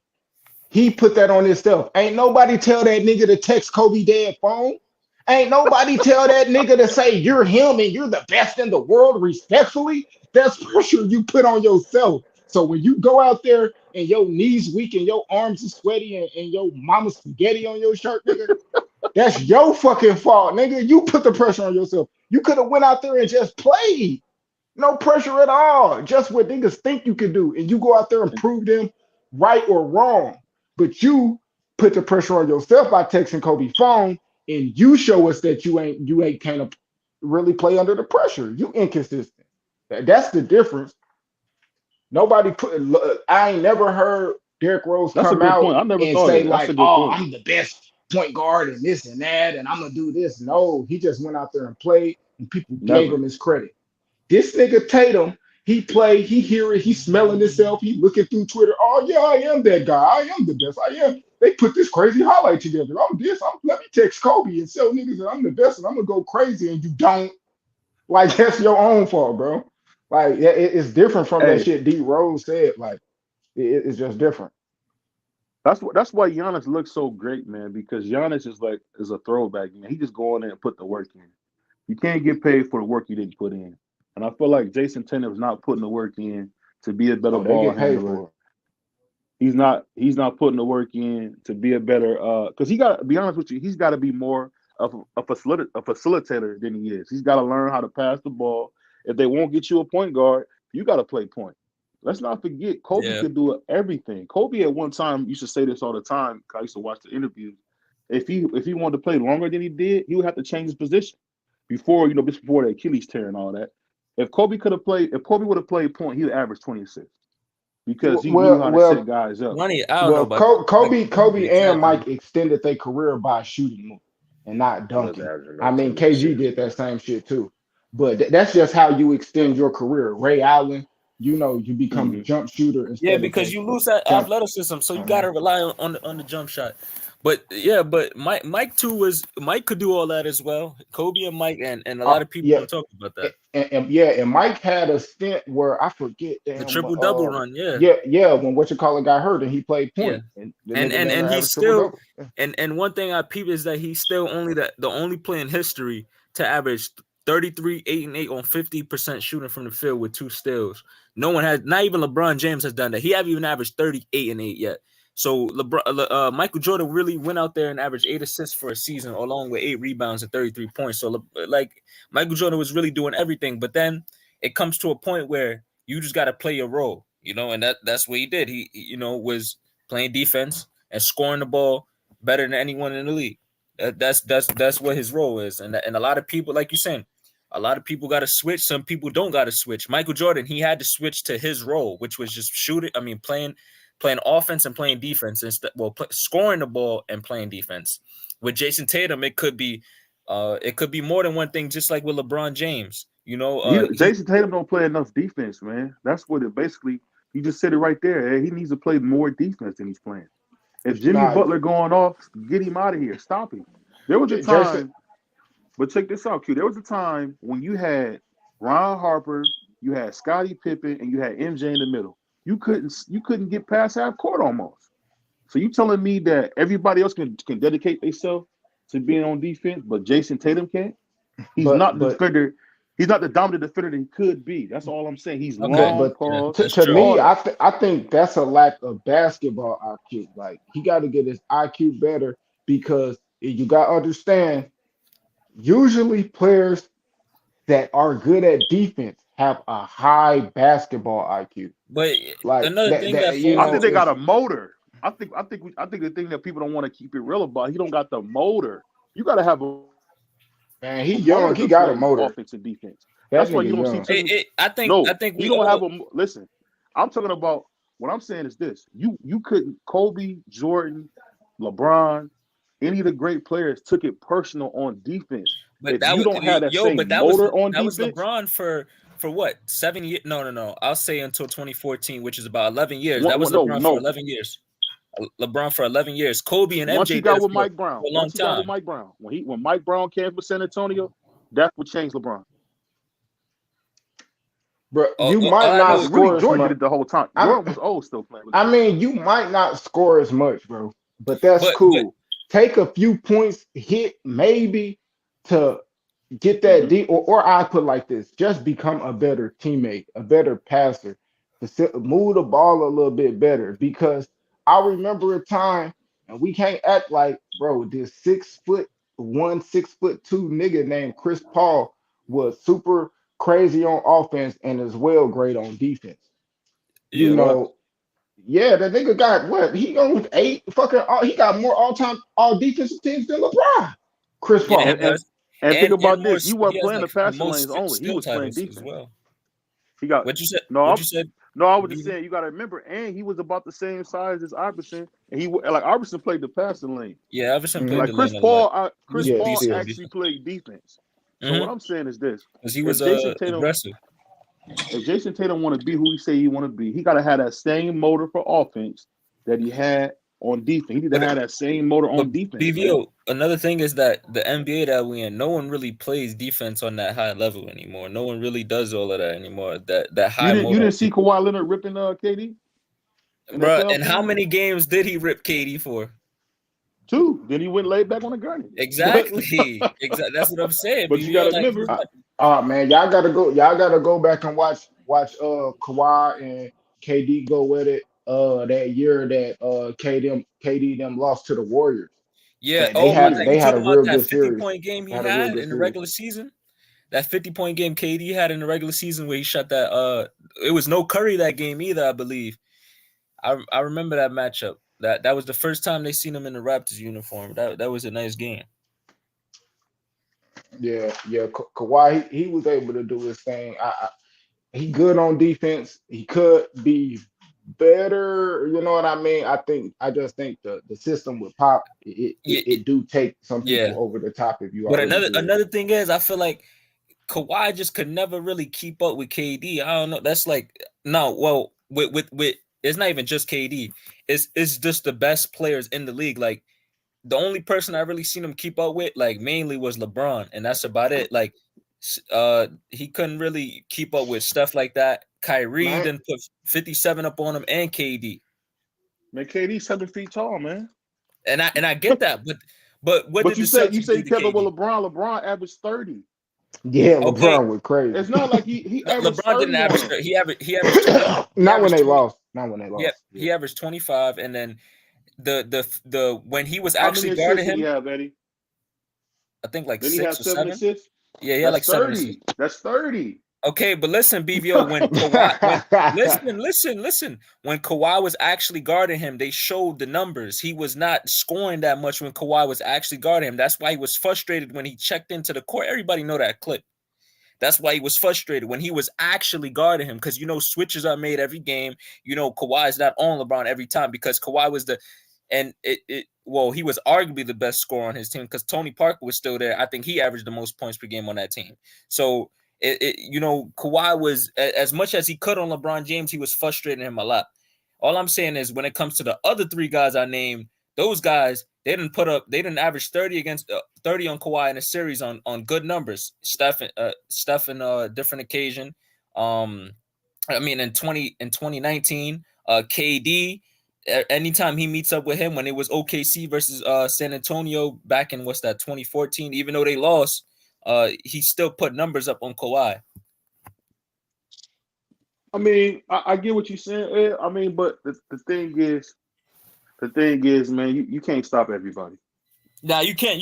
he put that on himself. Ain't nobody tell that nigga to text Kobe dead phone. Ain't nobody tell that nigga to say you're him and you're the best in the world respectfully. That's pressure you put on yourself. So when you go out there and your knees weak and your arms are sweaty and your mama's spaghetti on your shirt, nigga, that's your fucking fault, nigga. You put the pressure on yourself. You could have went out there and just played. No pressure at all. Just what niggas think you can do. And you go out there and prove them right or wrong. But you put the pressure on yourself by texting Kobe phone and you show us that you ain't kind of really play under the pressure. You inconsistent. That's the difference. Nobody put I ain't never heard Derrick Rose That's a come good out point. I never and thought of say that. That's like, a good oh, point. I'm the best point guard and this and that, and I'm gonna do this. No, he just went out there and played, and people gave Never. him his credit. This nigga Tatum, he play, he hear it, he smelling himself, he looking through Twitter. Oh yeah, I am that guy. I am the best. I am. They put this crazy highlight together. I'm this. Let me text Kobe and tell niggas that I'm the best and I'm gonna go crazy. And you don't. Like that's your own fault, bro. Like it's different from that Hey, shit D Rose said. Like it's just different. that's why Giannis looks so great, man. Because Giannis is a throwback, man. He just go in there and put the work in. You can't get paid for the work you didn't put in. And I feel like Jason Tatum's not putting the work in to be a better Oh, they ball get paid handler. for it. He's not putting the work in to be a better because he got to be honest with you, he's got to be more of a facilitator than he is. He's got to learn how to pass the ball. If they won't get you a point guard, you got to play point. Let's not forget Kobe Yeah. could do everything. Kobe at one time used to say this all the time. I used to watch the interviews. If he wanted to play longer than he did, he would have to change his position just before the Achilles tear and all that. If Kobe would have played point, he would average 26 because he knew Well, how to set well, guys up. Money, I don't know well. about like Kobe and exactly. Mike extended their career by shooting more and not He was dunking. averaging I about mean, KG 26. did that same shit too. But that's just how you extend your career. Ray Allen, you become a Hmm. jump shooter Yeah, instead of because a you lose that jump. athleticism, so you Uh, gotta rely on the jump shot. But yeah, but Mike too was Mike could do all that as well. Kobe and Mike and a lot of people yeah, don't talk about that. yeah, and Mike had a stint where I forget The damn. triple double run, yeah, Yeah, when what you call it got hurt and he played yeah. point and the And nigga and down and there he's averaged triple still double. and one thing I peep is that he's still only the only player in history to average 33, 8 and 8 on 50% shooting from the field with 2 steals. No one has, not even LeBron James has done that. He haven't even averaged 38 and 8 yet. So Michael Jordan really went out there and averaged 8 assists for a season, along with 8 rebounds and 33 points. So like Michael Jordan was really doing everything. But then it comes to a point where you just got to play your role, and that's what he did. He was playing defense and scoring the ball better than anyone in the league. That's what his role is, and a lot of people, like you saying, a lot of people got to switch. Some people don't got to switch. Michael Jordan, he had to switch to his role, which was just shooting. I mean, playing offense and playing defense instead. Well, scoring the ball and playing defense. With Jason Tatum, it could be more than one thing. Just like with LeBron James, he Jason Tatum don't play enough defense, man. That's what it basically. You just said it right there. He needs to play more defense than he's playing. If Jimmy Nah, Butler going off, get him out of here. Stop him. There was a Jason. time, but check this out, Q. There was a time when you had Ron Harper, you had Scottie Pippen, and you had MJ in the middle. You couldn't get past half court almost. So you telling me that everybody else can dedicate themselves to being on defense, but Jason Tatum can't? He's not the But defender. He's not the dominant defender that he could be. That's all I'm saying. He's okay. long, but Yeah, pause, to, that's to true. me, all that. I think that's a lack of basketball IQ. Like he got to get his IQ better because you got to understand. Usually, players that are good at defense have a high basketball IQ. But Like another that, thing that that I think they got it's a motor. I think the thing that people don't want to keep it real about, he don't got the motor. You got to have a motor to play man, he offense and young, he defense. got a That's why motor. you don't see too many. That No, nigga young. I he think don't I have think a we listen. all I'm talking about what I'm saying is this. You couldn't Kobe, Jordan, LeBron, any of the great players took it personal on defense. but If you don't have that but same that was motor on that was defense, LeBron for what 7 years? No. I'll say until 2014, which is about 11 years. That was no, LeBron for no. 11 years. LeBron for 11 years. Kobe and Once he MJ did got it with for Mike Brown, a long time. when Mike Brown came for San Antonio, that's what changed LeBron. Bro, you All might I not know, Because really, score as Jordan did much. it the whole time. I'm, Jordan was old still playing with I LeBron. mean, you might not score as much, bro, but that's but cool. Take a few points, hit maybe, to get that deep, or I put like this: just become a better teammate, a better passer, move the ball a little bit better. Because I remember a time, and we can't act like, bro, this 6'1", 6'2" nigga named Chris Paul was super crazy on offense and as well great on defense. You Yeah. What? know, yeah, that nigga got what? He owns eight fucking. He got more all time all defensive teams than LeBron. Chris Yeah, he And Paul. and does. and think And about more, this. He he wasn't has playing the like the passing lanes most only. He steal was playing titles as defense. well. He got What you said? no. What you said? No, I was just BB? saying you got to remember, and he was about the same size as Iverson, and like Iverson played the passing lane. Yeah, Everson played Hmm. the Like lane a lot. He Chris was Yeah, Paul decent yeah, on actually defense. played defense. So what Mm-hmm. I'm saying is this: Because he if was Jason Tatum, aggressive. if Jason Tatum want to be who he say he want to be, he got to have that same motor for offense that he had on defense. He need to But have that same motor but on defense, man. BVO, another thing is that the NBA that we in, no one really plays defense on that high level anymore. No one really does all of that anymore. That You high didn't you motor on didn't see defense. Kawhi Leonard ripping KD in that Bruh, playoff and how series? many games did he rip KD for? Two. Then he went laid back on the gurney. But Exactly. Exactly. That's what I'm saying, but you BVO. got to Like he's remember, not. Man, y'all gotta go. Y'all gotta go back and watch Kawhi and KD go with it. That year that KD them lost to the Warriors. Yeah. They Oh, I yeah. thought you they had a talking about real that good 50 series. point game They he had a real had good in the series. regular season. That 50 point game KD had in the regular season where he shot that. It was no Curry that game either, I believe. I remember that matchup. That was the first time they seen him in the Raptors uniform. That was a nice game. Yeah, yeah. Kawhi, he was able to do his thing. He good on defense. He could be better. You know what I mean? I just think the system with Pop Yeah, it do take some yeah. people over the top if you But already another good. another thing is, I feel like Kawhi just could never really keep up with KD. I don't know. That's like no. Well, with it's not even just KD. It's just the best players in the league. Like the only person I really seen him keep up with, like mainly was LeBron, and that's about it. Like, he couldn't really keep up with stuff like that. Kyrie Man, then put 57 up on him and KD, Man, KD 7 feet tall, man. and I get that, but what But did the you Celtics say do he to kept up with KD? LeBron. LeBron averaged 30. yeah, Okay, LeBron was crazy. It's not like he averaged LeBron didn't 30 on average. him. He averaged 20. He Not when averaged they 20. lost. Not when they Yeah, lost. Yeah. he averaged 25, and then the when he was How many actually guarding assists did he him, have, Eddie? I think like Didn't he have six or 7 seven. assists? Yeah, he had That's like 7 assists. 30. That's 30. Okay, but listen, BVO, when Kawhi, when listen, when Kawhi was actually guarding him, they showed the numbers. He was not scoring that much when Kawhi was actually guarding him. That's why he was frustrated when he checked into the court. Everybody know that clip. That's why he was frustrated when he was actually guarding him, because switches are made every game. Kawhi is not on LeBron every time because Kawhi was he was arguably the best scorer on his team because Tony Parker was still there. I think he averaged the most points per game on that team. So Kawhi was as much as he could on LeBron James, he was frustrating him a lot. All I'm saying is when it comes to the other three guys I named, those guys they didn't average 30 against 30 on Kawhi in a series on good numbers. Steph in a different occasion. I mean in 2019, KD anytime he meets up with him when it was OKC versus San Antonio back in what's that 2014, even though they lost, he still put numbers up on Kawhi. I mean, I get what you're saying, Ed. I mean, but the thing is, man, you can't stop everybody. Now you can't,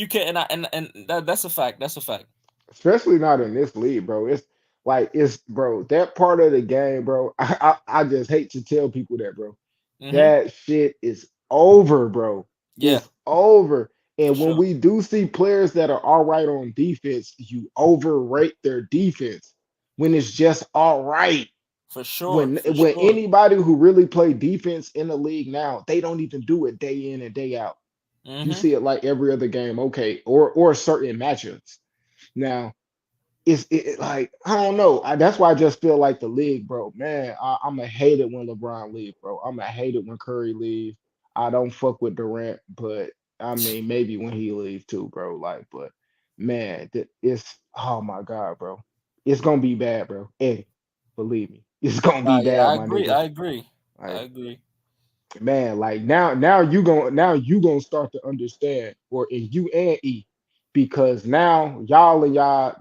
that's a fact. That's a fact. Especially not in this league, bro. It's like bro, that part of the game, bro. I just hate to tell people that, bro. Mm-hmm. That shit is over, bro. Yeah, It's over. for And when sure, we do see players that are all right on defense, you overrate their defense when it's just all right. for sure, When for sure. anybody who really play defense in the league now, they don't even do it day in and day out. You Mm-hmm. see it like every other game, okay, or certain matchups. Now, like I don't know. That's why I just feel like the league, bro. Man, I'm gonna hate it when LeBron leave, bro. I'm gonna hate it when Curry leave. I don't fuck with Durant, but I mean maybe when he leaves too, bro. Like, but man, it's oh my god, bro. It's gonna be bad, bro. Hey, believe me, it's gonna Nah, be yeah, bad, I my agree. nigga. I agree. I Like, agree. man, like now you gonna start to understand, or in you and E, because now y'all in y'all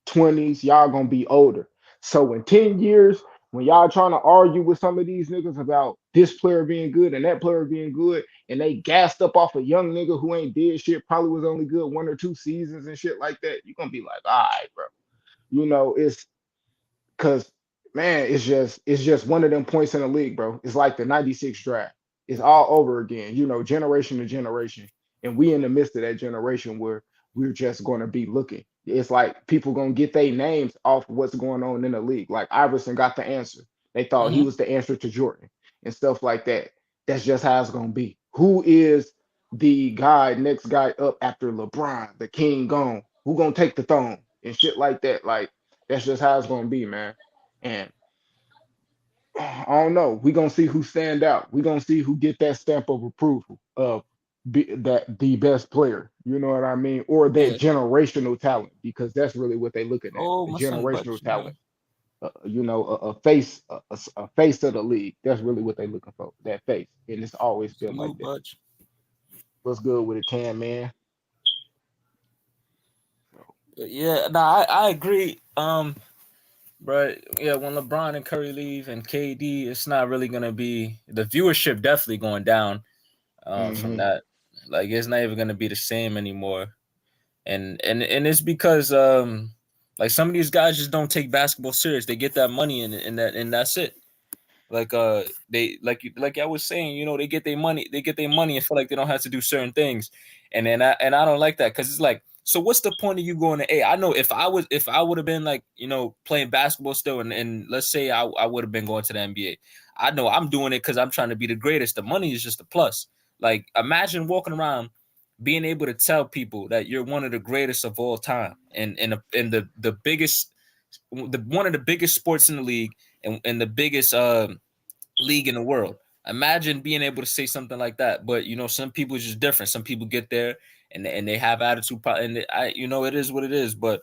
20s, y'all gonna be older. So in 10 years, when y'all trying to argue with some of these niggas about this player being good and that player being good, and they gassed up off a young nigga who ain't did shit, probably was only good 1 or 2 seasons and shit like that, you're gonna be like, all right, bro. It's because man, it's just one of them points in the league, bro. It's like the '96 draft. It's all over again, generation to generation, and we in the midst of that generation where we're just going to be looking. It's like people gonna get their names off what's going on in the league. Like Iverson got the answer. They thought he Mm-hmm. was the answer to Jordan and stuff like that. That's just how it's gonna be. Who is the next guy up after LeBron, the king gone? Who gonna take the throne and shit like that? Like that's just how it's gonna be, man. And I don't know. We gonna see who stand out. We gonna see who get that stamp of approval of that the best player. You know what I mean? Or that Yeah. generational talent, because that's really what they looking at. Oh, A my son about generational you, man. talent. A face, a face of the league. That's really what they looking for. That face, and it's always been like Salute, that. Butch. What's good with it, Cam, man? Yeah, no, I agree. But yeah, when LeBron and Curry leave and KD, it's not really gonna be the viewership definitely going down. From Mm-hmm. that, like it's not even gonna be the same anymore. And it's because like some of these guys just don't take basketball serious. They get that money and that's it. Like they like I was saying, they get their money, and feel like they don't have to do certain things. And I don't like that, because it's like, so what's the point of you going to A? I know if I would have been like, playing basketball still, and let's say I would have been going to the NBA. I know I'm doing it because I'm trying to be the greatest. The money is just a plus. Like imagine walking around being able to tell people that you're one of the greatest of all time, and in the biggest, one of the biggest sports in the league, and the biggest league in the world. Imagine being able to say something like that. But some people are just different. Some people get there and they have attitude, and it is what it is. But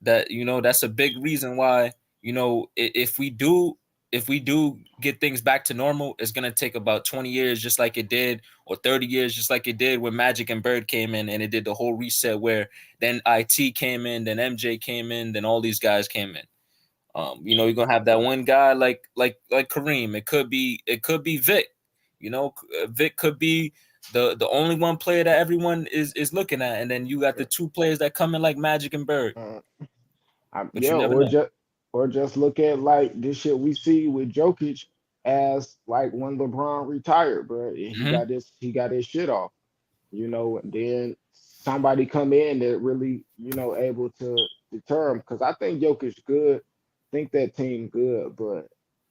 that's a big reason why, if we do get things back to normal, it's gonna take about 20 years, just like it did, or 30 years, just like it did when Magic and Bird came in, and it did the whole reset where then IT came in, then MJ came in, then all these guys came in. You're gonna have that one guy like Kareem. It could be Vic. Vic could be the only one player that everyone is looking at, and then you got the two players that come in like Magic and Bird. Uh, But yeah, you never know. or just look at like this shit we see with Jokic as like when LeBron retired, bro. And Hmm. he got his shit off, and then somebody come in that really, able to deter him. Because I think Jokic good, think that team good, but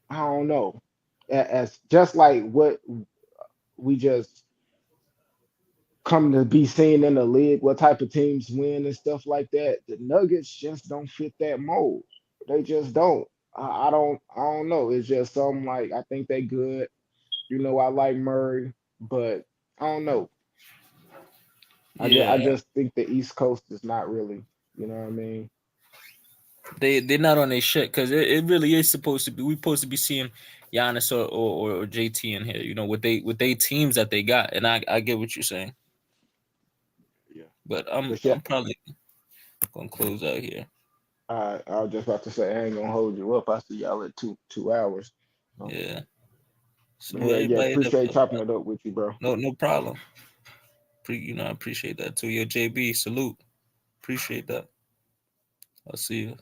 I don't know. As just like what we just come to be seen in the league, what type of teams win and stuff like that. The Nuggets just don't fit that mold. They just don't. I don't know. It's just something like I think they good. I like Murray, but I don't know. I Yeah, just think the East Coast is not really. You know what I mean? they're not on their shit, because it really is supposed to be. We supposed to be seeing Giannis or JT in here. With they teams that they got, and I get what you're saying, Yeah. but I'm But yeah, I'm probably gonna close out here. I was just about to say I ain't gonna hold you up. I see y'all at 2 hours. So, Yeah. but So yeah, yeah, everybody, appreciate chopping it up with you, bro. no problem. I appreciate that too. Yo, JB, salute. Appreciate that. I'll see you.